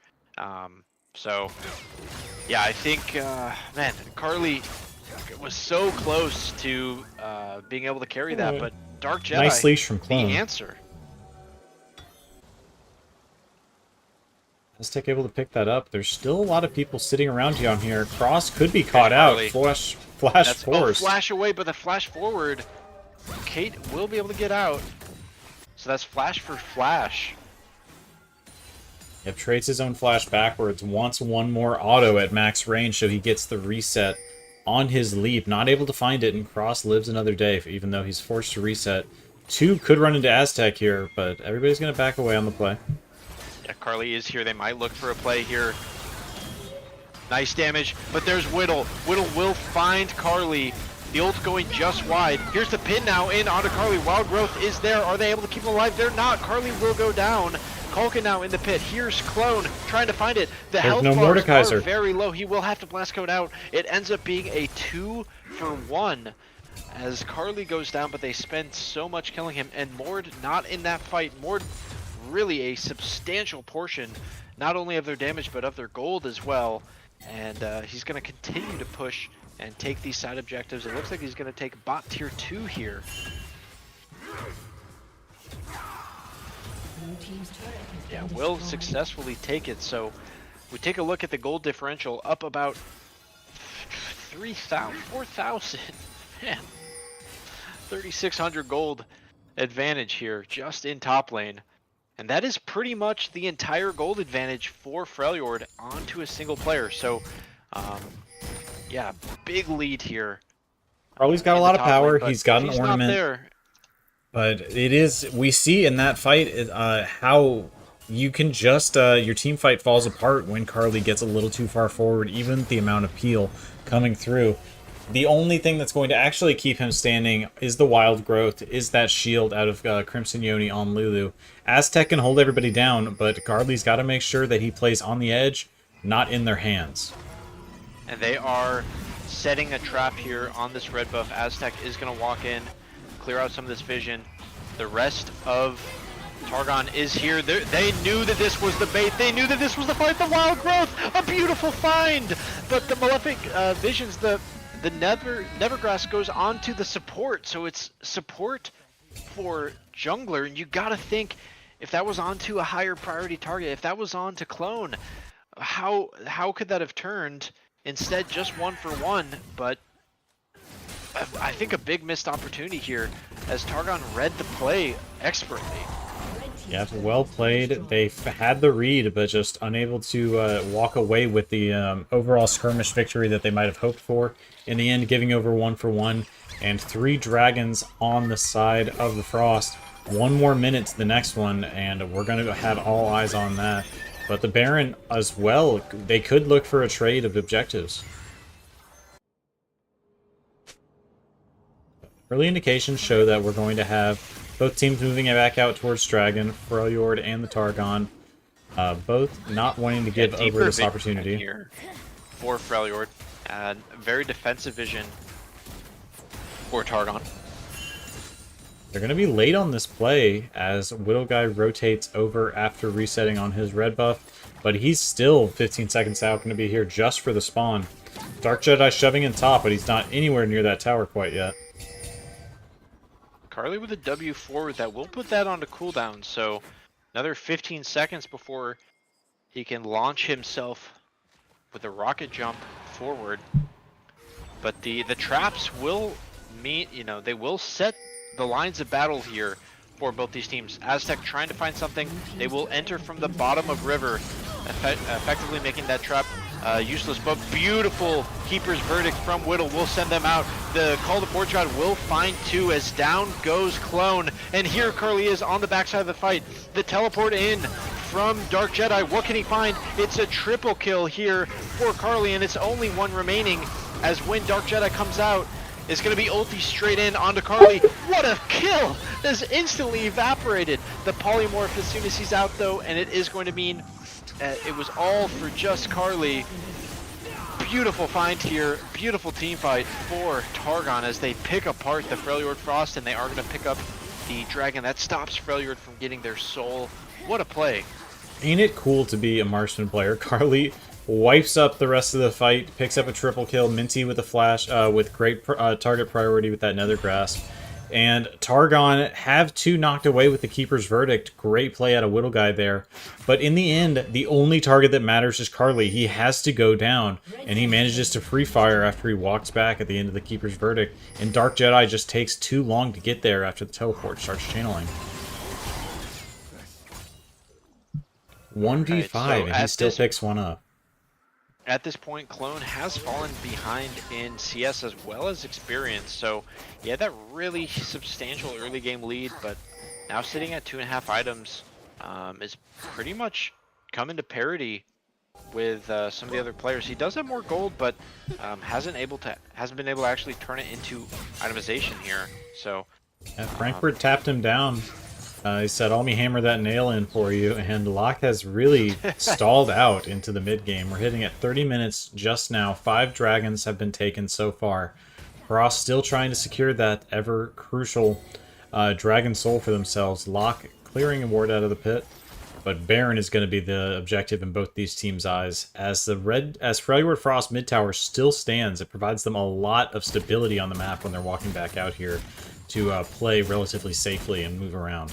So, yeah, I think, man, Carly was so close to being able to carry that, but Dark Jedi, nice leash from Clone. The answer. Aztec able to pick that up. There's still a lot of people sitting around down here. Cross could be caught out. Flash That's, force. Flash away, but the flash forward, Kate will be able to get out. So that's flash for flash. Yep, trades his own flash backwards, wants one more auto at max range, so he gets the reset on his leap. Not able to find it, and Cross lives another day, even though he's forced to reset. 2 could run into Aztec here, but everybody's going to back away on the play. Yeah, Carly is here. They might look for a play here. Nice damage, but there's Whittle. Whittle will find Carly. The ult going just wide. Here's the pin now in onto Carly. Wild Growth is there. Are they able to keep him alive? They're not. Carly will go down. Kolka now in the pit. Here's Clone trying to find it. The health bars are very low. He will have to blast code out. It ends up being a 2-for-1 as Carly goes down, but they spend so much killing him. And Mord not in that fight. Mord really a substantial portion, not only of their damage, but of their gold as well. And he's going to continue to push and take these side objectives. It looks like he's going to take bot tier 2 here. Yeah, will successfully take it. So we take a look at the gold differential, up about 3,000, 4,000. Man, 3,600 gold advantage here just in top lane. And that is pretty much the entire gold advantage for Freljord onto a single player. So, yeah, big lead here. Carly's got a lot of power. Lane, he's got an ornament. Not there. But it is, we see in that fight how you can just, your team fight falls apart when Carly gets a little too far forward, even the amount of peel coming through. The only thing that's going to actually keep him standing is the wild growth, is that shield out of Crimson Yoni on Lulu. Aztec can hold everybody down, but Carly's got to make sure that he plays on the edge, not in their hands. And they are setting a trap here on this red buff. Aztec is going to walk in, clear out some of this vision. The rest of Targon is here. They knew that this was the bait. They knew that this was the fight. The wild growth, a beautiful find. But the malefic visions, the Nevergrass goes on to the support. So it's support for jungler. And you got to think, if that was onto a higher priority target, if that was on to Clone, how could that have turned? Instead, just 1-for-1. But I think a big missed opportunity here as Targon read the play expertly. Yeah, well played. They had the read, but just unable to walk away with the overall skirmish victory that they might have hoped for. In the end, giving over 1-for-1, and 3 dragons on the side of the Frost. 1 more minute to the next one, and we're going to have all eyes on that. But the Baron as well, they could look for a trade of objectives. Early indications show that we're going to have both teams moving back out towards Dragon, Freljord, and the Targon. Both not wanting to give over this opportunity. Here for Freljord. Very defensive vision for Targon. They're going to be late on this play as Whittle Guy rotates over after resetting on his red buff, but he's still 15 seconds out, going to be here just for the spawn. Dark Jedi shoving in top, but he's not anywhere near that tower quite yet. Carly with a W forward that will put that onto cooldown, so another 15 seconds before he can launch himself with a rocket jump forward. but the traps will mean, you know, they will set the lines of battle here for both these teams. Aztec trying to find something. They will enter from the bottom of river, effectively making that trap useless, but beautiful Keeper's Verdict from Whittle will send them out. The Call to Fortune will find two as down goes Clone, and here Carly is on the backside of the fight. The teleport in from Dark Jedi, what can he find? It's a triple kill here for Carly, and it's only one remaining, as when Dark Jedi comes out, it's going to be ulti straight in onto Carly. What a kill! That's instantly evaporated. The polymorph as soon as he's out though, and it is going to mean it was all for just Carly. Beautiful find here, beautiful team fight for Targon as they pick apart the Freljord Frost, and they are going to pick up the dragon. That stops Freljord from getting their soul. What a play. Ain't it cool to be a marksman player? Carly wipes up the rest of the fight, picks up a triple kill, Minty with a flash, with great target priority with that Nether Grasp. And Targon have two knocked away with the Keeper's Verdict. Great play out of Whittle Guy there. But in the end, the only target that matters is Carly. He has to go down, and he manages to free fire after he walks back at the end of the Keeper's Verdict. And Dark Jedi just takes too long to get there after the teleport starts channeling. 1v5, and he still picks one up. At this point, Clone has fallen behind in CS as well as experience, so yeah, that really substantial early game lead, but now sitting at 2.5 items is pretty much coming to parity with some of the other players. He does have more gold, but hasn't been able to actually turn it into itemization here. So Frankfurt tapped him down. He said, "I'll me hammer that nail in for you," and Locke has really stalled out into the mid game. We're hitting at 30 minutes just now. 5 dragons have been taken so far. Frost still trying to secure that ever crucial dragon soul for themselves. Locke clearing a ward out of the pit, but Baron is going to be the objective in both these teams' eyes. As Freljord Frost mid tower still stands, it provides them a lot of stability on the map when they're walking back out here to play relatively safely and move around.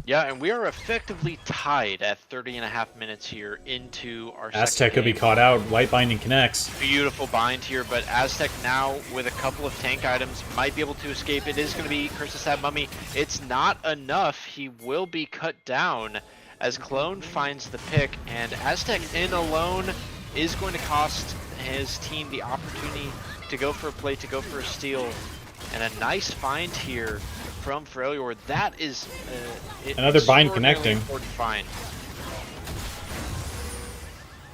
yeah, and we are effectively tied at 30.5 minutes here into our Aztec second could be game. caught out. Light Binding connects. Beautiful bind here, but Aztec now with a couple of tank items might be able to escape. It is going to be Curse of Sad Mummy. It's not enough. He will be cut down as Clone finds the pick, and Aztec in alone is going to cost his team the opportunity to go for a play, to go for a steal. And a nice find here from Freljord. That is Another bind extraordinarily connecting. important find.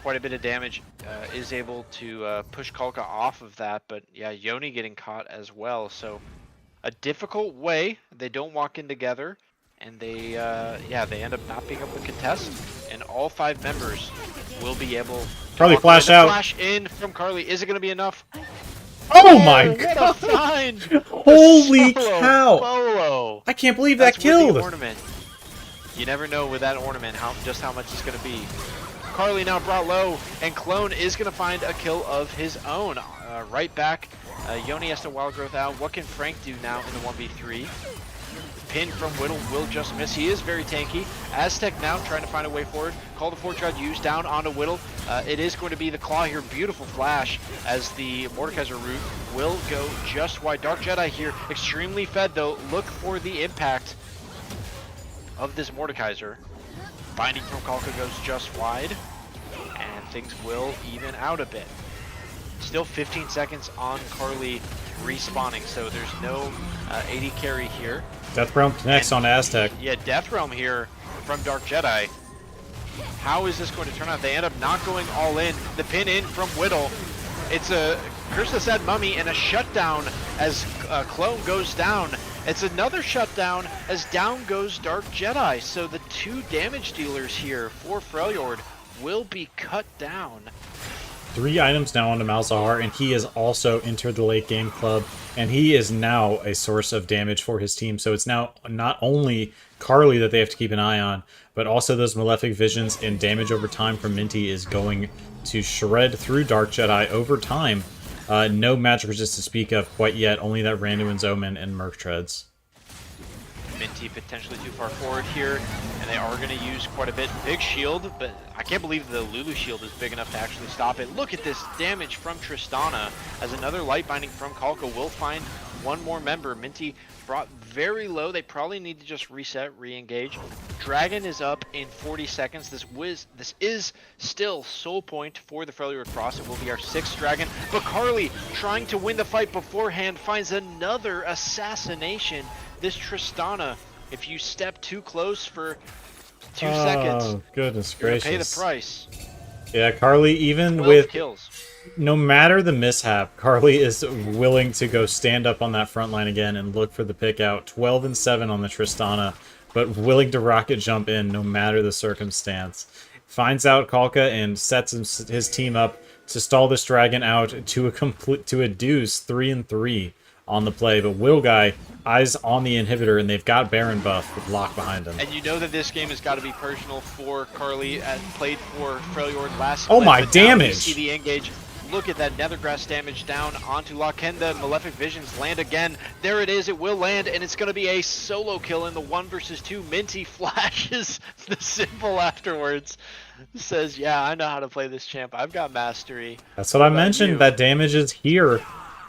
Quite a bit of damage. Is able to push Kalka off of that, but yeah, Yoni getting caught as well. So a difficult way. They don't walk in together, and they they end up not being able to contest. And all 5 members will be able to Probably walk flash in. out. Flash in from Carly. Is it going to be enough? Oh my What a god! find! Holy Solo cow! Bolo. I can't believe that That's with the killed! ornament. You never know with that ornament just how much it's going to be. Carly now brought low, and Clone is going to find a kill of his own. Right back. Yoni has to wild growth out. What can Frank do now in the 1v3? Pin from Whittle will just miss. He is very tanky. Aztec now trying to find a way forward. Call the Fortune used down onto Whittle. It is going to be the claw here. Beautiful flash as the Mordekaiser route will go just wide. Dark Jedi here, extremely fed though. Look for the impact of this Mordekaiser. Binding from Kalka goes just wide, and things will even out a bit. Still 15 seconds on Carly respawning, so there's no AD carry here. Death Realm connects on Aztec. Yeah, Death Realm here from Dark Jedi. How is this going to turn out? They end up not going all in. The pin in from Whittle. It's a Curse of the Sad Mummy and a shutdown as Clone goes down. It's another shutdown as down goes Dark Jedi. So the 2 damage dealers here for Freljord will be cut down. 3 items now onto Malzahar, and he has also entered the late game club, and he is now a source of damage for his team. So it's now not only Carly that they have to keep an eye on, but also those Malefic Visions, and damage over time from Minty is going to shred through Dark Jedi over time. No magic resist to speak of quite yet, only that Randuin's Omen and Merc Treads. Minty potentially too far forward here, and they are going to use quite a bit. Big shield, but I can't believe the Lulu shield is big enough to actually stop it. Look at this damage from Tristana, as another light binding from Kalka will find one more member. Minty brought very low. They probably need to just reset, re-engage. Dragon is up in 40 seconds. This is still soul point for the Freljord Frost. It will be our 6th dragon, but Carly, trying to win the fight beforehand, finds another assassination. This Tristana, if you step too close for 2 seconds, Oh, goodness you're gonna gracious. pay the price. Yeah, Carly, even 12 with kills. no matter the mishap, Carly is willing to go stand up on that front line again and look for the pick out. 12 and 7 on the Tristana, but willing to rocket jump in no matter the circumstance. Finds out Kalka and sets his team up to stall this dragon out to a deuce 3 and 3 on the play. But Will Guy eyes on the inhibitor, and they've got Baron buff with Lock behind him. And you know that this game has got to be personal for Carly, as played for Freljord last Oh split, my but now you damage! see the engage. Look at that Nethergrass damage down onto Lock. Can the Malefic Visions land again? There it is, it will land, and it's going to be a solo kill in the 1 versus 2. Minty flashes the symbol afterwards. Says, yeah, I know how to play this champ. I've got mastery. That's what I What about mentioned. you? That damage is here.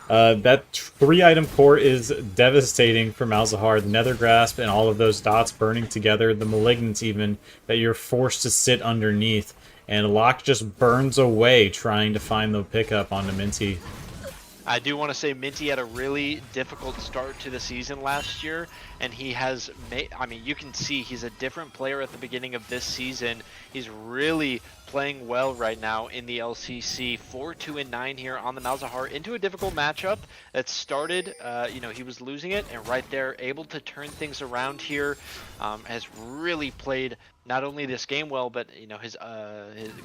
That 3-item core is devastating for Malzahar. The Nether Grasp and all of those dots burning together. The Malignant even, that you're forced to sit underneath. And Locke just burns away trying to find the pickup onto Minty. I do want to say Minty had a really difficult start to the season last year, and he has made, I mean, you can see he's a different player at the beginning of this season. He's really playing well right now in the LCC. 4-2-9 here on the Malzahar into a difficult matchup that started, you know, he was losing it, and right there able to turn things around here. Has really played not only this game well, but you know, his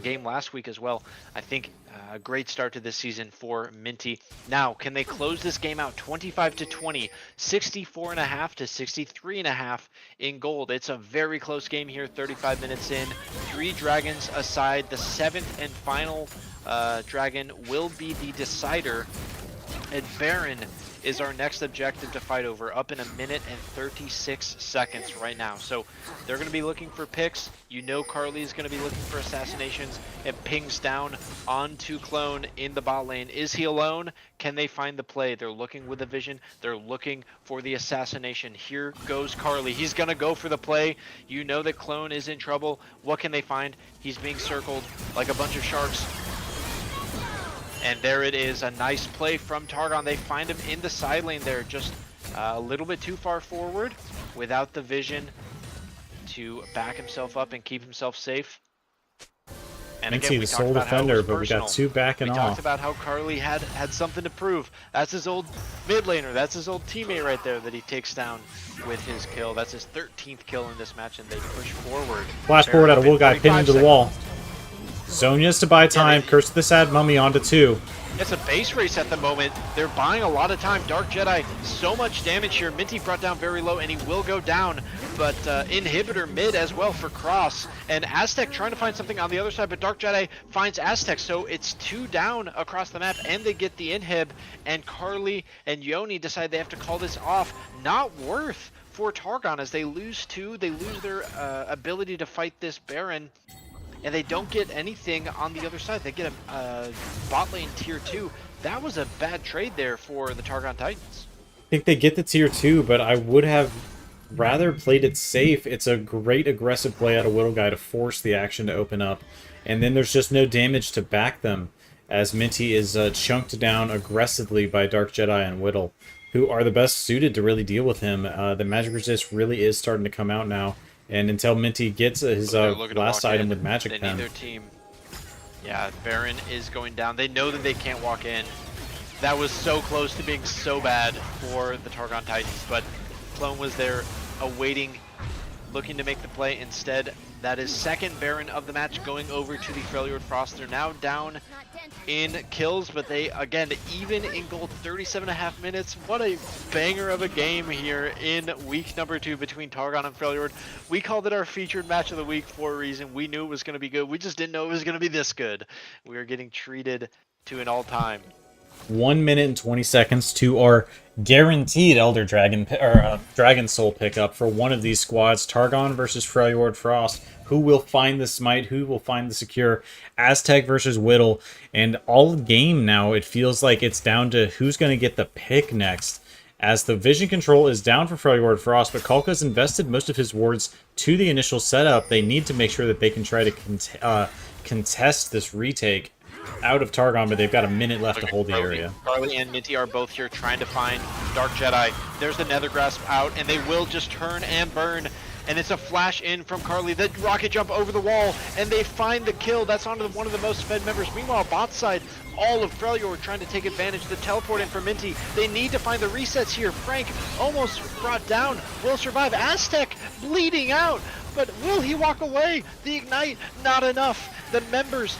game last week as well. I think a great start to this season for Minty. Now, can they close this game out 25-20, 64.5 to 63.5 in gold? It's a very close game here, 35 minutes in. 3 dragons aside. The 7th and final dragon will be the decider. And Baron is our next objective to fight over, up in 1 minute and 36 seconds right now. So they're going to be looking for picks. You know Carly is going to be looking for assassinations. It pings down onto Clone in the bot lane. Is he alone? Can they find the play? They're looking with a vision. They're looking for the assassination. Here goes Carly. He's going to go for the play. You know that Clone is in trouble. What can they find? He's being circled like a bunch of sharks. And there it is, a nice play from Targon. They find him in the side lane there, just a little bit too far forward without the vision to back himself up and keep himself safe. And Minty, again, we the talked sole about how it defender, was but we got personal. 2 backing We off. talked about how Carly had something to prove. That's his old mid laner. That's his old teammate right there that he takes down with his kill. That's his 13th kill in this match, and they push forward. Flash Baron forward out up of in Will Guy, pinned 45 into the seconds. wall. Zonia's to buy time. they- Curse the Sad Mummy onto 2. It's a base race at the moment. They're buying a lot of time. Dark Jedi, so much damage here. Minty brought down very low, and he will go down. But Inhibitor mid as well for Cross. And Aztec trying to find something on the other side, but Dark Jedi finds Aztec. So it's 2 down across the map, and they get the inhib. And Carly and Yoni decide they have to call this off. Not worth for Targon, as they lose 2. They lose their ability to fight this Baron. And they don't get anything on the other side. They get a bot lane tier 2. That was a bad trade there for the Targon Titans. I think they get the tier 2, but I would have rather played it safe. It's a great aggressive play out of Whittle Guy to force the action to open up. And then there's just no damage to back them, as Minty is chunked down aggressively by Dark Jedi and Whittle, who are the best suited to really deal with him. The magic resist really is starting to come out now. And until Minty gets his They're looking to last walk item in. with Magic They Pen. need their team. Yeah, Baron is going down. They know that they can't walk in. That was so close to being so bad for the Targon Titans, but Clone was there awaiting, looking to make the play. Instead, that is 2nd Baron of the match going over to the Freljord Frost. They're now down in kills, but they, again, even in gold, 37.5 minutes. What a banger of a game here in week number 2 between Targon and Freljord. We called it our featured match of the week for a reason. We knew it was going to be good. We just didn't know it was going to be this good. We are getting treated to an all-time 1 minute and 20 seconds to our guaranteed Elder Dragon Dragon Soul pickup for one of these squads. Targon versus Freljord Frost. Who will find the smite? Who will find the secure? Aztec versus Whittle. And all game now, it feels like it's down to who's going to get the pick next. As the vision control is down for Freljord Frost, but Kalka's invested most of his wards to the initial setup. They need to make sure that they can try to contest this retake out of Targon, but they've got a minute left to hold the area. Carly and Minty are both here trying to find Dark Jedi. There's the Nether Grasp out, and they will just turn and burn. And it's a flash in from Carly. The rocket jump over the wall, and they find the kill. That's on one of the most fed members. Meanwhile, bot side, all of Freljord trying to take advantage. The teleport in for Minty. They need to find the resets here. Frank almost brought down. Will survive. Aztec bleeding out, but will he walk away? The ignite, not enough. The members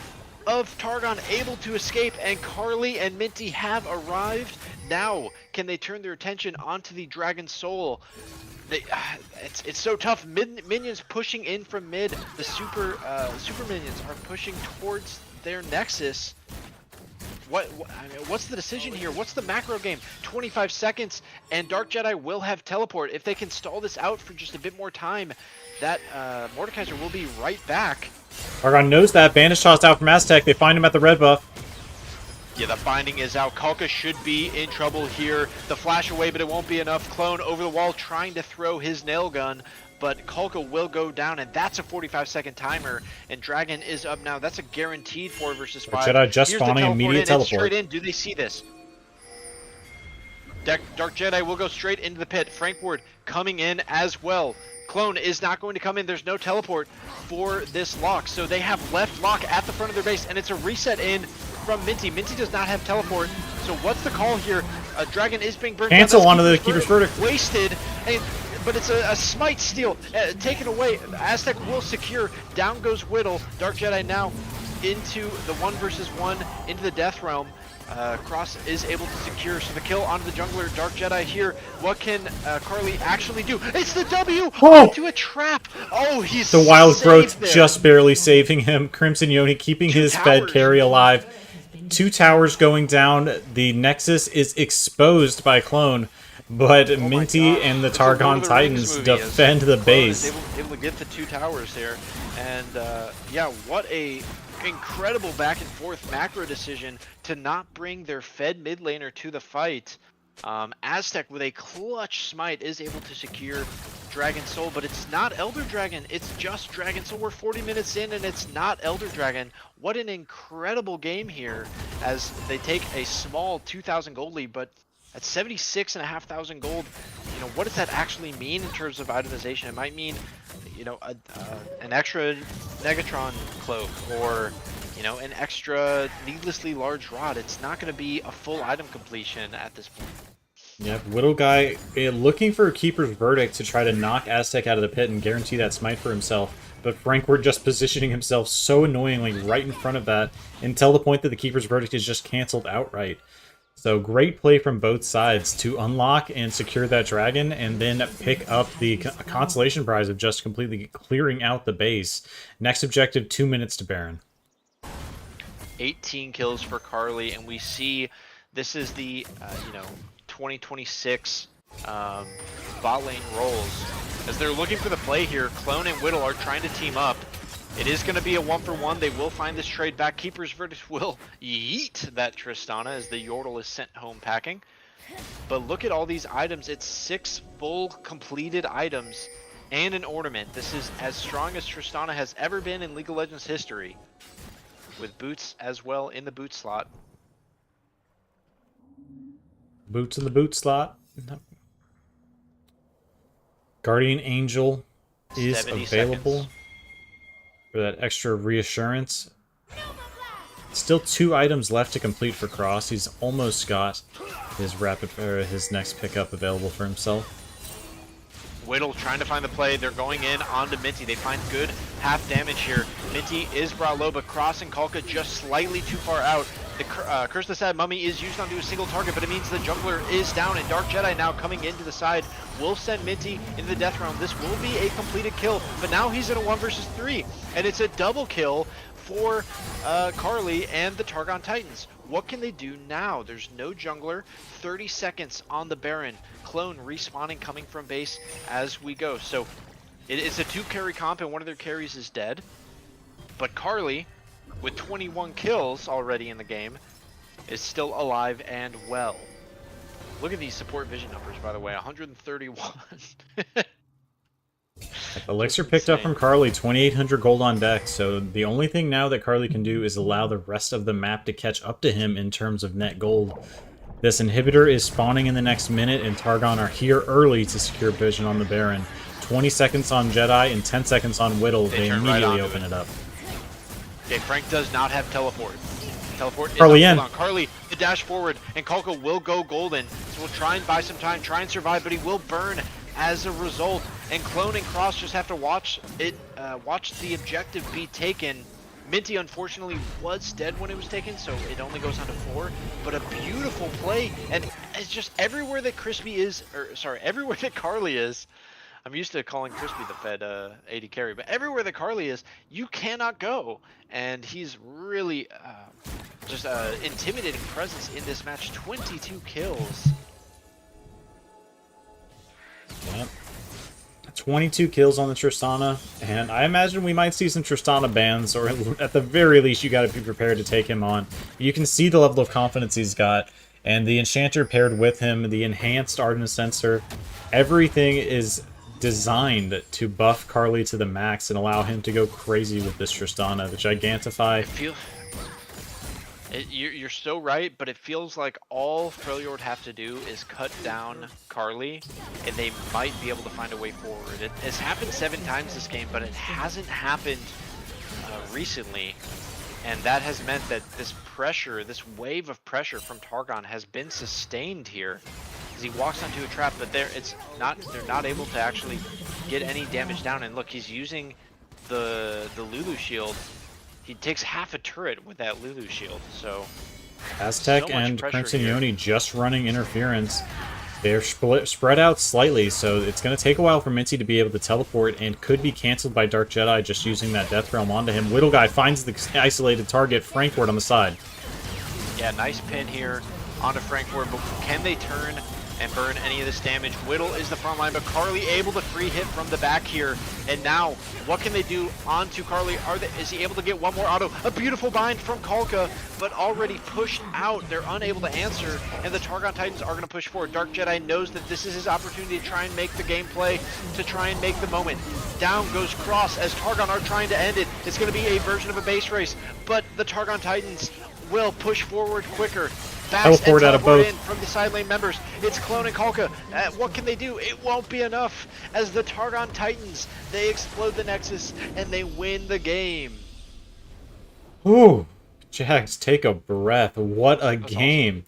of Targon able to escape, and Carly and Minty have arrived. Now, can they turn their attention onto the Dragon Soul? It's so tough. Minions pushing in from mid. The super minions are pushing towards their nexus. What's the decision here? What's the macro game? 25 seconds, and Dark Jedi will have teleport. If they can stall this out for just a bit more time, that Mordekaiser will be right back. Targon knows that. Banish tossed out from Aztec. They find him at the red buff. Yeah, the binding is out. Kalka should be in trouble here. The flash away, but it won't be enough. Clone over the wall trying to throw his nail gun, but Kalka will go down, and that's a 45-second timer. And Dragon is up now. That's a guaranteed 4 versus 5. Jedi just Here's spawning, immediate teleport. Straight in. Do they see this? Dark Jedi will go straight into the pit. Frank Ward coming in as well. Clone is not going to come in. There's no teleport for this lock, so they have left lock at the front of their base, and it's a reset in from Minty. Minty does not have teleport, so what's the call here? Dragon is being burned. Cancel onto the Keeper's Verdict. Wasted, but it's a smite steal. Taken away. Aztec will secure. Down goes Whittle. Dark Jedi now into the 1 versus 1, into the Death Realm. Cross is able to secure, so the kill onto the jungler. Dark Jedi here. What can Carly actually do? It's the W into a trap. Oh, he's the Wild Growth there. Just barely saving him. Crimson Yoni keeping his fed carry alive. 2 towers going down. The Nexus is exposed by Clone, but Minty and the Targon Titans defend the base. Able to get the 2 towers there, and yeah, what a incredible back and forth macro decision to not bring their fed mid laner to the fight. Aztec with a clutch smite is able to secure Dragon Soul, but it's not Elder Dragon, it's just Dragon Soul. We're 40 minutes in and it's not Elder Dragon. What an incredible game here as they take a small 2,000 gold lead, but at 76,500 gold, you know, what does that actually mean in terms of itemization? It might mean, you know, an extra Negatron cloak, or, you know, an extra needlessly large rod. It's not going to be a full item completion at this point. Yep, Widow Guy looking for a Keeper's Verdict to try to knock Aztec out of the pit and guarantee that smite for himself. But Frank Ward just positioning himself so annoyingly right in front of that until the point that the Keeper's Verdict is just canceled outright. So great play from both sides to unlock and secure that dragon, and then pick up the consolation prize of just completely clearing out the base. Next objective, 2 minutes to Baron. 18 kills for Carly, and we see this is the 2026 bot lane roles. As they're looking for the play here, Clone and Whittle are trying to team up. It is going to be a 1-for-1. They will find this trade back. Keeper's Verdict will yeet that Tristana as the Yordle is sent home packing. But look at all these items. It's 6 full completed items and an ornament. This is as strong as Tristana has ever been in League of Legends history, with boots as well in the boot slot. Boots in the boot slot. Guardian Angel is available. Seconds. For that extra reassurance. Still 2 items left to complete for Cross. He's almost got his next pickup available for himself. Whittle trying to find the play. They're going in onto Minty. They find good half damage here. Minty is brought low, but Cross and Kalka just slightly too far out. The Curse the Sad Mummy is used onto a single target, but it means the jungler is down, and Dark Jedi now coming into the side will send Minty into the Death Realm. This will be a completed kill, but now he's in a 1 versus 3, and it's a double kill for Carly and the Targon Titans. what can they do now? There's no jungler. 30 seconds on the Baron. Clone respawning, coming from base as we go. So it's a 2-carry comp, and one of their carries is dead. But Carly, with 21 kills already in the game, is still alive and well. Look at these support vision numbers, by the way. 131. Elixir Just picked up insane. from Carly, 2,800 gold on deck, so the only thing now that Carly can do is allow the rest of the map to catch up to him in terms of net gold. This inhibitor is spawning in the next minute, and Targon are here early to secure vision on the Baron. 20 seconds on Jedi and 10 seconds on Whittle. They turn right immediately onto open it up. Okay, Frank does not have teleport. Teleport is Carly on in. cooldown. Carly, the dash forward, and Kalka will go golden. So we'll try and buy some time, try and survive, but he will burn as a result. And Clone and Cross just have to watch it, watch the objective be taken. Minty unfortunately was dead when it was taken, so it only goes on to 4. But a beautiful play, and it's just everywhere that Crispy is, or sorry, everywhere that Carly is. I'm used to calling Crispy the Fed 80 carry, but everywhere that Carly is, you cannot go. And he's really just intimidating presence in this match. 22 kills. Yep. 22 kills on the Tristana, and I imagine we might see some Tristana bans, or at the very least, you got to be prepared to take him on. You can see the level of confidence he's got, and the Enchanter paired with him, the enhanced Ardent Sensor, everything is designed to buff Carly to the max and allow him to go crazy with this Tristana. The Gigantify. You're so right, but it feels like all Freljord have to do is cut down Carly, and they might be able to find a way forward. It's happened 7 times this game, but it hasn't happened recently, and that has meant that this pressure, this wave of pressure from Targon has been sustained here. As he walks onto a trap, but they're not able to actually get any damage down. And look, he's using the Lulu shield. He takes half a turret with that Lulu shield, so Aztec so and pressure Crimson here. Yoni just running interference. They're spread out slightly, so it's going to take a while for Minty to be able to teleport, and could be canceled by Dark Jedi just using that Death Realm onto him. Whittle Guy finds the isolated target, Frankward on the side. Yeah, nice pin here onto Frankfurt, but can they turn and burn any of this damage? Whittle is the front line, but Carly able to free hit from the back here. And now, what can they do onto Carly? Is he able to get one more auto? A beautiful bind from Kalka, but already pushed out. They're unable to answer, and the Targon Titans are going to push forward. Dark Jedi knows that this is his opportunity to try and make the gameplay, to try and make the moment. Down goes Cross as Targon are trying to end it. It's going to be a version of a base race, but the Targon Titans will push forward quicker. Teleport out of both. In from the side lane members. It's Clone and Kalka. What can they do? It won't be enough, as the Targon Titans, they explode the Nexus and they win the game. Ooh, Jax, take a breath. What a game.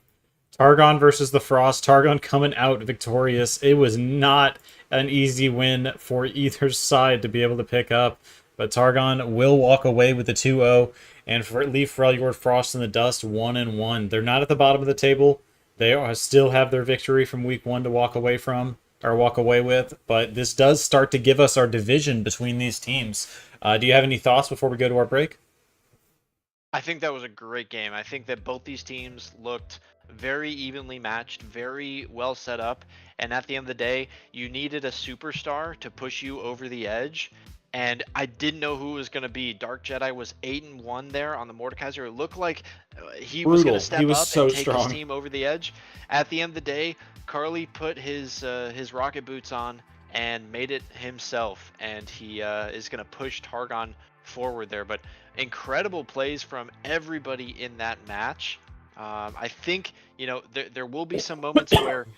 Awesome. Targon versus the Frost. Targon coming out victorious. It was not an easy win for either side to be able to pick up, but Targon will walk away with the 2-0 and leave Freljord Frost in the dust 1-1. They're not at the bottom of the table. They still have their victory from week 1 to walk away with, but this does start to give us our division between these teams. Do you have any thoughts before we go to our break? I think that was a great game. I think that both these teams looked very evenly matched, very well set up, and at the end of the day, you needed a superstar to push you over the edge. And I didn't know who it was going to be. Dark Jedi was 8-1 there on the Mordekaiser. It looked like he was going to step up and take his team over the edge. At the end of the day, Carly put his rocket boots on and made it himself. And he is going to push Targon forward there. But incredible plays from everybody in that match. I think, there will be some moments where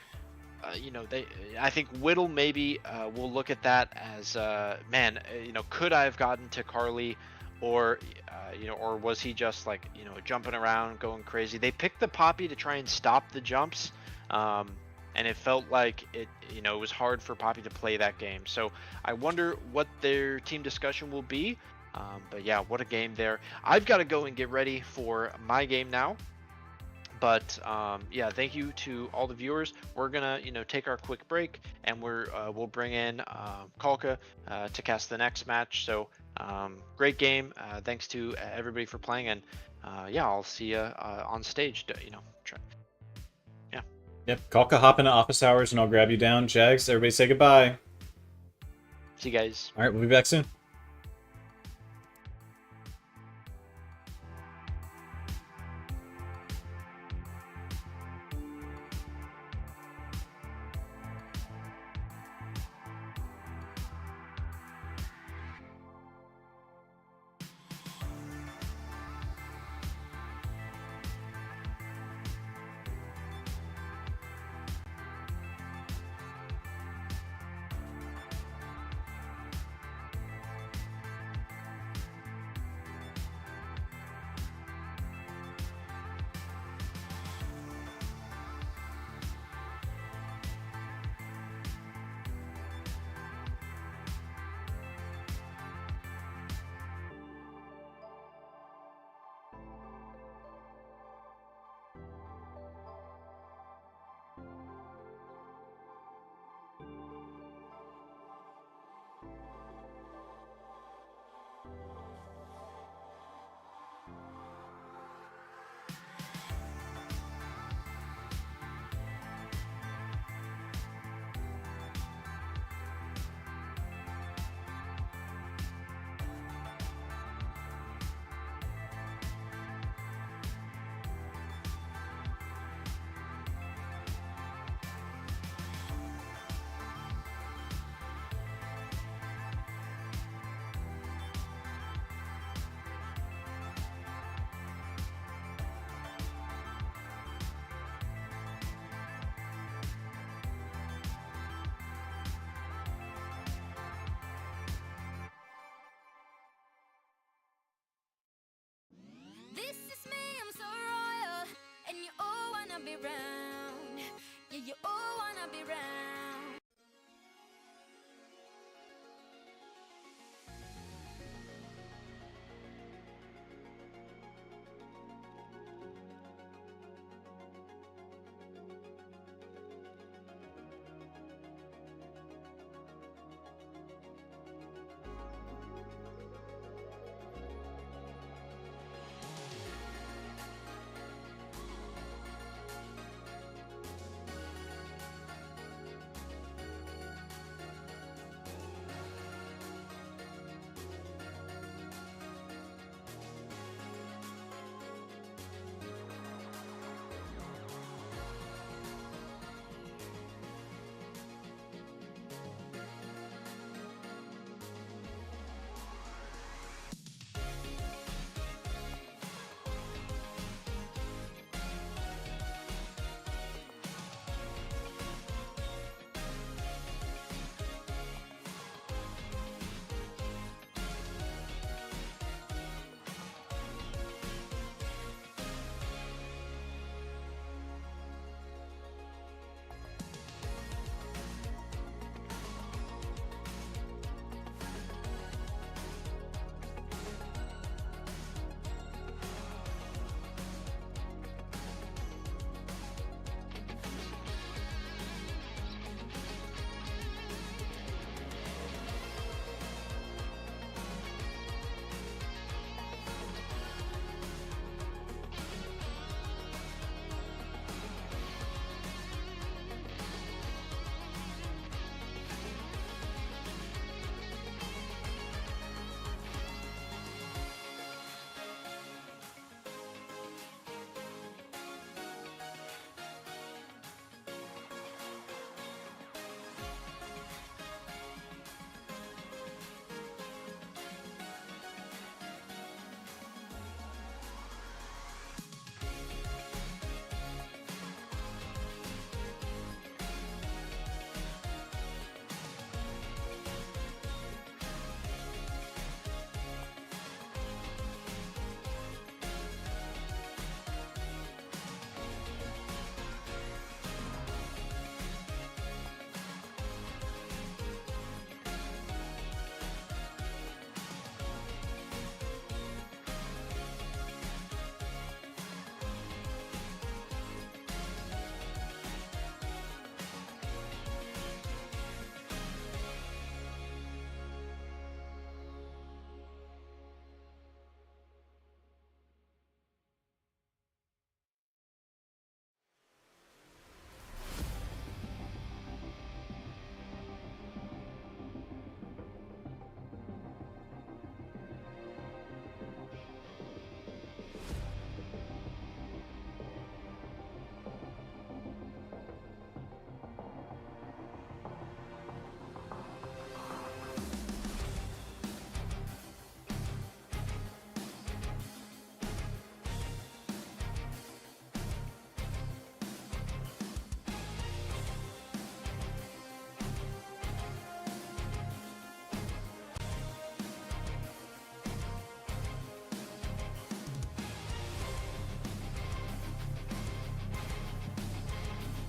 I think Whittle maybe will look at that as, could I have gotten to Carly, or or was he just like, jumping around, going crazy? They picked the Poppy to try and stop the jumps, and it felt like it was hard for Poppy to play that game. So I wonder what their team discussion will be. But yeah, what a game there. I've got to go and get ready for my game now. But yeah, thank you to all the viewers. We're gonna take our quick break, and we'll bring in Kalka to cast the next match. So Great game. Thanks to everybody for playing, and yeah, I'll see you on stage. Try. Yeah. Yep. Kalka, hop into office hours and I'll grab you down. Jags, everybody say goodbye. See you guys. All right, we'll be back soon.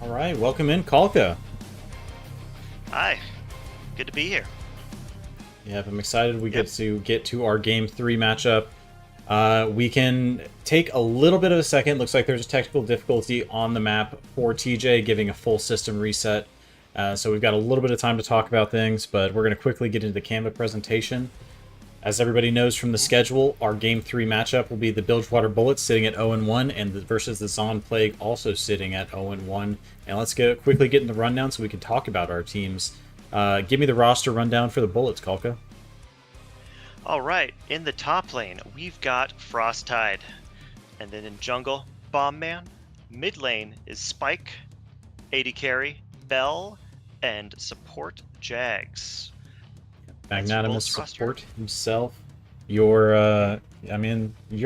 All right, welcome in, Kalka. Hi, good to be here. Yeah, I'm excited we get to our Game 3 matchup. We can take a little bit of a second. Looks like there's a technical difficulty on the map for TJ, giving a full system reset. So we've got a little bit of time to talk about things, but we're going to quickly get into the Canva presentation. As everybody knows from the schedule, our Game 3 matchup will be the Bilgewater Bullets sitting at 0-1 and versus the Zon Plague also sitting at 0-1. And let's quickly get in the rundown so we can talk about our teams. Give me the roster rundown for the Bullets, Kalka. All right, in the top lane, we've got Frosttide. And then in jungle, Bombman. Mid lane is Spike, AD Carry, Bell, and support Jags. Magnanimous support himself. You're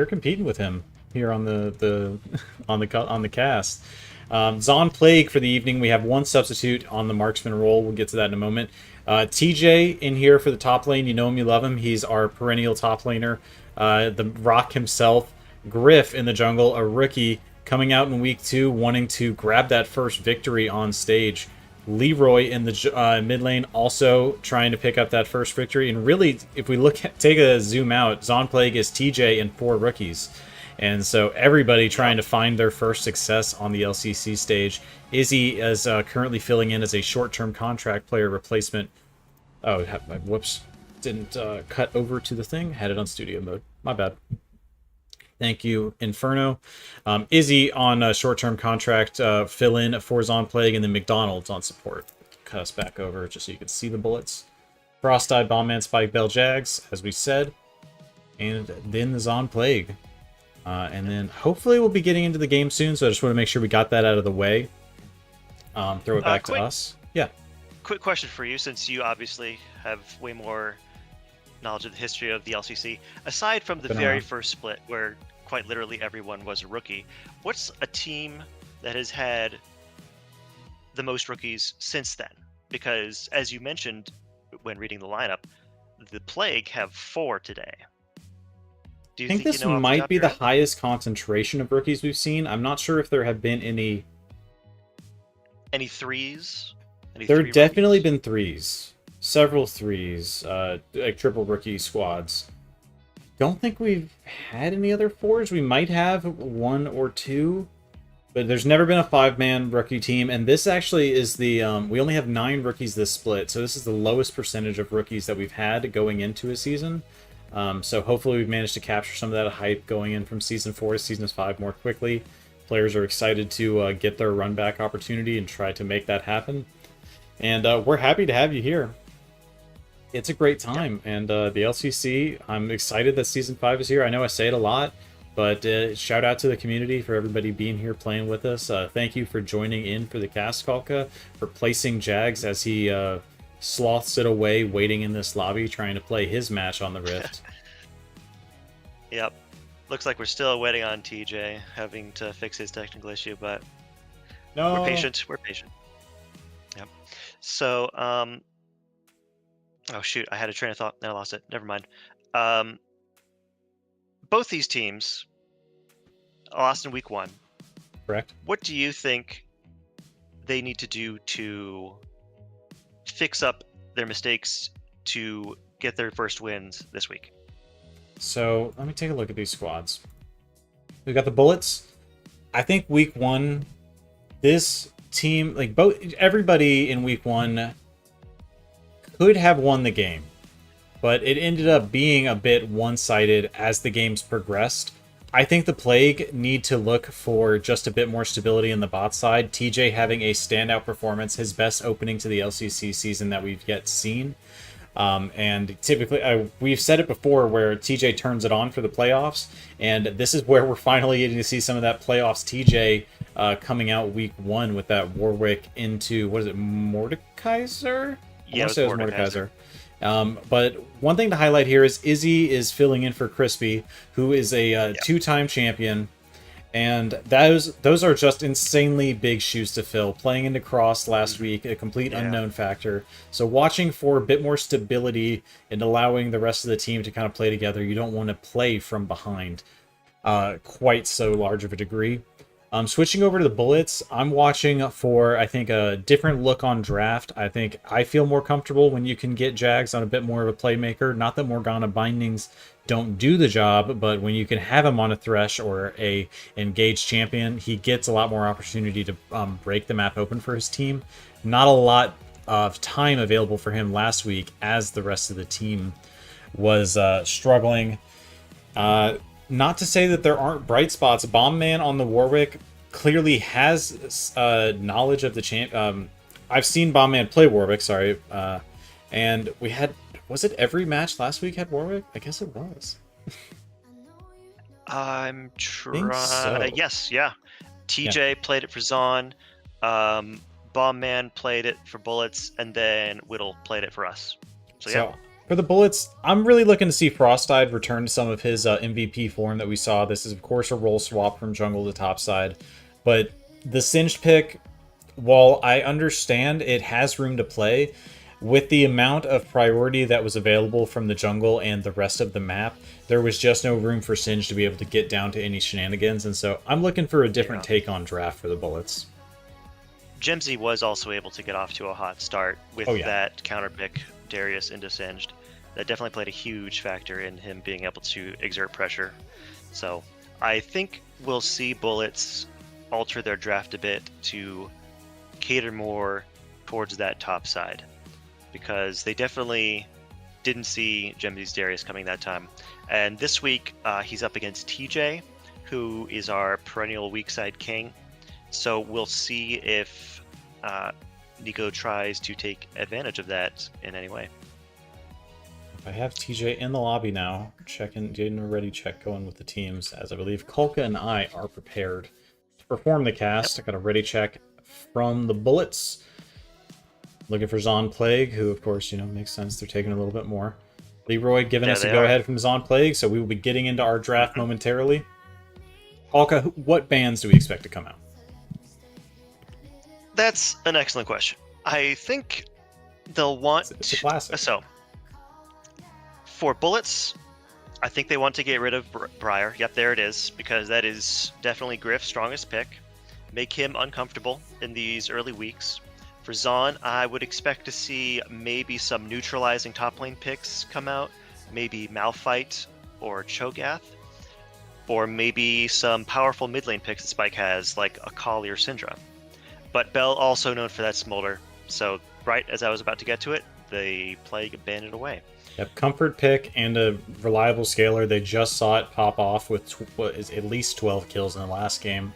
competing with him here on the on the cast. Zon Plague for the evening. We have one substitute on the marksman role. We'll get to that in a moment. TJ in here for the top lane. You know him, you love him. He's our perennial top laner. The Rock himself. Griff in the jungle, a rookie coming out in week 2, wanting to grab that first victory on stage. Leroy in the mid lane, also trying to pick up that first victory. And really, if we take a zoom out, Zon Plague is TJ and 4 rookies. And so everybody trying to find their first success on the LCC stage. Izzy is currently filling in as a short-term contract player replacement. Oh, whoops. Didn't cut over to the thing. Had it on studio mode. My bad. Thank you, Inferno. Izzy on a short-term contract, fill in for Zon Plague, and then McDonald's on support. Cut us back over just so you can see the bullets. Frosteye, Bombman, Spike, Bell, Jags, as we said. And then the Zon Plague. And then hopefully we'll be getting into the game soon, so I just want to make sure we got that out of the way. Throw it back to us. Yeah. Quick question for you, since you obviously have way more knowledge of the history of the LCC. Aside from the very first split, where quite literally everyone was a rookie, what's a team that has had the most rookies since then? Because, as you mentioned when reading the lineup, the Plague have 4 today. Do you think this might be the highest concentration of rookies we've seen. I'm not sure if there have been any... Any threes? There have definitely been threes. Several threes, like triple rookie squads. Don't think we've had any other 4s. We might have 1 or 2, but there's never been a 5-man rookie team. And this actually is the we only have 9 rookies this split, so this is the lowest percentage of rookies that we've had going into a season. So hopefully we've managed to capture some of that hype going in from Season 4 to Season 5 more quickly. Players are excited to get their run back opportunity and try to make that happen. And we're happy to have you here. It's a great time, and the LCC, I'm excited that Season 5 is here. I know I say it a lot, but shout out to the community for everybody being here playing with us. Thank you for joining in for the cast, Kalka, for placing Jags as he sloths it away, waiting in this lobby, trying to play his match on the Rift. Yep. Looks like we're still waiting on TJ, having to fix his technical issue, but no, we're patient. We're patient. Yep. So, oh shoot, I had a train of thought, then I lost it. Never mind. Both these teams lost in week 1. Correct. What do you think they need to do to fix up their mistakes to get their first wins this week? So let me take a look at these squads. We've got the Bullets. I think week 1, this team, like everybody in week 1 could have won the game, but it ended up being a bit one-sided as the games progressed. I think the Plague need to look for just a bit more stability in the bot side. TJ having a standout performance, his best opening to the LCC season that we've yet seen. And typically, we've said it before, where TJ turns it on for the playoffs, and this is where we're finally getting to see some of that playoffs TJ coming out week 1 with that Warwick into, what is it, Mordekaiser? Yeah, it was Mordekaiser. But one thing to highlight here is Izzy is filling in for Crispy, who is a 2-time champion. And those are just insanely big shoes to fill. Playing into Cross last week, a complete unknown factor. So watching for a bit more stability and allowing the rest of the team to kind of play together. You don't want to play from behind quite so large of a degree. Switching over to the Bullets, I'm watching for, I think, a different look on draft. I think I feel more comfortable when you can get Jags on a bit more of a playmaker. Not that Morgana Bindings don't do the job, but when you can have him on a Thresh or a engaged champion, he gets a lot more opportunity to break the map open for his team. Not a lot of time available for him last week as the rest of the team was struggling. Not to say that there aren't bright spots. Bomb Man on the Warwick clearly has knowledge of the champ. I've seen Bomb Man play Warwick, sorry. And we had, was it every match last week had Warwick? I guess it was. I'm Think so. Yes, yeah. TJ played it for Zon. Bomb Man played it for Bullets, and then Whittle played it for us. So yeah. For the Bullets, I'm really looking to see Frostide return to some of his MVP form that we saw. This is, of course, a role swap from jungle to topside. But the Singed pick, while I understand it has room to play, with the amount of priority that was available from the jungle and the rest of the map, there was just no room for Singed to be able to get down to any shenanigans. And so I'm looking for a different take on draft for the Bullets. Jimsy was also able to get off to a hot start with that counter pick Darius into Singed. That definitely played a huge factor in him being able to exert pressure. So I think we'll see Bullets alter their draft a bit to cater more towards that top side, because they definitely didn't see Jimsy's Darius coming that time. And this week he's up against TJ, who is our perennial weak side king. So we'll see if Nico tries to take advantage of that in any way. I have TJ in the lobby now, getting ready to going with the teams, as I believe Kulka and I are prepared to perform the cast. I got a ready check from the Bullets. Looking for Zon Plague, who, of course, makes sense. They're taking a little bit more. Leroy giving us a go-ahead from Zon Plague, so we will be getting into our draft momentarily. Kulka, what bands do we expect to come out? That's an excellent question. I think they'll want... It's a classic. So, for Bullets, I think they want to get rid of Briar. Yep, there it is, because that is definitely Griff's strongest pick. Make him uncomfortable in these early weeks. For Zon, I would expect to see maybe some neutralizing top lane picks come out. Maybe Malphite or Cho'Gath. Or maybe some powerful mid lane picks that Spike has, like Akali or Syndra. But Bell also known for that smolder. So right as I was about to get to it, the Plague abandoned away. Yep, comfort pick and a reliable scaler. They just saw it pop off with what is at least 12 kills in the last game.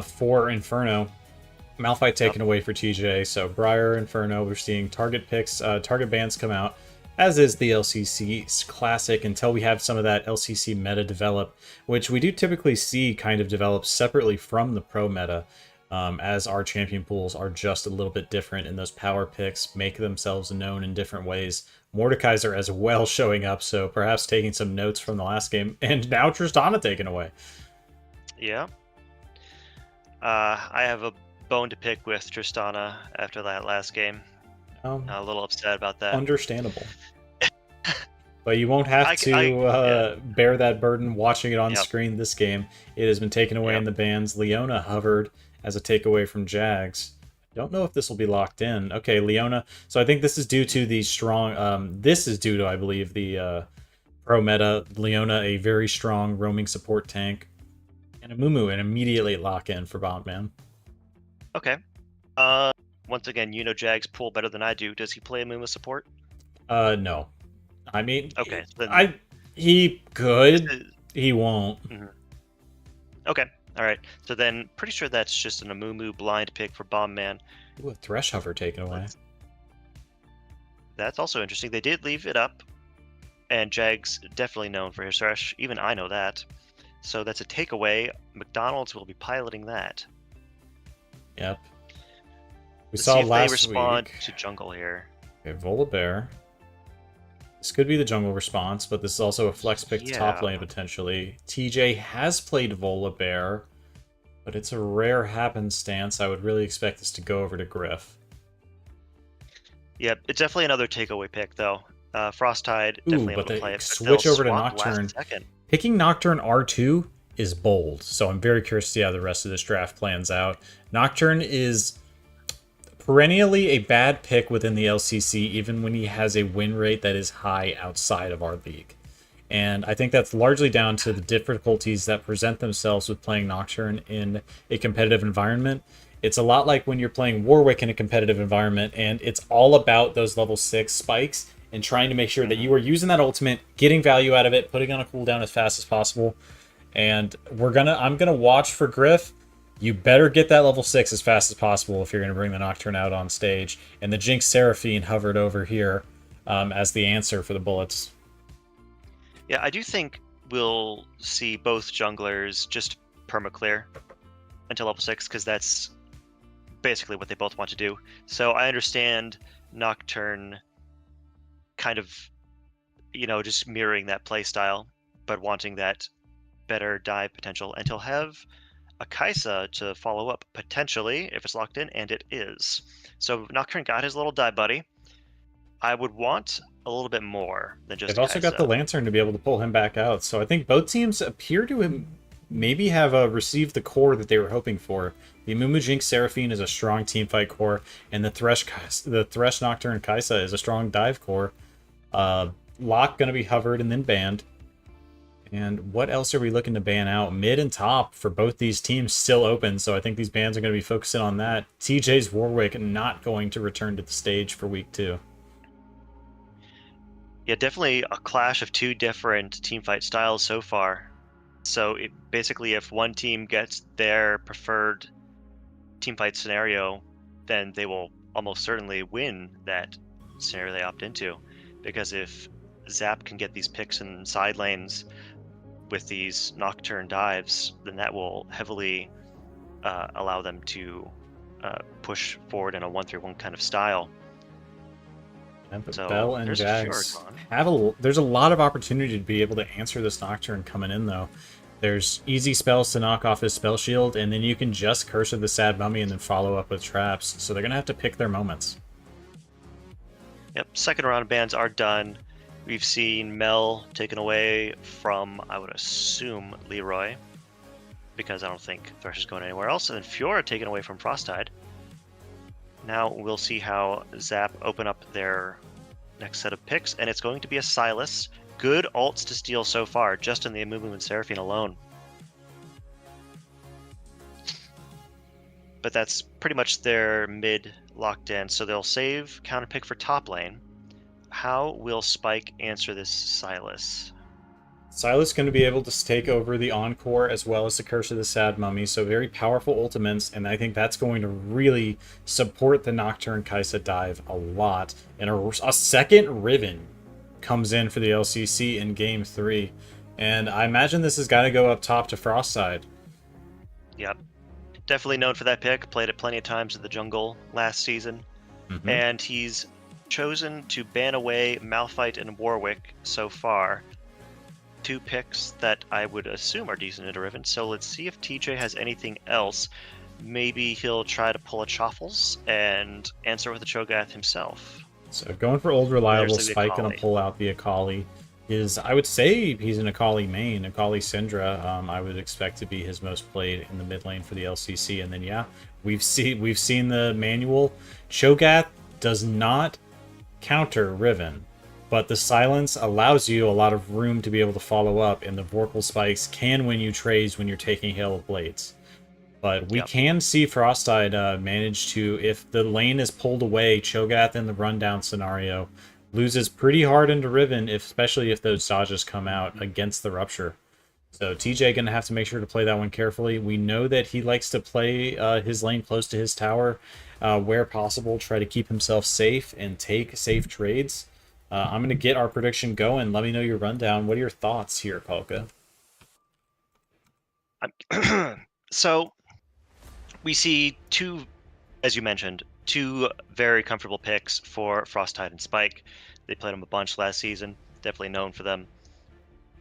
For Inferno, Malphite taken away for TJ. So Briar, Inferno, we're seeing target picks, target bans come out, as is the LCC classic, until we have some of that LCC meta develop, which we do typically see kind of develop separately from the pro meta. As our champion pools are just a little bit different, and those power picks make themselves known in different ways. Mordekaiser as well showing up, so perhaps taking some notes from the last game, and now Tristana taken away. Yeah. I have a bone to pick with Tristana after that last game. A little upset about that. Understandable. But you won't have to bear that burden watching it on screen this game. It has been taken away in the bans. Leona hovered as a takeaway from Jags. Don't know if this will be locked in. Okay, Leona. So I think this is due to the strong... this is due to, I believe, the pro meta. Leona, a very strong roaming support tank. And a Mumu, an immediately lock in for Bondman. Okay. Once again, Jags pool better than I do. Does he play a Mumu support? No. I mean... Okay. He could. He won't. Mm-hmm. Okay. All right, so then pretty sure that's just an Amumu blind pick for Bomb Man. Ooh, a Thresh hover taken away. That's also interesting. They did leave it up, and Jag's definitely known for his Thresh. Even I know that. So that's a takeaway. McDonald's will be piloting that. Yep. Let's see if they respond to jungle here. Okay, Volibear. This could be the jungle response, but this is also a flex pick to top lane potentially. TJ has played Volibear, but it's a rare happenstance. I would really expect this to go over to Griff. Yep, it's definitely another takeaway pick, though. Frosttide definitely able to play it. Switch over to Nocturne. Picking Nocturne R2 is bold. So I'm very curious to see how the rest of this draft plans out. Nocturne is perennially a bad pick within the LCC, even when he has a win rate that is high outside of our league. And I think that's largely down to the difficulties that present themselves with playing Nocturne in a competitive environment. It's a lot like when you're playing Warwick in a competitive environment, and it's all about those level 6 spikes and trying to make sure that you are using that ultimate, getting value out of it, putting on a cooldown as fast as possible. And I'm gonna watch for Griff. You better get that level 6 as fast as possible if you're gonna bring the Nocturne out on stage. And the Jinx Seraphine hovered over here as the answer for the bullets. Yeah, I do think we'll see both junglers just perma-clear until level 6, because that's basically what they both want to do. So I understand Nocturne kind of, just mirroring that play style, but wanting that better dive potential. And he'll have a Kaisa to follow up, potentially, if it's locked in, and it is. So Nocturne got his little dive buddy. I would want a little bit more than just They've also got the Lantern to be able to pull him back out. So I think both teams appear to maybe have received the core that they were hoping for. The Amumu Jinx Seraphine is a strong teamfight core, and the Thresh Nocturne Kaisa is a strong dive core. Lock going to be hovered and then banned. And what else are we looking to ban out? Mid and top for both these teams still open, so I think these bans are going to be focusing on that. TJ's Warwick not going to return to the stage for week 2. Yeah, definitely a clash of two different teamfight styles so far. So basically, if one team gets their preferred teamfight scenario, then they will almost certainly win that scenario they opt into. Because if Zap can get these picks in side lanes with these Nocturne dives, then that will heavily allow them to push forward in a 1-3-1 kind of style. But So Bell and there's Jags a there's a lot of opportunity to be able to answer this Nocturne coming in, though. There's easy spells to knock off his spell shield, and then you can just Curse of the Sad Mummy and then follow up with traps. So they're going to have to pick their moments. Yep, second round of bans are done. We've seen Mel taken away from, I would assume, Leroy, because I don't think Thresh is going anywhere else. And then Fiora taken away from Frostide. Now we'll see how Zap open up their next set of picks, and it's going to be a Sylas. Good alts to steal so far, just in the Amumu and Seraphine alone. But that's pretty much their mid locked in, so they'll save counter pick for top lane. How will Spike answer this Sylas? Sylas going to be able to take over the Encore as well as the Curse of the Sad Mummy, so very powerful ultimates, and I think that's going to really support the Nocturne Kaisa dive a lot. And a second Riven comes in for the LCC in Game 3, and I imagine this has got to go up top to Frostside. Yep. Definitely known for that pick, played it plenty of times in the jungle last season, and he's chosen to ban away Malphite and Warwick so far. Two picks that I would assume are decent into Riven, so let's see if TJ has anything else. Maybe he'll try to pull a Choffles and answer with a Cho'Gath himself. So going for old reliable, There's the Spike going Akali. to pull out the Akali. I would say he's an Akali main. Akali Syndra, I would expect to be his most played in the mid lane for the LCC. And then yeah, we've seen the manual. Cho'Gath does not counter Riven, but the silence allows you a lot of room to be able to follow up, and the Vorpal Spikes can win you trades when you're taking Hail of Blades. But we can see Frostide manage to, if the lane is pulled away, Cho'Gath in the rundown scenario loses pretty hard into Riven, especially if those dodges come out against the Rupture. So TJ going to have to make sure to play that one carefully. We know that he likes to play his lane close to his tower where possible, try to keep himself safe and take safe trades. I'm going to get our prediction going. Let me know your rundown. What are your thoughts here, Polka? So we see two, as you mentioned, two very comfortable picks for Frostide and Spike. They played them a bunch last season, definitely known for them.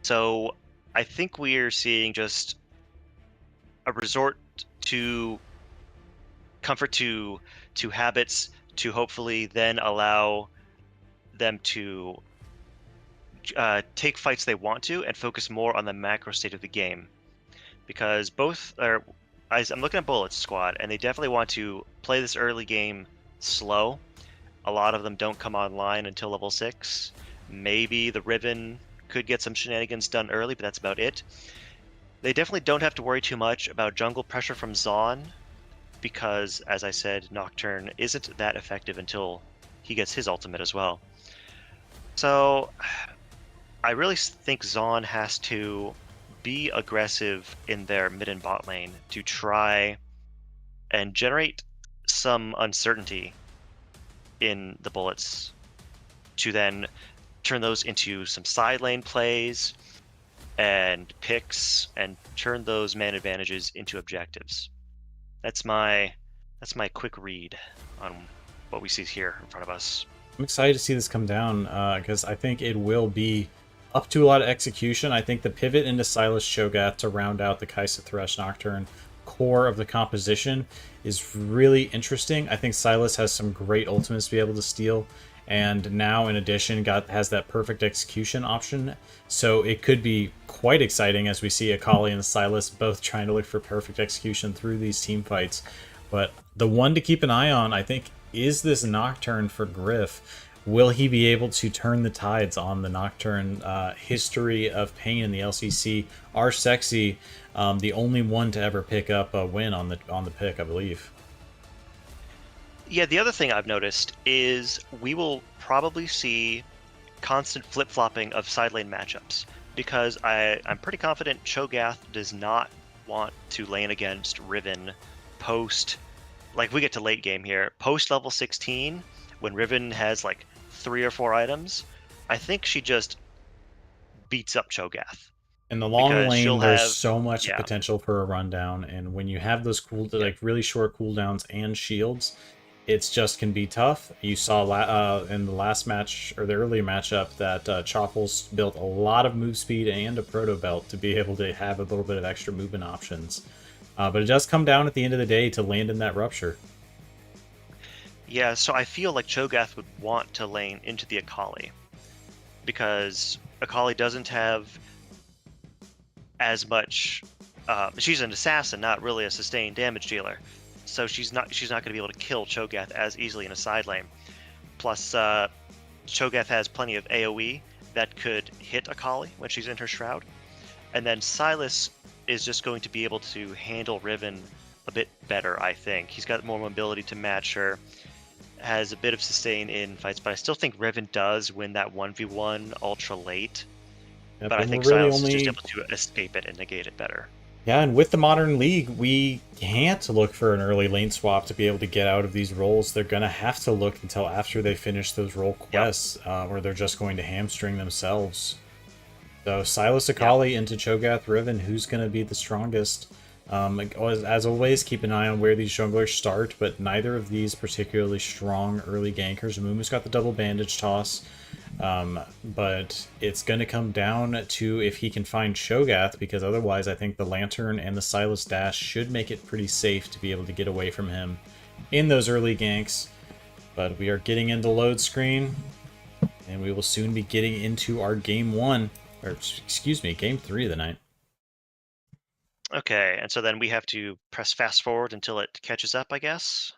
So I think we're seeing just a resort to comfort to habits to hopefully then allow them to take fights they want to and focus more on the macro state of the game. because both are. I'm looking at Bullet's squad, and they definitely want to play this early game slow. A lot of them don't come online until level 6. Maybe the Riven could get some shenanigans done early, but that's about it. They definitely don't have to worry too much about jungle pressure from Zaun, because, as I said, Nocturne isn't that effective until he gets his ultimate as well. So, I really think Zaun has to be aggressive in their mid and bot lane to try and generate some uncertainty in the Bullets to then turn those into some side lane plays and picks and turn those man advantages into objectives. That's my quick read on what we see here in front of us. I'm excited to see this come down because I think it will be up to a lot of execution. I think the pivot into Sylas Cho'Gath to round out the Kaisa Thresh Nocturne core of the composition is really interesting. I think Sylas has some great ultimates to be able to steal, and now in addition has that perfect execution option. So it could be quite exciting as we see Akali and Sylas both trying to look for perfect execution through these team fights. But the one to keep an eye on, I think, is this Nocturne for Griff. Will he be able to turn the tides on the Nocturne history of pain in the LCC? Are Sexy the only one to ever pick up a win on the pick, I believe? Yeah, the other thing I've noticed is we will probably see constant flip-flopping of side lane matchups, because I'm pretty confident Cho'Gath does not want to lane against Riven post, like we get to late game here, post level 16, when Riven has like 3 or 4 items. I think she just beats up Cho'Gath. In the long lane, there's have, so much potential for a rundown, and when you have those like really short cooldowns and shields, it's just can be tough. You saw in the last match, or the earlier matchup, that Chopples built a lot of move speed and a proto belt to be able to have a little bit of extra movement options. But it does come down at the end of the day to land in that rupture. Yeah, so I feel like Cho'Gath would want to lane into the Akali, because Akali doesn't have as much. She's an assassin, not really a sustained damage dealer, so she's not going to be able to kill Cho'Gath as easily in a side lane. Plus, Cho'Gath has plenty of AOE that could hit Akali when she's in her shroud, and then Sylas is just going to be able to handle Riven a bit better. I think he's got more mobility to match her. Has a bit of sustain in fights, but I still think Riven does win that 1v1 ultra late. Yep, but I think Sylas is just able to escape it and negate it better. Yeah, and with the Modern League, we can't look for an early lane swap to be able to get out of these roles. They're going to have to look until after they finish those role quests, or they're just going to hamstring themselves. So Sylas Akali into Cho'Gath Riven, who's going to be the strongest? As always, keep an eye on where these junglers start, but neither of these particularly strong early gankers. Mumu's got the double bandage toss, but it's going to come down to if he can find Cho'Gath, because otherwise I think the Lantern and the Sylas dash should make it pretty safe to be able to get away from him in those early ganks. But we are getting into load screen, and we will soon be getting into our game 1, or excuse me, game 3 of the night. Okay, and so then we have to press fast forward until it catches up, I guess?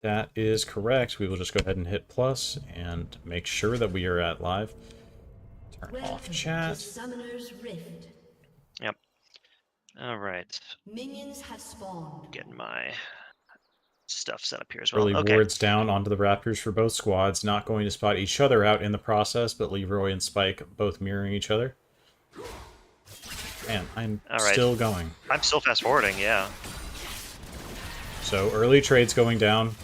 That is correct. We will just go ahead and hit plus and make sure that we are at live. Turn off chat. Summoner's Rift. Yep. All right. Minions have spawned. Getting my stuff set up here as well. Early Okay. wards down onto the Raptors for both squads. Not going to spot each other out in the process, but Leroy and Spike both mirroring each other. Man, I'm still going. I'm still fast forwarding, yeah. So early trades going down.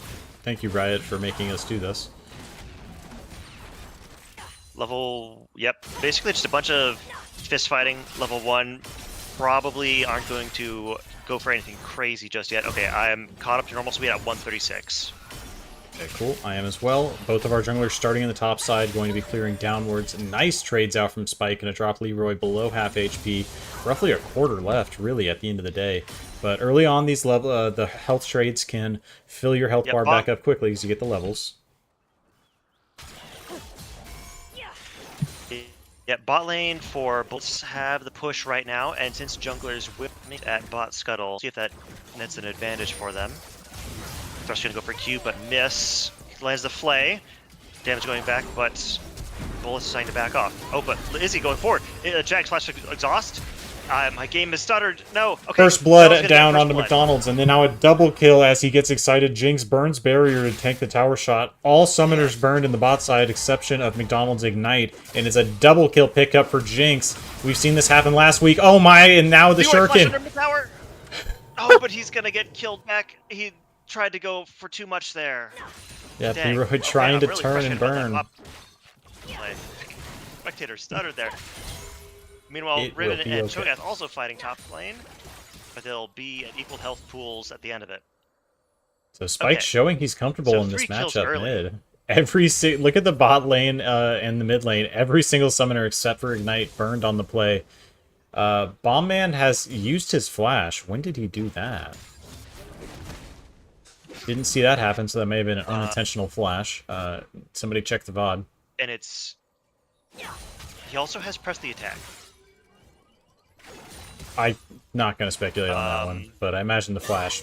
Thank you, Riot, for making us do this. Yep. Basically just a bunch of fist fighting. Level 1 probably aren't going to go for anything crazy just yet. Okay, I am caught up to normal speed at 136. Okay, cool. I am as well. Both of our junglers starting in the top side, going to be clearing downwards. Nice trades out from Spike, and a drop Leroy below half HP. Roughly a quarter left, really, at the end of the day. But early on, these the health trades can fill your health bar back up quickly as you get the levels. Yeah, bot lane for Bullets have the push right now, and since junglers will At bot scuttle, see if that nets an advantage for them. Thrush gonna go for Q, but miss. Lands the flay. Damage going back, but Bullets deciding to back off. Oh, but Izzy going forward. Jag slash exhaust. My game is stuttered. No. Okay. First blood down onto McDonald's, and then now a double kill as he gets excited. Jinx burns barrier to tank the tower shot. All summoners burned in the bot side, exception of McDonald's Ignite, and it's a double kill pickup for Jinx. We've seen this happen last week. Oh my, and now the Shuriken. Oh, but he's gonna get killed back. He tried to go for too much there. Yeah, P-Roy trying to turn and burn. Spectator stuttered there. Meanwhile, Riven and Cho'Gath also fighting top lane, but they'll be at equal health pools at the end of it. So Spike's showing he's comfortable in this matchup mid. Look at the bot lane and the mid lane. Every single summoner except for Ignite burned on the play. Bomb Man has used his flash. When did he do that? Didn't see that happen, so that may have been an unintentional flash. Somebody check the VOD. And it's... He also has pressed the attack. I'm not going to speculate on that one, but I imagine the flash.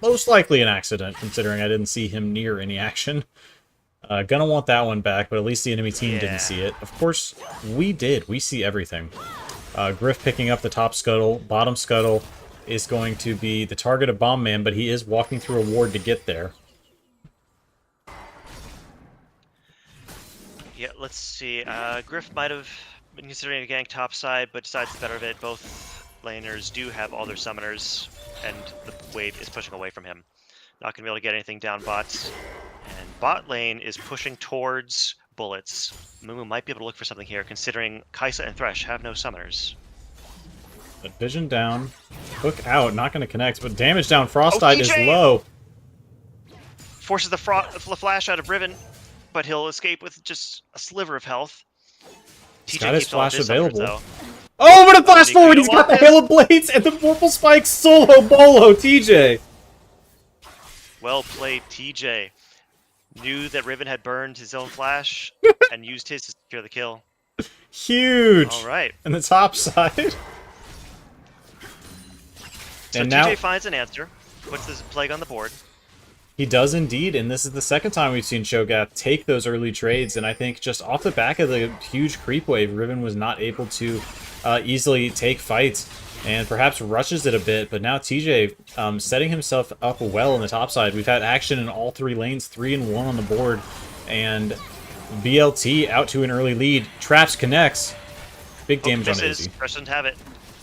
Most likely an accident, considering I didn't see him near any action. Gonna want that one back, but at least the enemy team didn't see it. Of course, we did. We see everything. Griff picking up the top scuttle. Bottom scuttle is going to be the target of Bomb Man, but he is walking through a ward to get there. Yeah, let's see. Griff might have been considering a gank top side, but decides the better of it. Both laners do have all their summoners, and the wave is pushing away from him. Not going to be able to get anything down bots. And bot lane is pushing towards bullets. Mumu might be able to look for something here, considering Kai'Sa and Thresh have no summoners. But vision down. Hook out, not going to connect, but damage down. Frostite is low. Forces the flash out of Riven, but he'll escape with just a sliver of health. He's got his flash available. Though. Oh, but a flash forward! He's got the Hail of Blades and the purple spike solo bolo, TJ! Well played, TJ. Knew that Riven had burned his own flash and used his to secure the kill. Huge! Alright. And the top side. So and TJ finds an answer, puts this plague on the board. He does indeed, and this is the second time we've seen Cho'Gath take those early trades, and I think just off the back of the huge creep wave, Riven was not able to easily take fights, and perhaps rushes it a bit, but now TJ setting himself up well on the top side. We've had action in all three lanes, 3 and 1 on the board, and BLT out to an early lead. Traps connects. Big damage on Izzy. Thresh doesn't have it.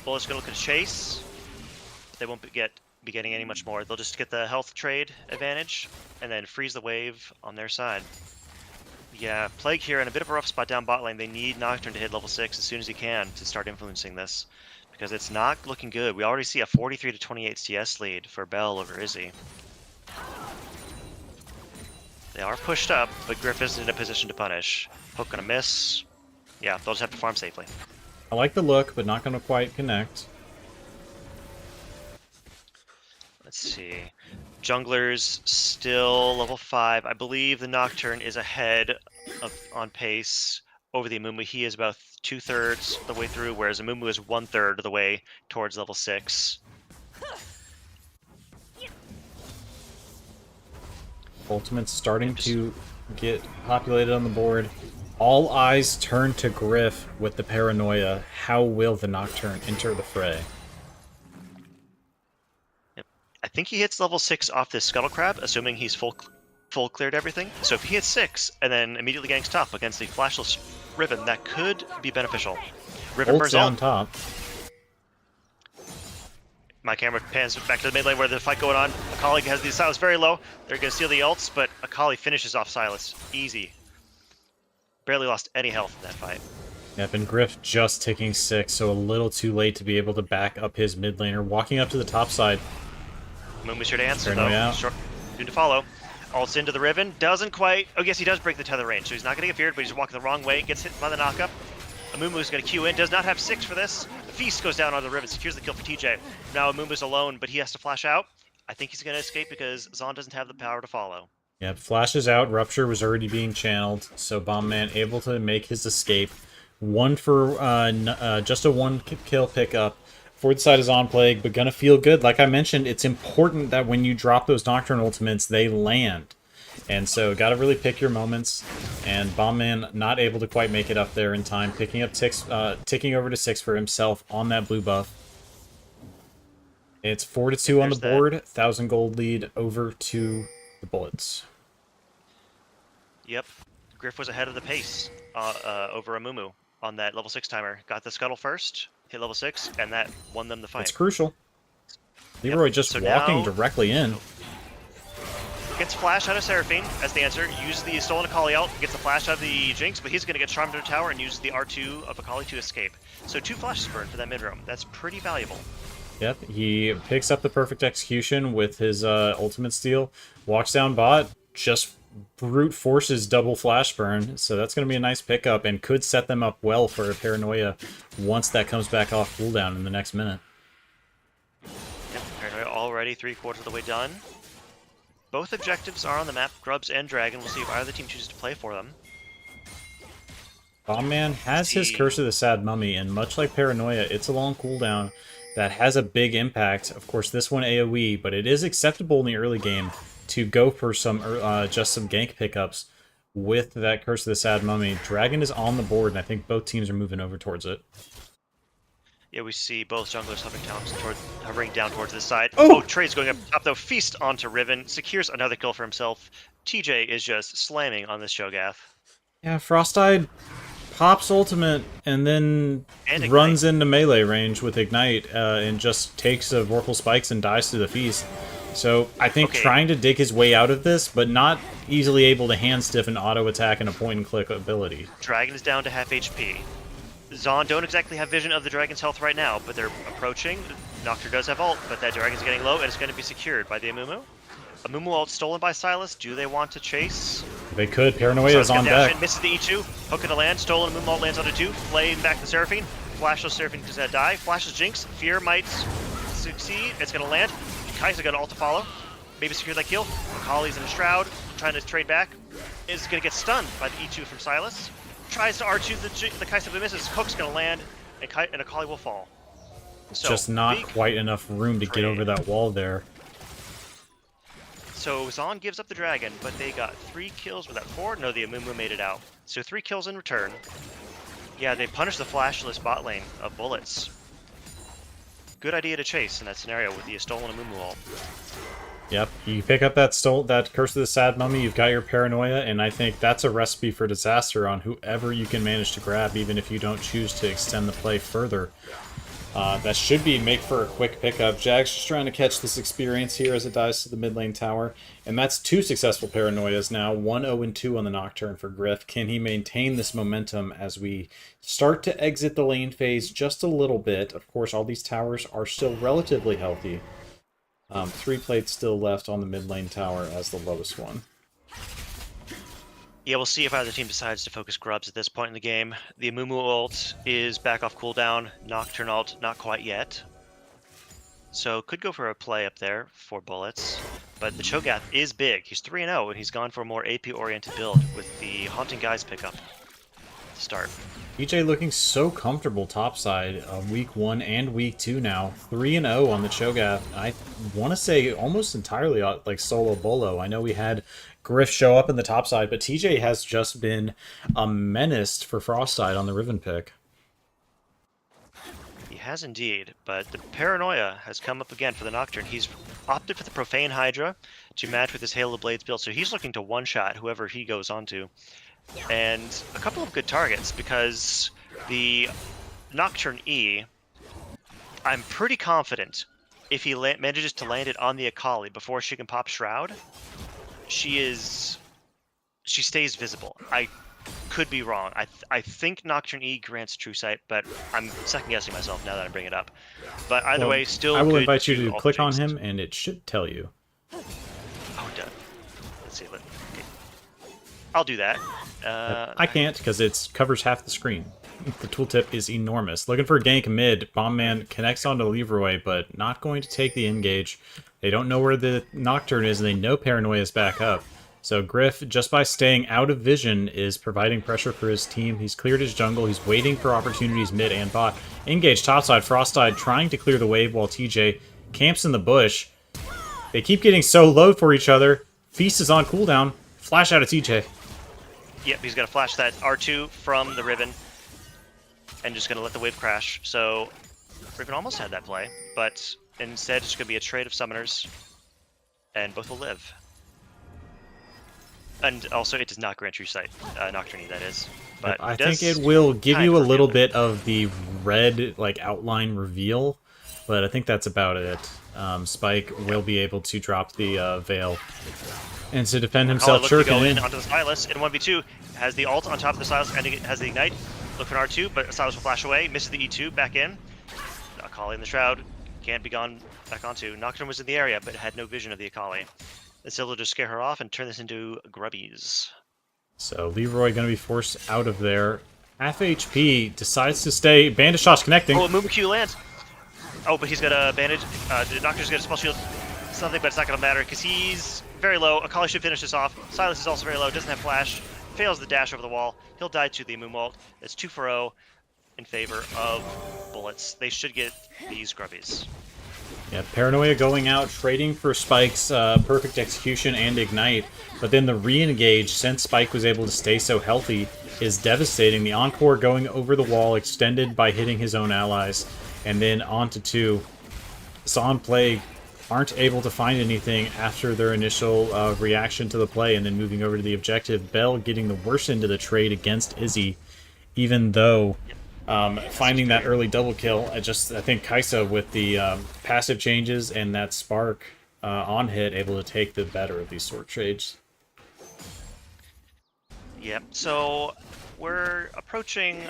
Bullet's gonna look at chase. They won't be getting any much more. They'll just get the health trade advantage and then freeze the wave on their side. Yeah, Plague here in a bit of a rough spot down bot lane. They need Nocturne to hit level 6 as soon as he can to start influencing this, because it's not looking good. We already see a 43 to 28 CS lead for Bell over Izzy. They are pushed up, but Griff isn't in a position to punish. Hook gonna miss. Yeah, they'll just have to farm safely. I like the look, but not gonna quite connect. Let's see. Jungler's still level 5. I believe the Nocturne is ahead on pace over the Amumu. He is about 2/3 the way through, whereas Amumu is 1/3 of the way towards level 6. Ultimate's starting to get populated on the board. All eyes turn to Griff with the paranoia. How will the Nocturne enter the fray? I think he hits level 6 off this Scuttle Crab, assuming he's full cleared everything. So if he hits 6 and then immediately ganks top against the flashless Riven, that could be beneficial. Riven burns on top. My camera pans back to the mid lane where there's a fight going on. Akali has the Silas very low. They're going to steal the ults, but Akali finishes off Silas. Easy. Barely lost any health in that fight. Yep, and Griff just ticking 6, so a little too late to be able to back up his mid laner. Walking up to the top side. Mumu's here to answer, though. Short to follow. Ults into the Riven. Doesn't quite... Oh, yes, he does break the tether range, so he's not going to get feared, but he's walking the wrong way. Gets hit by the knockup. Amumu's going to queue in. Does not have 6 for this. The Feast goes down on the Riven. Secures the kill for TJ. Now Amumu's alone, but he has to flash out. I think he's going to escape because Zon doesn't have the power to follow. Yep, flashes out. Rupture was already being channeled, so Bomb Man able to make his escape. One for... just a 1 kill pickup. Forward side is on Plague, but gonna feel good. Like I mentioned, it's important that when you drop those Nocturne ultimates, they land. And so, gotta really pick your moments. And Bombman not able to quite make it up there in time, picking up ticking over to 6 for himself on that blue buff. It's 4-2 on the board, 1,000 gold lead over to the Bullets. Yep. Griff was ahead of the pace over Amumu on that level 6 timer. Got the scuttle first, hit level 6, and that won them the fight. It's crucial. Leroy just walking directly in. Gets flash out of Seraphine as the answer. Uses the stolen Akali out, gets the flash out of the Jinx, but he's going to get charmed to a tower and use the R2 of Akali to escape. So 2 flashes burned for that mid roam. That's pretty valuable. Yep, he picks up the perfect execution with his ultimate steal, walks down bot, just brute forces double flash burn, so that's going to be a nice pickup and could set them up well for a Paranoia once that comes back off cooldown in the next minute. Yep, Paranoia already 3/4 of the way done. Both objectives are on the map, Grubs and Dragon. We'll see if either team chooses to play for them. Bombman has his Curse of the Sad Mummy, and much like Paranoia, it's a long cooldown that has a big impact. Of course, this one AoE, but it is acceptable in the early game to go for some just some gank pickups with that Curse of the Sad Mummy. Dragon is on the board, and I think both teams are moving over towards it. Yeah, we see both junglers hovering down towards this side. Oh, Trey's going up top, though. Feast onto Riven. Secures another kill for himself. TJ is just slamming on this Cho'Gath. Yeah, Frostide pops ultimate and then runs into melee range with Ignite and just takes a Vorpal Spikes and dies to the Feast. So I think trying to dig his way out of this, but not easily able to hand stiff an auto attack and a point and click ability. Dragon is down to half HP. Zon don't exactly have vision of the Dragon's health right now, but they're approaching. Nocturne does have ult, but that Dragon's getting low and it's going to be secured by the Amumu. Amumu ult stolen by Sylas. Do they want to chase? They could. Paranoia is on deck. Misses the E2. Hook at the land. Stolen. Amumu ult lands onto 2. Flaying back the Seraphine. Flashless Seraphine does that die. Flashes Jinx. Fear might succeed. It's going to land. Kai'Sa got ult to follow. Maybe secure that kill. Akali's in a Shroud. Trying to trade back. Is going to get stunned by the E2 from Sylas. Tries to R2 the Kai'Sa, but misses. Hook's going to land. And Akali will fall. So, just not quite enough room to get over that wall there. So Zon gives up the Dragon, but they got 3 kills with that 4. No, the Amumu made it out. So 3 kills in return. Yeah, they punished the flashless bot lane of Bullets. Good idea to chase in that scenario with the stolen Amumu ult. Yep, you pick up that Curse of the Sad Mummy, you've got your Paranoia, and I think that's a recipe for disaster on whoever you can manage to grab, even if you don't choose to extend the play further. That should make for a quick pickup. Jag's just trying to catch this experience here as it dies to the mid lane tower. And that's 2 successful Paranoias now. 1-0-2 on the Nocturne for Griff. Can he maintain this momentum as we start to exit the lane phase just a little bit? Of course, all these towers are still relatively healthy. 3 plates still left on the mid lane tower as the lowest one. Yeah, we'll see if either team decides to focus Grubs at this point in the game. The Amumu ult is back off cooldown. Nocturne ult, not quite yet. So could go for a play up there for Bullets. But the Cho'Gath is big. He's 3-0, and he's gone for a more AP-oriented build with the Haunting Guise pickup to start. DJ looking so comfortable topside week 1 and week 2 now. 3-0 on the Cho'Gath. I want to say almost entirely like solo bolo. I know we had Griff show up in the topside, but TJ has just been a menace for Frostside on the Riven pick. He has indeed, but the Paranoia has come up again for the Nocturne. He's opted for the Profane Hydra to match with his Halo Blades build, so he's looking to one-shot whoever he goes onto. And a couple of good targets, because the Nocturne E, I'm pretty confident if he manages to land it on the Akali before she can pop Shroud, she stays visible. I could be wrong. I think Nocturne E grants True Sight, but I'm second guessing myself now that I bring it up. But either way, still I will good invite you to click on jinxed. him, and it should tell you. Oh, done. Let's see. Okay. I'll do that. I can't because it covers half the screen. The tooltip is enormous. Looking for a gank mid. Bombman connects onto Leroy, but not going to take the engage. They don't know where the Nocturne is, and they know Paranoia is back up. So Griff, just by staying out of vision, is providing pressure for his team. He's cleared his jungle. He's waiting for opportunities mid and bot. Engage topside. Frostide trying to clear the wave while TJ camps in the bush. They keep getting so low for each other. Feast is on cooldown. Flash out of TJ. Yep, he's going to flash that R2 from the Riven and just going to let the wave crash. So Riven almost had that play, but instead it's going to be a trade of summoners, and both will live. And also, it does not grant true sight, Nocturne, that is. But I think it will give you a little bit of the red outline reveal, but I think that's about it. Spike will be able to drop the Veil. And to defend himself, Holly looking to go Shuriken in onto the Silas in 1v2. Has the ult on top of the Silas and it has the Ignite. Look for an R2, but Silas will flash away. Misses the E2, back in. Akali in the Shroud. Can't be gone back onto. Nocturne was in the area, but had no vision of the Akali. Instead, they'll just scare her off and turn this into grubbies. So Leroy going to be forced out of there. Half HP, decides to stay. Bandage shots connecting. Oh, Movement Q lands. Oh, but he's got a bandage. Nocturne's got a spell shield. Something, but it's not going to matter because he's very low. Akali should finish this off. Silas is also very low. Doesn't have flash. Fails the dash over the wall. He'll die to the Moon ult. It's 2-for-0 in favor of bullets. They should get these grubbies. Yeah, Paranoia going out, trading for Spike's perfect execution and ignite, but then the re-engage, since Spike was able to stay so healthy, is devastating. The Encore going over the wall, extended by hitting his own allies, and then onto 2. San Plague aren't able to find anything after their initial reaction to the play, and then moving over to the objective. Bell getting the worst end of the trade against Izzy, even though finding that early double kill. I think Kaisa with the passive changes and that spark on hit able to take the better of these sort trades. Yep, so we're approaching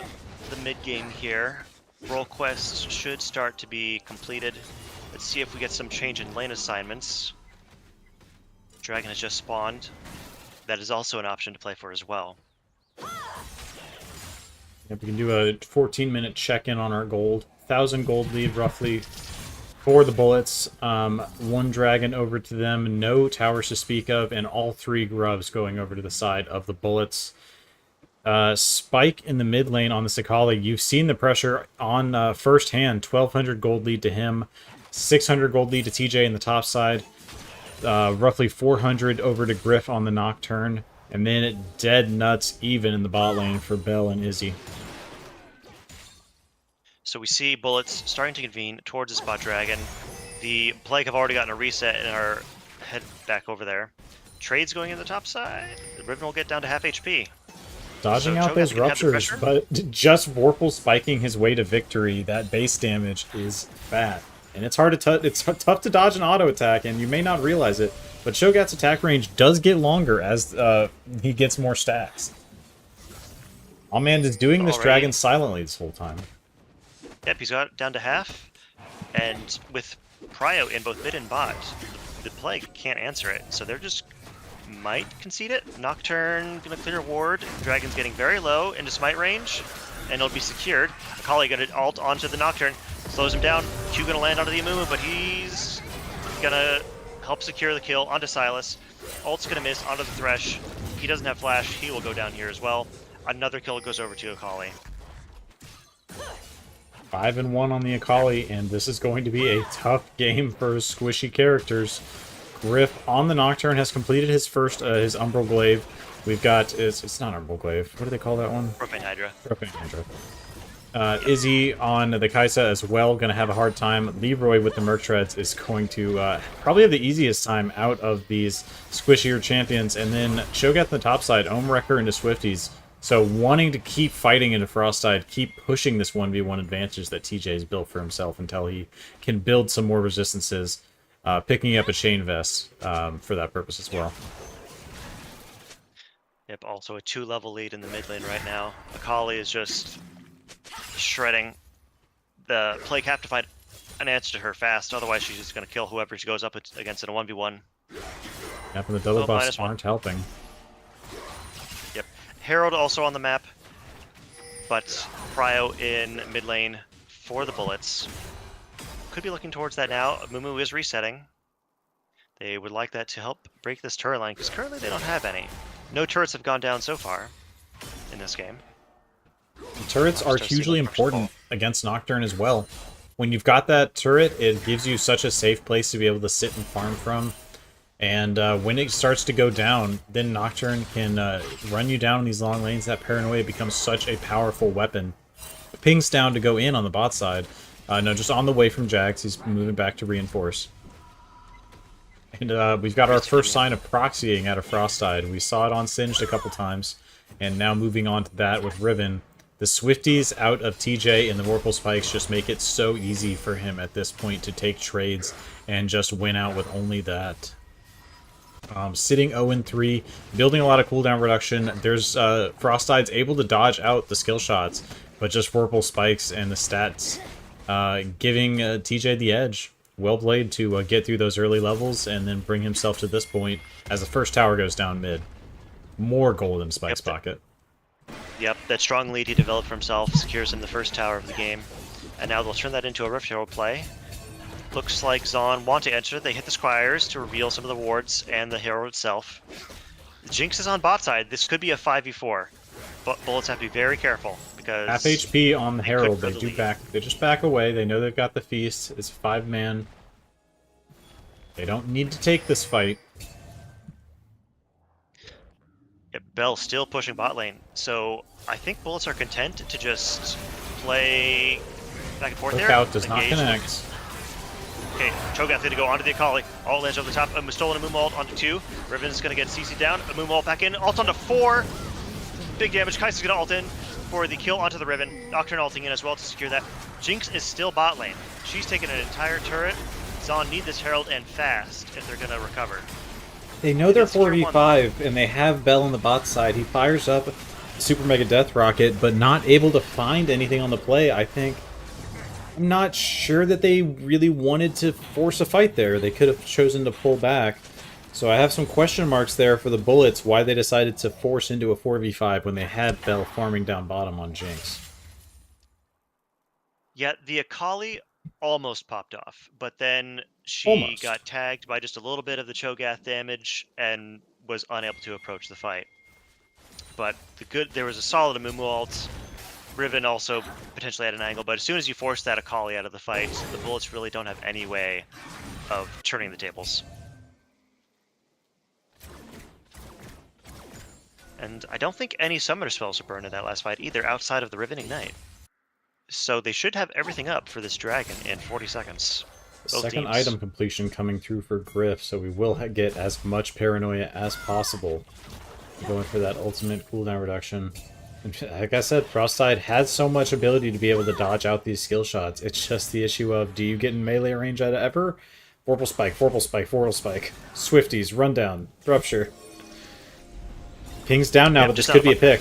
the mid-game here. Role quests should start to be completed. Let's see if we get some change in lane assignments. Dragon has just spawned. That is also an option to play for as well. Yep, we can do a 14-minute check-in on our gold. 1,000 gold lead, roughly, for the bullets. 1 dragon over to them, no towers to speak of, and all 3 grubs going over to the side of the bullets. Spike in the mid lane on the Sakali. You've seen the pressure on firsthand. 1,200 gold lead to him, 600 gold lead to TJ in the top side, roughly 400 over to Griff on the Nocturne. And then it dead nuts even in the bot lane for Bell and Izzy. So we see bullets starting to convene towards the spot dragon. The Plague have already gotten a reset and are head back over there. Trades going in the top side. The Riven will get down to half HP. Dodging So out Cho'Gath those can have the ruptures, pressure. but just Vorpal spiking his way to victory, that base damage is fat. And it's hard to it's tough to dodge an auto attack, and you may not realize it. But Cho'Gath's attack range does get longer as he gets more stacks. Allman is doing this dragon silently this whole time. Yep, he's got it down to half. And with Prio in both mid and bot, the Plague can't answer it. So they're just might concede it. Nocturne gonna clear ward. Dragon's getting very low into smite range, and it'll be secured. Akali gonna ult onto the Nocturne, slows him down. Q gonna land onto the Amumu, but he's gonna help secure the kill onto Silas. Ult's gonna miss onto the Thresh. He doesn't have flash. He will go down here as well. Another kill goes over to Akali. 5-1 on the Akali, and this is going to be a tough game for squishy characters. Griff on the Nocturne has completed his first his Umbral Glaive. We've got it's not Umbral Glaive. What do they call that one? Propane Hydra. Propane Hydra. Izzy on the Kaisa as well, going to have a hard time. Leroy with the Merc Treads is going to probably have the easiest time out of these squishier champions. And then Cho'Gath on the top side, Wrecker into Swifties. So wanting to keep fighting into Frostide, keep pushing this 1v1 advantage that TJ's built for himself until he can build some more resistances. Picking up a Chain Vest for that purpose as well. Yep, also a 2-level lead in the mid lane right now. Akali is just shredding. The Plague have to find an answer to her fast, otherwise she's just going to kill whoever she goes up against in a 1v1. Yep, and the double buffs -1. aren't helping. Yep. Herald also on the map, but Prio in mid lane for the bullets. Could be looking towards that now. Mumu is resetting. They would like that to help break this turret line, because currently they don't have any. No turrets have gone down so far in this game. Turrets are hugely important against Nocturne as well. When you've got that turret, it gives you such a safe place to be able to sit and farm from. And when it starts to go down, then Nocturne can run you down in these long lanes. That Paranoia becomes such a powerful weapon. Ping's down to go in on the bot side. No, just on the way from Jax. He's moving back to reinforce. And we've got our first sign of proxying out of Frostide. We saw it on Singed a couple times. And now moving on to that with Riven. The Swifties out of TJ and the Vorpal Spikes just make it so easy for him at this point to take trades and just win out with only that. Sitting 0-3, building a lot of cooldown reduction. There's Frostide's able to dodge out the skill shots, but just Vorpal Spikes and the stats giving TJ the edge. Well played to get through those early levels and then bring himself to this point as the first tower goes down mid. More gold in Spike's pocket. Yep, that strong lead he developed for himself secures him the first tower of the game. And now they'll turn that into a Rift Herald play. Looks like Zon want to enter. They hit the Squires to reveal some of the wards and the Herald itself. Jinx is on bot side. This could be a 5v4. But Bullets have to be very careful because... Half HP on the Herald. They do back. They just back away. They know they've got the Feast. It's 5-man. They don't need to take this fight. Yep, Bell still pushing bot lane. So I think Bullets are content to just play back and forth there. Lookout does not connect. Okay, Cho'Gath going to go onto the Akali. Alt edge over the top. Stolen a Moon Ult onto 2. Riven's going to get CC down. A Moon Ult back in. Ult onto 4. Big damage. Kai'Sa's going to ult in for the kill onto the Riven. Nocturne ulting in as well to secure that. Jinx is still bot lane. She's taken an entire turret. Zon need this Herald and fast if they're going to recover. They know they're 4v5 and they have Bell on the bot side. He fires up Super Mega Death Rocket, but not able to find anything on the play. I'm not sure that they really wanted to force a fight there. They could have chosen to pull back. So I have some question marks there for the Bullets, why they decided to force into a 4v5 when they had Bell farming down bottom on Jinx. Yeah, the Akali almost popped off, but then she got tagged by just a little bit of the Cho'Gath damage and was unable to approach the fight. But there was a solid Amumu ult. Riven also potentially had an angle, but as soon as you force that Akali out of the fight, the Bullets really don't have any way of turning the tables. And I don't think any summoner spells were burned in that last fight either, outside of the Riven Ignite. So they should have everything up for this dragon in 40 seconds. Second item completion coming through for Griff, so we will get as much Paranoia as possible. Going for that ultimate cooldown reduction. Like I said, Frostide has so much ability to be able to dodge out these skill shots. It's just the issue of, do you get in melee range out of ever? Vorpal Spike, Vorpal Spike, Vorpal Spike. Swifties, Rundown, Rupture. Ping's down now, but this could be a pick.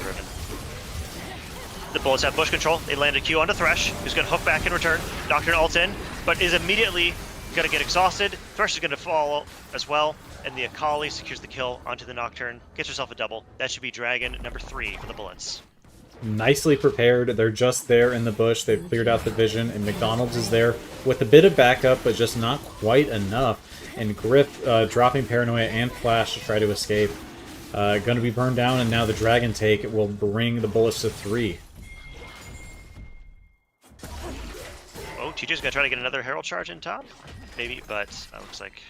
The Bullets have bush control. They land a Q onto Thresh, who's going to hook back in return. Nocturne ults in, but is immediately going to get exhausted. Thresh is going to fall as well, and the Akali secures the kill onto the Nocturne. Gets herself a double. That should be Dragon number 3 for the Bullets. Nicely prepared. They're just there in the bush. They've cleared out the vision, and McDonald's is there with a bit of backup, but just not quite enough. And Griff dropping Paranoia and Flash to try to escape. Going to be burned down, and now the Dragon take will bring the Bullets to 3. Oh, TJ's going to try to get another Herald charge in top? Maybe, but looks like...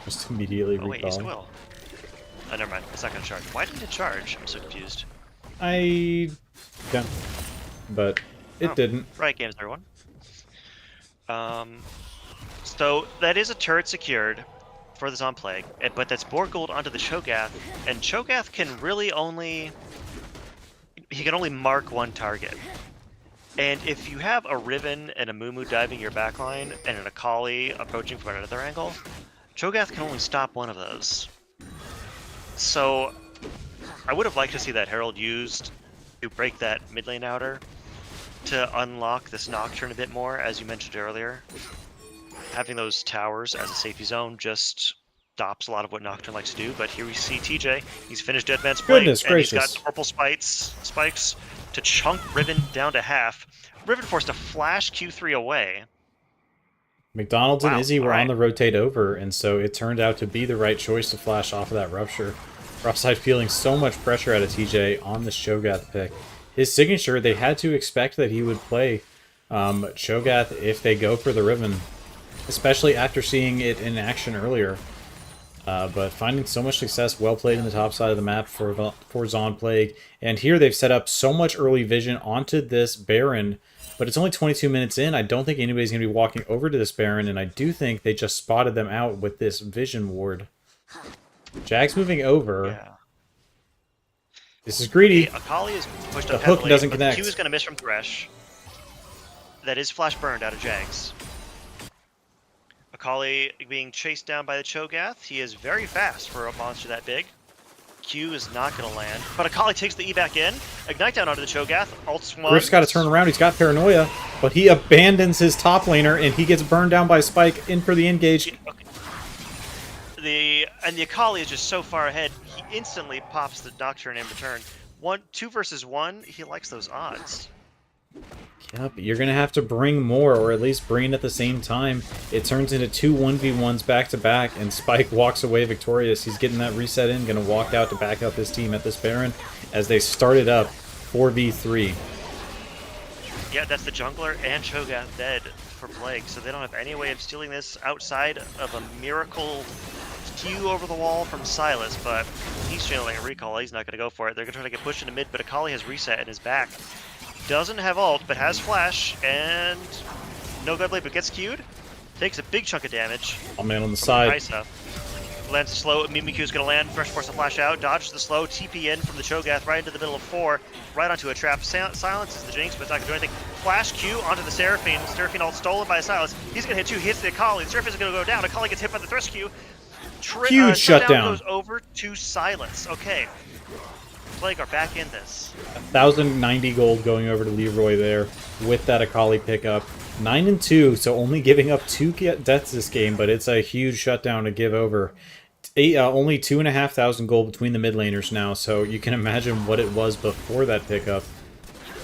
Just immediately recall. Oh wait, yes it will. Oh, never mind. It's not going to charge. Why didn't it charge? I'm so confused. Yeah, but it didn't. Right games, everyone. So that is a turret secured for the Zon Plague, but that's more gold onto the Cho'Gath, and Cho'Gath can really only... He can only mark one target. And if you have a Riven and a Mumu diving your backline, and an Akali approaching from another angle, Cho'Gath can only stop one of those. So I would have liked to see that Herald used to break that mid lane outer to unlock this Nocturne a bit more, as you mentioned earlier. Having those towers as a safety zone just stops a lot of what Nocturne likes to do, but here we see TJ. He's finished Dead Man's Blade, and he's got purple spikes to chunk Riven down to half. Riven forced to flash Q3 away. McDonald's and Wow, Izzy were all on the right. rotate over, and so it turned out to be the right choice to flash off of that Rupture. Roughside feeling so much pressure out of TJ on the Shogath pick. His signature, they had to expect that he would play Shogath if they go for the Riven, especially after seeing it in action earlier. But finding so much success, well played in the top side of the map for Zon Plague. And here they've set up so much early vision onto this Baron, but it's only 22 minutes in. I don't think anybody's going to be walking over to this Baron, and I do think they just spotted them out with this Vision Ward. Jags moving over. Yeah. This is greedy. Okay, Akali is pushed The up hook heavily, doesn't but connect. Q is going to miss from Thresh. That is flash burned out of Jags. Akali being chased down by the Cho'Gath. He is very fast for a monster that big. Q is not going to land, but Akali takes the E back in. Ignite down onto the Cho'Gath. Ults one. Griff's got to turn around. He's got Paranoia, but he abandons his top laner, and he gets burned down by Spike in for the engage. Okay. The Akali is just so far ahead. He instantly pops the Nocturne in return. 2 versus 1. He likes those odds. Yep, you're going to have to bring more, or at least bring at the same time. It turns into 2 1v1s back-to-back, and Spike walks away victorious. He's getting that reset in, going to walk out to back up his team at this Baron as they started up 4v3. Yeah, that's the jungler and Cho'Gath dead for Plague, so they don't have any way of stealing this outside of a miracle Q over the wall from Silas, but he's channeling a recall. He's not going to go for it. They're going to try to get pushed into mid, but Akali has reset and is back. Doesn't have ult, but has flash, and no good blade, but gets Q'd. Takes a big chunk of damage. All man on the side. Kaisa. Lands slow. Mimikyu is going to land. Fresh force to flash out. Dodges the slow. TP in from the Cho'Gath right into the middle of 4. Right onto a trap. Silences the Jinx, but it's not going to do anything. Flash Q onto the Seraphine. Seraphine ult stolen by Silas. He's going to hit 2. He hits the Akali. The Seraphine is going to go down. Akali gets hit by the Thresh Q. Huge shutdown. Goes over to Silence. Okay. Plague are back in this. 1,090 gold going over to Leroy there with that Akali pickup. 9-2, so only giving up 2 deaths this game, but it's a huge shutdown to give over. Only 2,500 gold between the mid laners now, so you can imagine what it was before that pickup.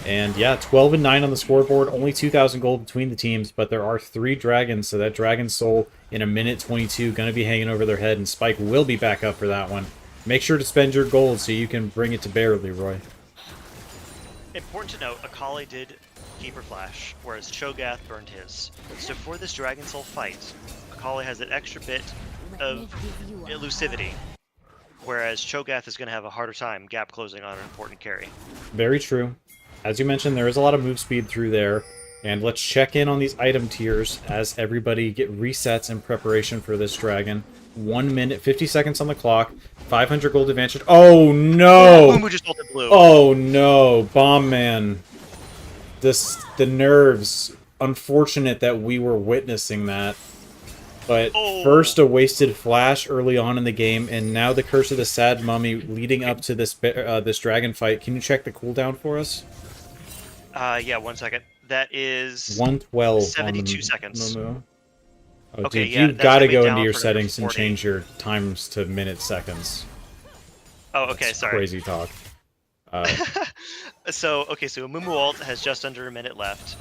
And yeah, 12-9 on the scoreboard, only 2,000 gold between the teams, but there are 3 dragons, so that Dragon Soul in a minute 22 going to be hanging over their head, and Spike will be back up for that one. Make sure to spend your gold so you can bring it to bear, Leroy. Important to note, Akali did keep her flash, whereas Cho'Gath burned his. So for this Dragon Soul fight, Akali has that extra bit of elusivity, whereas Cho'Gath is going to have a harder time gap closing on an important carry. Very true. As you mentioned, there is a lot of move speed through there. And let's check in on these item tiers as everybody get resets in preparation for this dragon. 1 minute, 50 seconds on the clock, 500 gold advantage. Oh no! Mumu just ulted blue. Oh no, Bomb Man. The nerves. Unfortunate that we were witnessing that. But first a wasted flash early on in the game, and now the Curse of the Sad Mummy leading up to this this dragon fight. Can you check the cooldown for us? Yeah, 1 second. That is 112. 72 seconds. Mumu. Oh, Okay, dude, yeah, you've that's got to gonna be go down into your for another settings and 40. change your times to minute seconds. Oh, okay, That's sorry. crazy talk. So a Mumu ult has just under a minute left,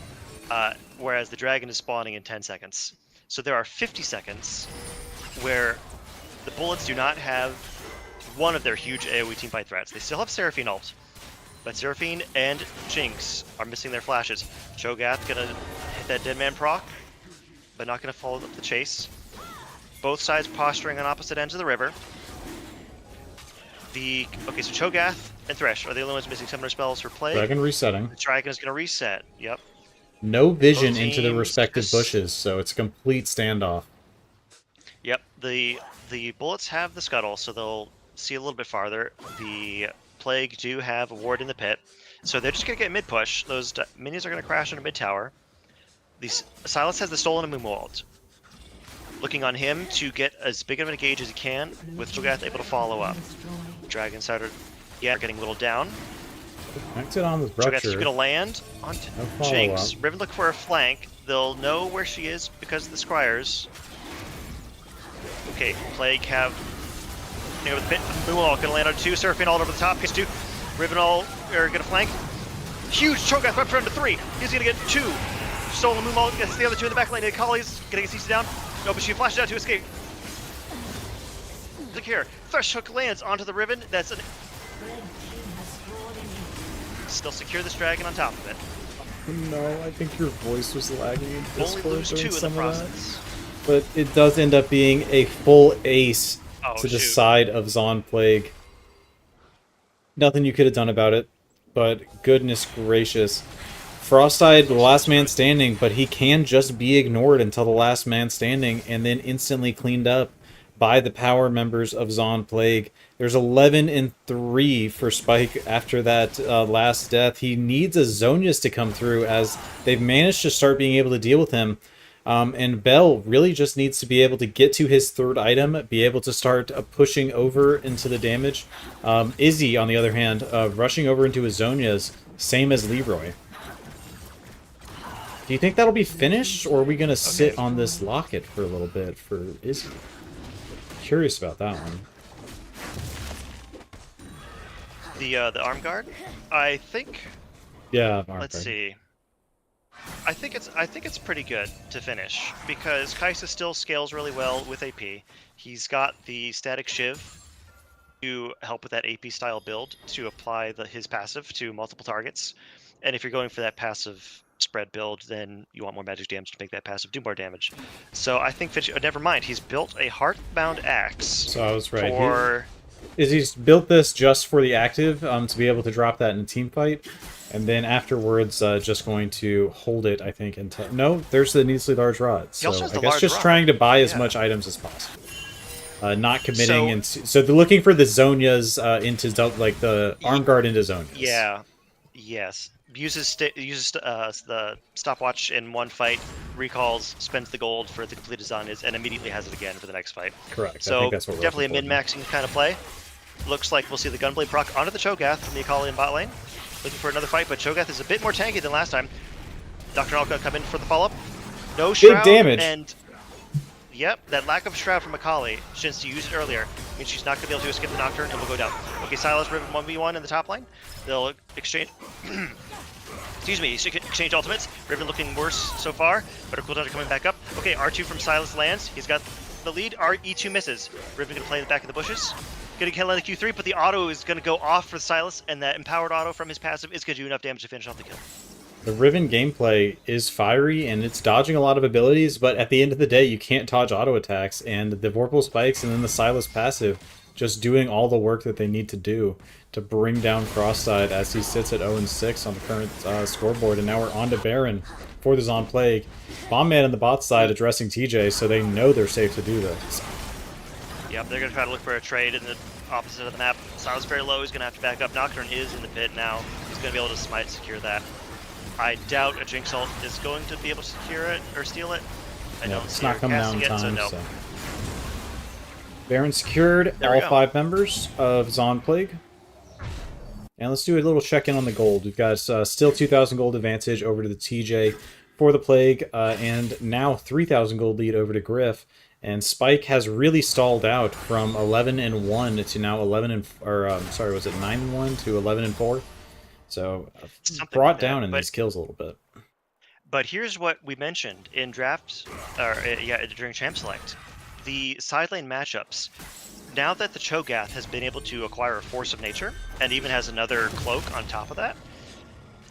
whereas the dragon is spawning in 10 seconds. So there are 50 seconds where the bullets do not have one of their huge AoE teamfight threats. They still have Seraphine ult, but Seraphine and Jinx are missing their flashes. Cho'Gath gonna hit that dead man proc, but not gonna follow up the chase. Both sides posturing on opposite ends of the river. So Cho'Gath and Thresh are the only ones missing summoner spells for Plague. Dragon resetting. The dragon is gonna reset. Yep. No vision Both into the teams respective just- bushes, so it's a complete standoff. Yep. The bullets have the scuttle, so they'll see a little bit farther. The Plague do have a ward in the pit, so they're just gonna get mid push. Those minions are gonna crash into mid tower. Silas has the stolen Mumu ult. Looking on him to get as big of an engage as he can, with Cho'Gath able to follow up. Dragon started, getting a little down. Connected on with Cho'Gath is Rupture. gonna land onto No follow Jinx. up. Riven look for a flank. They'll know where she is because of the Squires. Okay, Plague have near the pit. Mumu ult gonna land on 2. Seraphine ult over the top. Gets 2. Riven ult are gonna flank. Huge Cho'Gath weapon to 3. He's gonna get 2. Stolen Moonwall gets the other two in the back lane. Akali's getting a CC down. No, but she flashes out to escape. Look here. Thresh Hook lands onto the Riven. That's an... Still secure this dragon on top of it. No, I think your voice was lagging in Only Discord lose 2 during in the some of that. process. But it does end up being a full ace Oh, to the shoot. side of Zon Plague. Nothing you could have done about it, but goodness gracious. Frostide, the last man standing, but he can just be ignored until the last man standing and then instantly cleaned up by the power members of Zon Plague. There's 11 and 3 for Spike after that last death. He needs a Zonius to come through as they've managed to start being able to deal with him. And Bell really just needs to be able to get to his third item, be able to start pushing over into the damage. Izzy, on the other hand, rushing over into his Zonias, same as Leroy. Do you think that'll be finished, or are we going to sit on this locket for a little bit for Izzy? Curious about that one. The arm guard? I think... Yeah, Let's see. I think it's pretty good to finish because Kaisa still scales really well with AP. He's got the static shiv to help with that AP style build to apply his passive to multiple targets. And if you're going for that passive spread build, then you want more magic damage to make that passive do more damage. So I think never mind. He's built a Heartbound Axe. So I was right. For... He's built this just for the active to be able to drop that in a team fight. And then afterwards, just going to hold it, I think, until... No, there's the needlessly large rod. So I guess just trying to buy as much items as possible. Not committing. So they're looking for the Zonias into, like, the arm guard into Zonias. Yeah. Yes. Uses the stopwatch in one fight, recalls, spends the gold for the completed Zonias, and immediately has it again for the next fight. Correct. So I think that's what we're definitely a looking for. min-maxing kind of play. Looks like we'll see the Gunblade proc onto the Cho'Gath from the Akali in bot lane. Looking for another fight, but Cho'Gath is a bit more tanky than last time. Dr. Null gonna come in for the follow-up. No Shroud. Big damage. And yep, that lack of Shroud from Akali, since you used it earlier, means she's not gonna be able to escape the Nocturne and will go down. Okay, Sylas Riven 1v1 in the top lane. They'll exchange excuse me, exchange ultimates. Riven looking worse so far, but her cooldowns are coming back up. Okay, R2 from Sylas lands. He's got the lead. E2 misses. Riven gonna play in the back of the bushes. Gonna kill on the Q3, but the auto is gonna go off for Sylas, and that empowered auto from his passive is gonna do enough damage to finish off the kill. The Riven gameplay is fiery, and it's dodging a lot of abilities, but at the end of the day, you can't dodge auto attacks, and the Vorpal Spikes and then the Sylas passive just doing all the work that they need to do to bring down Frostide as he sits at 0-6 on the current scoreboard, and now we're on to Baron for the Zon Plague. Bomb Man on the bot side addressing TJ, so they know they're safe to do this. Yep, they're going to try to look for a trade in the opposite of the map. Sylas very low, he's going to have to back up. Nocturne is in the pit now. He's going to be able to smite secure that. I doubt a Jinx ult is going to be able to secure it or steal it. I don't it's see not her coming out in casting time, it, so no. so. Baron secured all 5 members of Zon Plague. And let's do a little check-in on the gold. We've got still 2,000 gold advantage over to the TJ for the Plague, and now 3,000 gold lead over to Griff. And Spike has really stalled out from 11-1 to now 9-1 to 11-4. So brought like down in these kills a little bit. But here's what we mentioned in drafts, during Champ Select. The side lane matchups. Now that the Cho'Gath has been able to acquire a Force of Nature, and even has another cloak on top of that,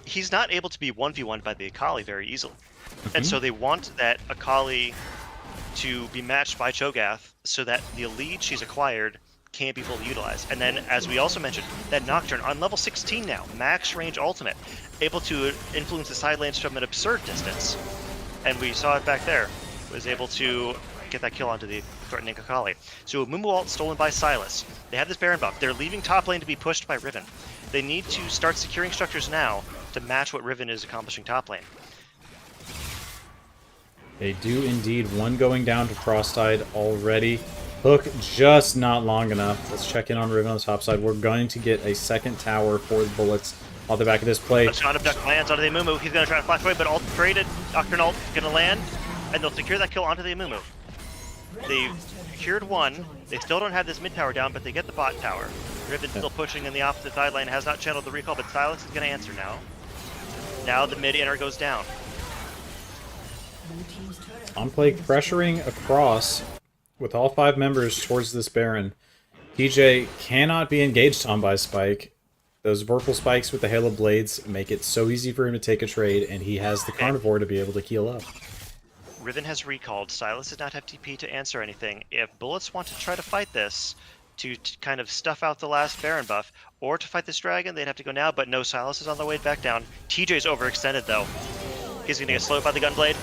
he's not able to be 1v1'd by the Akali very easily. And so they want that Akali to be matched by Cho'Gath so that the lead she's acquired can't be fully utilized. And then, as we also mentioned, that Nocturne on level 16 now, max range ultimate, able to influence the side lanes from an absurd distance. And we saw it back there, was able to get that kill onto the threatening Akali. So a Mumu ult stolen by Sylas. They have this Baron buff. They're leaving top lane to be pushed by Riven. They need to start securing structures now to match what Riven is accomplishing top lane. They do indeed. One going down to Frostide already. Hook just not long enough. Let's check in on Riven on the top side. We're going to get a second tower for the bullets on the back of this play. Shot of Duck lands onto the Amumu. He's going to try to flash away, but ult traded. Nocturne ult going to land, and they'll secure that kill onto the Amumu. They secured one. They still don't have this mid tower down, but they get the bot tower. Riven still pushing in the opposite side lane. Has not channeled the recall, but Sylas is going to answer now. Now the mid inner goes down. On play pressuring across with all 5 members towards this Baron. TJ cannot be engaged on by Spike. Those purple spikes with the Halo Blades make it so easy for him to take a trade, and he has the Carnivore to be able to heal up. Riven has recalled. Silas does not have TP to answer anything. If Bullets want to try to fight this, to kind of stuff out the last Baron buff, or to fight this dragon, they'd have to go now, but no, Silas is on the way back down. TJ's overextended, though. He's going to get slowed by the Gunblade.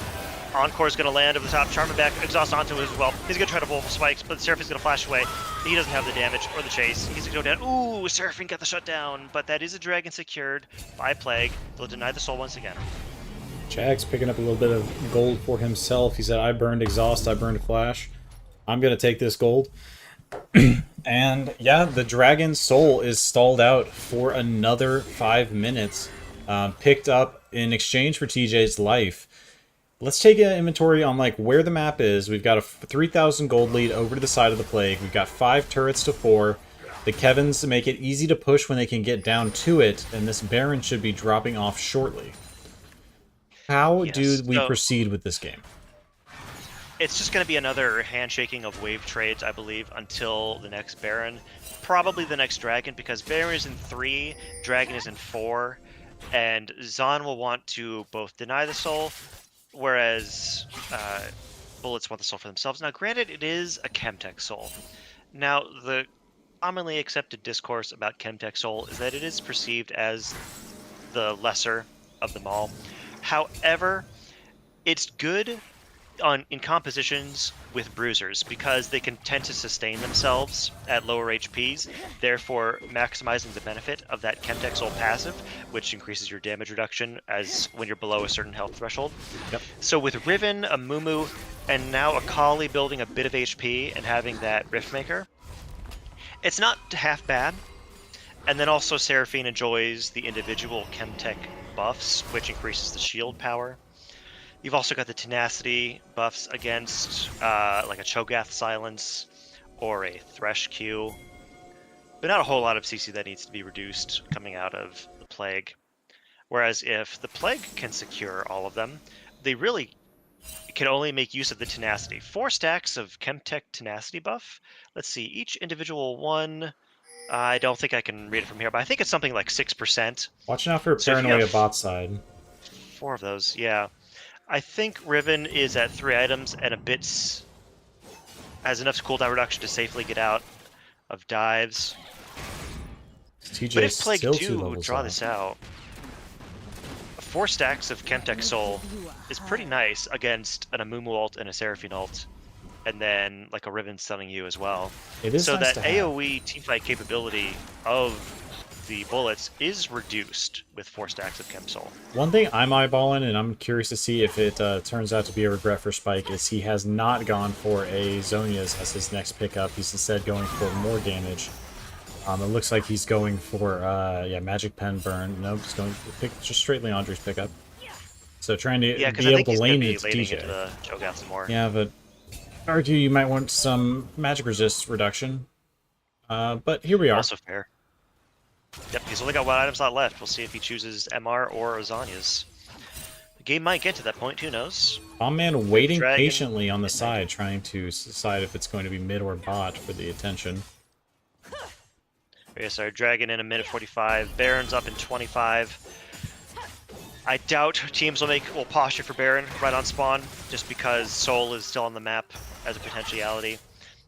Encore's going to land over the top, Charmin back, exhaust onto him as well. He's going to try to pull spikes, but Seraphim's going to flash away. He doesn't have the damage or the chase. He's going to go down. Ooh, Seraphim got the shutdown, but that is a dragon secured by Plague. They'll deny the soul once again. Jags picking up a little bit of gold for himself. He said, I burned exhaust, I burned flash. I'm going to take this gold. And yeah, the dragon soul is stalled out for another 5 minutes. Picked up in exchange for TJ's life. Let's take an inventory on like where the map is. We've got a 3,000 gold lead over to the side of the Plague. We've got 5 turrets to 4. The Kevins make it easy to push when they can get down to it, and this Baron should be dropping off shortly. How do we proceed with this game? It's just going to be another handshaking of wave trades, I believe, until the next Baron. Probably the next Dragon, because Baron is in 3, Dragon is in 4, and Zahn will want to both deny the soul, whereas Bullets want the soul for themselves. Now, granted, it is a Chemtech soul. Now, the commonly accepted discourse about Chemtech soul is that it is perceived as the lesser of them all. However, it's good in compositions with bruisers because they can tend to sustain themselves at lower HPs, therefore maximizing the benefit of that Chemtech Soul passive, which increases your damage reduction as when you're below a certain health threshold. Yep. So with Riven, a Mumu, and now a Kali building a bit of HP and having that Riftmaker, it's not half bad. And then also Seraphine enjoys the individual Chemtech buffs, which increases the shield power. You've also got the tenacity buffs against like a Cho'Gath Silence or a Thresh Q, but not a whole lot of CC that needs to be reduced coming out of the Plague. Whereas if the Plague can secure all of them, they really can only make use of the tenacity. 4 stacks of Chemtech tenacity buff. Let's see, each individual one. I don't think I can read it from here, but I think it's something like 6%. Watching out for paranoia bot side. 4 of those, yeah. I think Riven is at 3 items and a bit has enough cooldown reduction to safely get out of dives. TJ But if Plague still 2 would draw this out, 4 stacks of Chemtech Soul is pretty nice against an Amumu ult and a Seraphine ult, and then like a Riven stunning you as well. It is so nice that to have. AoE teamfight capability of the bullets is reduced with 4 stacks of Chem Soul. One thing I'm eyeballing, and I'm curious to see if it turns out to be a regret for Spike, is he has not gone for a Zhonya's as his next pickup. He's instead going for more damage. It looks like he's going for Magic Pen Burn. No, just going to pick just straight Leandre's pickup. So trying to be able to lane it to DJ. Into the Cho'Gath some more. Yeah, but argue you might want some magic resist reduction. But here we are. Also fair. Yep, he's only got 1 item slot left. We'll see if he chooses MR or Azanya's. The game might get to that point, who knows? Bomb Man waiting patiently on the side, trying to decide if it's going to be mid or bot for the attention. Okay, sorry, Dragon in a minute 45. Baron's up in 25. I doubt teams will posture for Baron right on spawn, just because Soul is still on the map as a potentiality.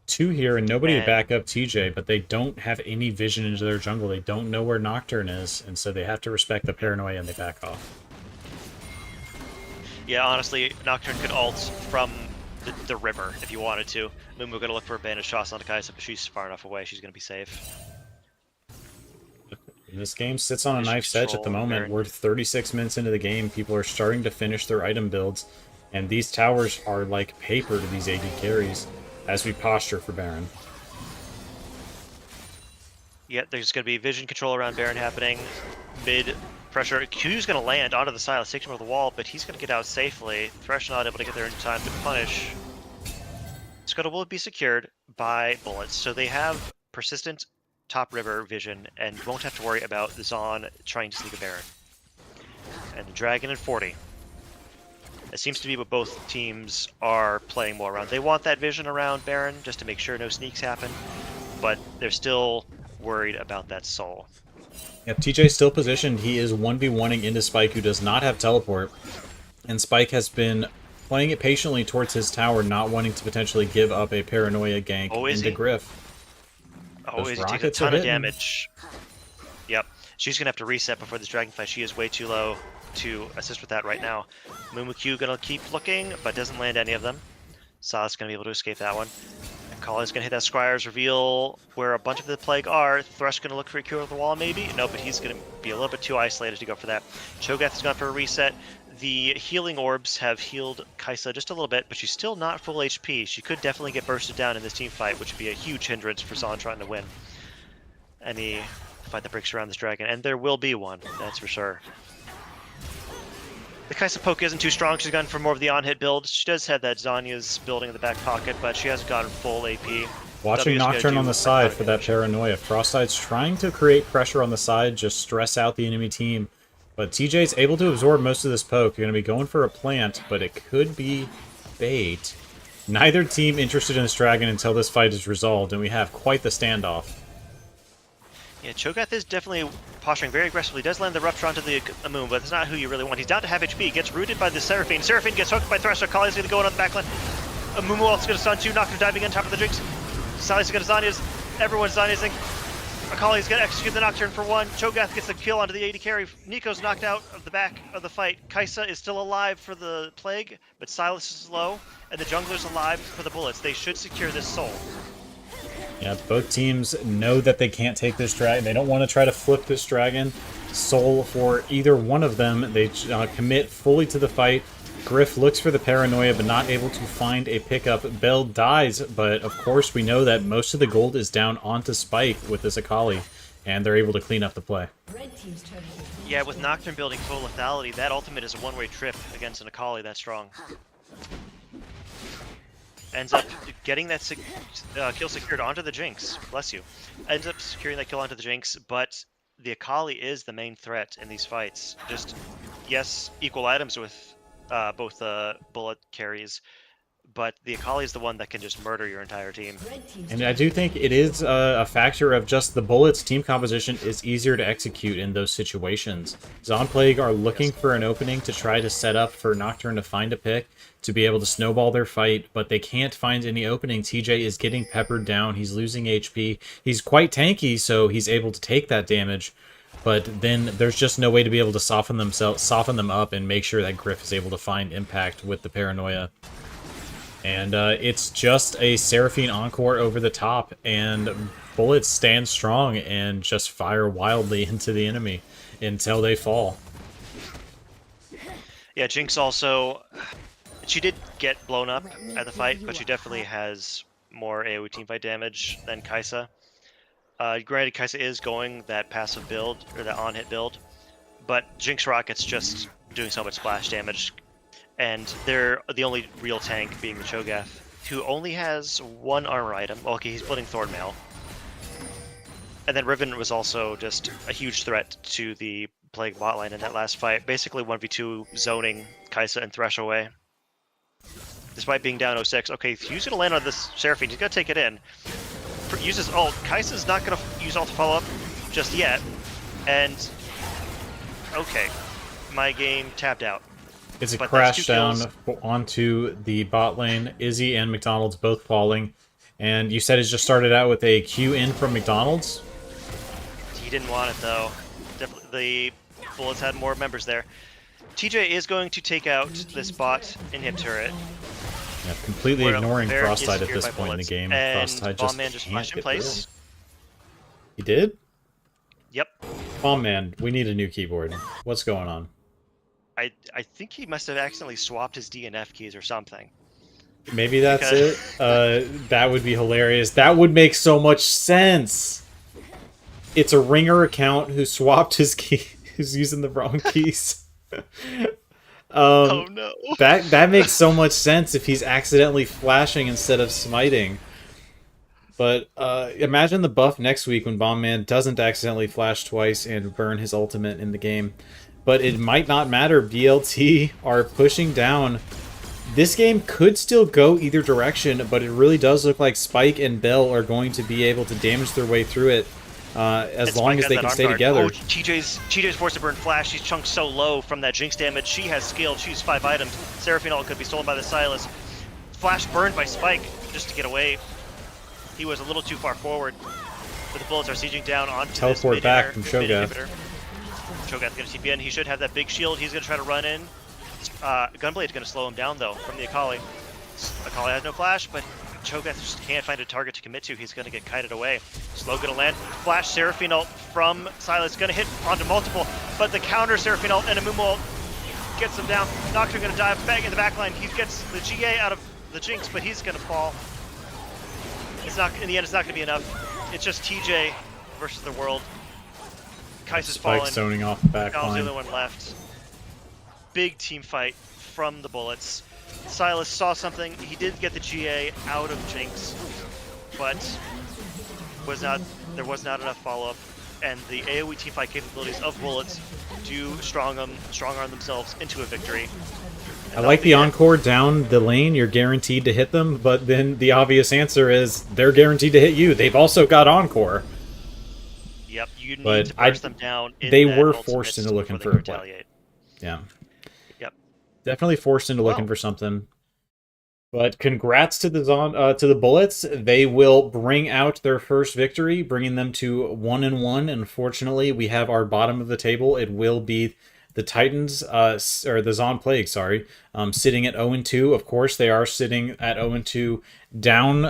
2 here and nobody to back up TJ, but they don't have any vision into their jungle. They don't know where Nocturne is, and so they have to respect the paranoia and they back off. Yeah, honestly, Nocturne could ult from the river if you wanted to. Mumu gonna look for a bandage shots on Kaisa, but she's far enough away, she's gonna be safe. This game sits on a knife's edge at the moment. We're 36 minutes into the game. People are starting to finish their item builds, and these towers are like paper to these AD carries as we posture for Baron. Yeah, there's going to be vision control around Baron happening. Mid pressure. Q's going to land onto the Silas, takes him over the wall, but he's going to get out safely. Thresh not able to get there in time to punish. Scuttle will be secured by bullets, so they have persistent top river vision and won't have to worry about the Zon trying to sneak a Baron. And the Dragon in 40. It seems to be what both teams are playing more around. They want that vision around Baron just to make sure no sneaks happen, but they're still worried about that soul. Yep, TJ's still positioned. He is 1v1ing into Spike, who does not have teleport. And Spike has been playing it patiently towards his tower, not wanting to potentially give up a paranoia gank into Griff. Oh, Izzy takes a ton of damage. Yep. She's going to have to reset before this dragon fight. She is way too low to assist with that right now. Mumukyu going to keep looking, but doesn't land any of them. Sa's going to be able to escape that one. Kali's going to hit that Scryer's reveal where a bunch of the Plague are. Thresh going to look for a cure of the wall, maybe? No, but he's going to be a little bit too isolated to go for that. Cho'Gath is going for a reset. The healing orbs have healed Kaisa just a little bit, but she's still not full HP. She could definitely get bursted down in this team fight, which would be a huge hindrance for Zon trying to win any fight that breaks around this dragon. And there will be one, that's for sure. The Kaisa poke isn't too strong. She's gone for more of the on-hit build. She does have that Zanya's building in the back pocket, but she hasn't gotten full AP. Watching Nocturne on the side for that paranoia. Frostside's trying to create pressure on the side, just stress out the enemy team. But TJ's able to absorb most of this poke. You're going to be going for a plant, but it could be bait. Neither team interested in this dragon until this fight is resolved, and we have quite the standoff. Yeah, Cho'Gath is definitely posturing very aggressively. Does land the Rupture onto the Moon, but that's not who you really want. He's down to half HP. Gets rooted by the Seraphine. Seraphine gets hooked by Thresher. Kali's going to go in on the backline. Mumu also going to stun too. Nocturne diving on top of the Jinx. Sally's going to Zanya's. Everyone's Zanya's. Akali's going to execute the Nocturne for one. Cho'Gath gets the kill onto the AD carry. Nico's knocked out of the back of the fight. Kaisa is still alive for the Plague, but Silas is low, and the Jungler's alive for the bullets. They should secure this soul. Yeah, both teams know that they can't take this dragon. They don't want to try to flip this dragon. Soul for either one of them. They commit fully to the fight. Griff looks for the paranoia, but not able to find a pickup. Bell dies, but of course we know that most of the gold is down onto Spike with this Akali, and they're able to clean up the play. Yeah, with Nocturne building full lethality, that ultimate is a one-way trip against an Akali that strong. Ends up getting that kill secured onto the Jinx. Bless you. Ends up securing that kill onto the Jinx, but the Akali is the main threat in these fights. Just, yes, equal items with both bullet carries, but the Akali is the one that can just murder your entire team. And I do think it is a factor of just the bullets team composition is easier to execute in those situations. Zon Plague are looking for an opening to try to set up for Nocturne to find a pick, to be able to snowball their fight, but they can't find any opening. TJ is getting peppered down. He's losing HP. He's quite tanky, so he's able to take that damage. But then there's just no way to be able to soften them up and make sure that Griff is able to find impact with the paranoia. And it's just a Seraphine Encore over the top, and bullets stand strong and just fire wildly into the enemy until they fall. Yeah, Jinx also, she did get blown up at the fight, but she definitely has more AoE teamfight damage than Kaisa. Granted, Kaisa is going that passive build, or that on-hit build, but Jinx Rocket's just doing so much splash damage, and they're the only real tank being the Cho'Gath, who only has one armor item. Well, okay, he's building Thornmail. And then Riven was also just a huge threat to the Plague bot lane in that last fight, basically 1v2 zoning Kaisa and Thresh away. Despite being down 0-6, okay, he's gonna land on this Seraphine, he's gonna take it in. Uses ult. Kaisa's not going to use ult to follow up just yet. And, okay, my game tapped out. It's a crash down onto the bot lane. Izzy and McDonald's both falling. And you said it just started out with a Q in from McDonald's? He didn't want it, though. Definitely, the Bullets had more members there. TJ is going to take out this bot inhib turret. Yeah, completely ignoring Frostside at this point in the game. Frostside just Bombman just flashed in place. He did? Yep. Bombman, we need a new keyboard. What's going on? I think he must have accidentally swapped his D and F keys or something. Maybe that's it. That would be hilarious. That would make so much sense. It's a ringer account who swapped his key, who's using the wrong keys. Oh no. That makes so much sense if he's accidentally flashing instead of smiting. But imagine the buff next week when Bombman doesn't accidentally flash twice and burn his ultimate in the game. but it might not matter. BLT are pushing down. This game could still go either direction, but it really does look like Spike and Bell are going to be able to damage their way through it as long as they can stay together. Oh, TJ's forced to burn flash. She's chunked so low from that Jinx damage. She has skilled. She's 5 items. Seraphine ult could be stolen by the Sylas. Flash burned by Spike just to get away. He was a little too far forward, but the bullets are sieging down onto Teleport this back from Cho'Gath. Cho'Gath going to TP in. He should have that big shield. He's going to try to run in. Gunblade's going to slow him down, though, from the Akali. Akali has no flash, but Cho'Gath just can't find a target to commit to. He's going to get kited away. Slow going to land. Flash Seraphine ult from Sylas. Going to hit onto multiple, but the counter Seraphine ult and a Amumu ult gets him down. Nocturne going to dive back in the backline. He gets the GA out of the Jinx, but he's going to fall. It's not, in the end, it's not going to be enough. It's just TJ versus the world. Kai'Sa's fallen. Spike zoning off the back Cal's the line. only one left. Big team fight from the bullets. Sylas saw something. He did get the GA out of Jinx, but there was not enough follow-up. And the AoE team fight capabilities of bullets do strong arm themselves into a victory. I like the Encore down the lane. You're guaranteed to hit them, but then the obvious answer is they're guaranteed to hit you. They've also got Encore. Yep, you need But to burst them down. They were forced into looking for a play. retaliate. Yeah. Yep. Definitely forced into looking for something. But congrats to the Bullets. They will bring out their first victory, bringing them to 1-1. Unfortunately, we have our bottom of the table. It will be the Titans, or the Zon Plague, sorry, sitting at 0-2. Of course, they are sitting at 0-2 down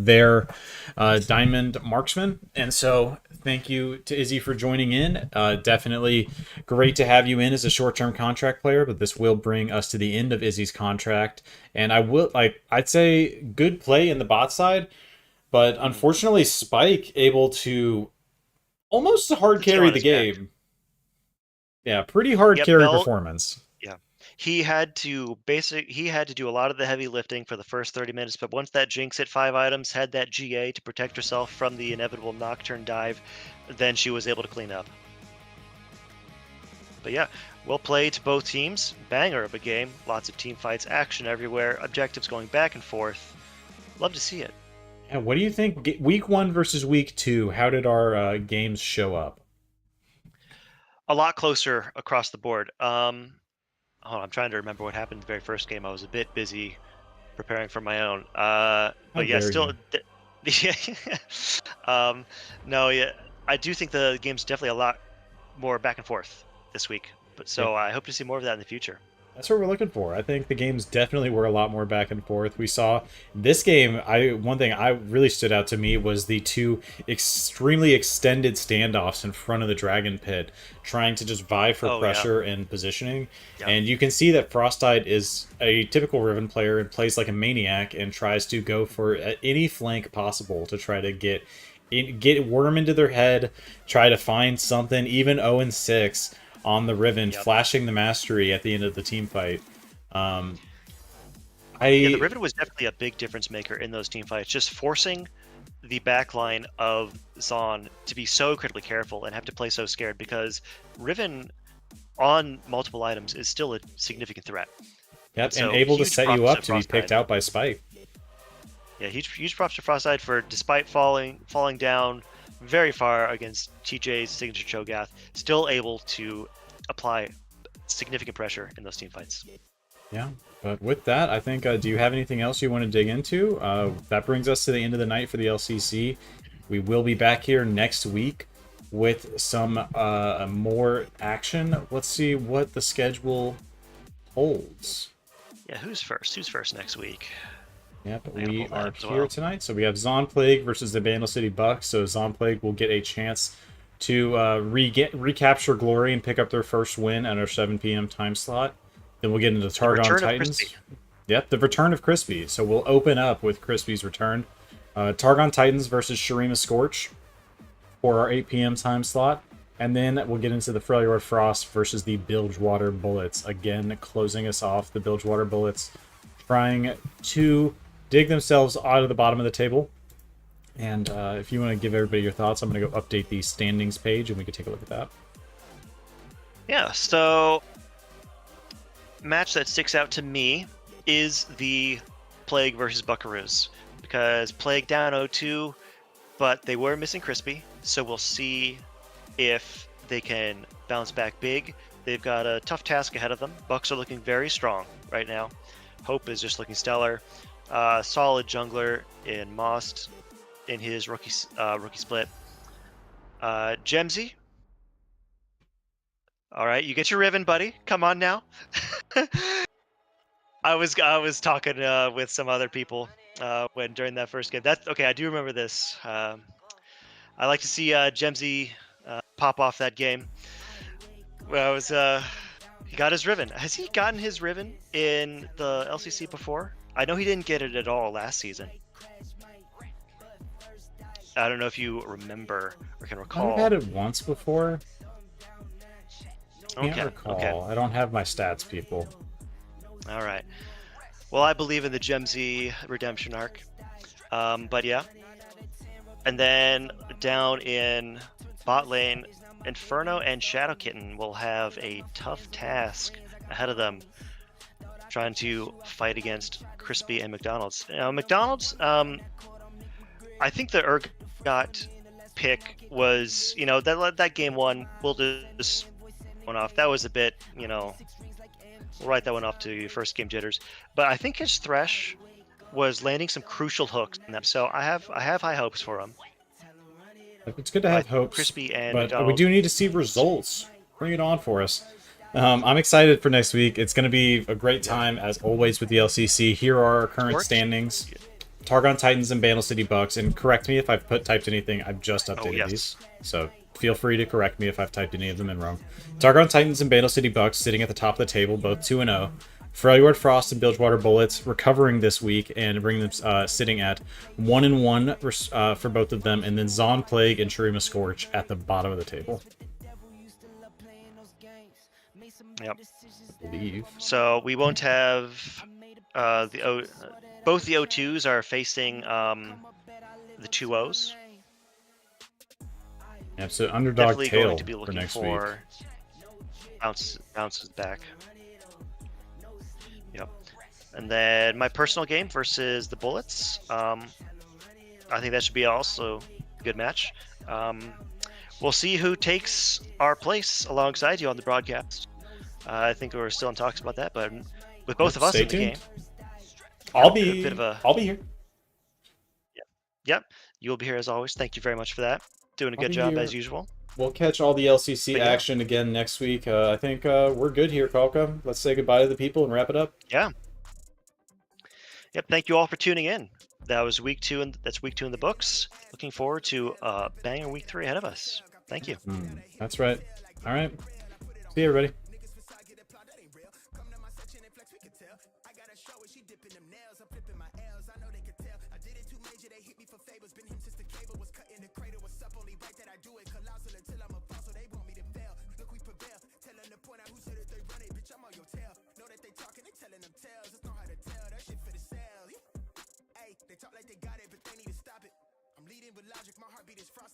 their Diamond Marksman. And so thank you to Izzy for joining in. Definitely great to have you in as a short-term contract player, but this will bring us to the end of Izzy's contract. And I'd say good play in the bot side, but unfortunately Spike able to almost hard carry the game. Yeah, pretty hard carry performance. Yeah. He had to do a lot of the heavy lifting for the first 30 minutes, but once that Jinx hit 5 items, had that GA to protect herself from the inevitable Nocturne dive, then she was able to clean up. But yeah, well played to both teams. Banger of a game. Lots of team fights, action everywhere, objectives going back and forth. Love to see it. Yeah, what do you think? Week 1 versus week 2, how did our games show up? A lot closer across the board. I'm trying to remember what happened in the very first game. I was a bit busy preparing for my own. But yeah, still. No, yeah, I do think the game's definitely a lot more back and forth this week. But so I hope to see more of that in the future. That's what we're looking for. I think the games definitely were a lot more back and forth. We saw this game, one thing I really stood out to me was the 2 extremely extended standoffs in front of the Dragon Pit, trying to just vie for pressure and positioning. Yeah. And you can see that Frostite is a typical Riven player and plays like a maniac and tries to go for any flank possible to try to get worm into their head, try to find something, even 0-6. On the Riven, flashing the mastery at the end of the team fight. The Riven was definitely a big difference maker in those team fights, just forcing the backline of Zon to be so critically careful and have to play so scared, because Riven on multiple items is still a significant threat. Yep, and able to set you up to be picked out by Spike. Yeah, huge props to Frostite for, despite falling down very far against TJ's signature Cho'Gath, still able to apply significant pressure in those team fights. Yeah, but with that, I think, do you have anything else you want to dig into? That brings us to the end of the night for the LCC. We will be back here next week with some more action. Let's see what the schedule holds. Yeah, who's first? Who's first next week? Yep, we are here tonight. So we have Zon Plague versus the Vandal City Bucks. So Zon Plague will get a chance to recapture glory and pick up their first win at our 7 p.m. time slot. Then we'll get into Targon Titans. Yep, the return of Crispy. So we'll open up with Crispy's return. Targon Titans versus Shurima Scorch for our 8 p.m. time slot. And then we'll get into the Freljord Frost versus the Bilgewater Bullets. Again, closing us off, the Bilgewater Bullets trying to dig themselves out of the bottom of the table. And if you want to give everybody your thoughts, I'm going to go update the standings page and we can take a look at that. Yeah, so match that sticks out to me is the Plague versus Buckaroos, because Plague down 0-2, but they were missing Crispy, so we'll see if they can bounce back big. They've got a tough task ahead of them. Bucks are looking very strong right now. Hope is just looking stellar. Solid jungler in Most in his rookie split. Gemsy. All right, you get your Riven, buddy. Come on now. I was talking with some other people when during that first game. That's okay. I do remember this. I like to see Gemsy pop off that game. Well, he got his Riven. Has he gotten his Riven in the LCC before? I know he didn't get it at all last season. I don't know if you remember or can recall. I've had it once before. Can't Okay. recall. Okay. I don't have my stats, people. All right. Well, I believe in the Gemsy redemption arc. But yeah. And then down in bot lane, Inferno and Shadow Kitten will have a tough task ahead of them, trying to fight against Crispy and McDonald's. Now, McDonald's, I think the Urgot pick was, that game one, we'll just one off. That was a bit, we'll write that one off to your first game jitters. But I think his Thresh was landing some crucial hooks in them, so I have high hopes for him. It's good to have hopes, Crispy and but McDonald's. we do need to see results. Bring it on for us. I'm excited for next week. It's going to be a great time, as always, with the LCC. Here are our current standings. Targon Titans and Bandle City Bucks. And correct me if I've typed anything. I've just updated these. So feel free to correct me if I've typed any of them in wrong. Targon Titans and Bandle City Bucks sitting at the top of the table, both 2-0. Freljord Frost and Bilgewater Bullets recovering this week and bringing them sitting at 1-1 for both of them. And then Zon Plague and Shurima Scorch at the bottom of the table. Yep. I believe. So we won't have both the O2s are facing the 2-0s. Yeah, so underdog Definitely tail going to be for looking next for week. bounces back. Yep. And then my personal game versus the Bullets. I think that should be also a good match. We'll see who takes our place alongside you on the broadcast. I think we're still in talks about that, but with both of us in the game, I'll be here. Yep, you'll be here as always. Thank you very much for that. Doing a I'll good be job here. as usual. We'll catch all the LCC action again next week. I think we're good here, Kalka. Let's say goodbye to the people and wrap it up. Yeah. Yep. Thank you all for tuning in. That was week 2, and that's week 2 in the books. Looking forward to banger week 3 ahead of us. Thank you. That's right. All right. See you, everybody. They talk like they got it, but they need to stop it. I'm leading with logic, my heartbeat is frosted.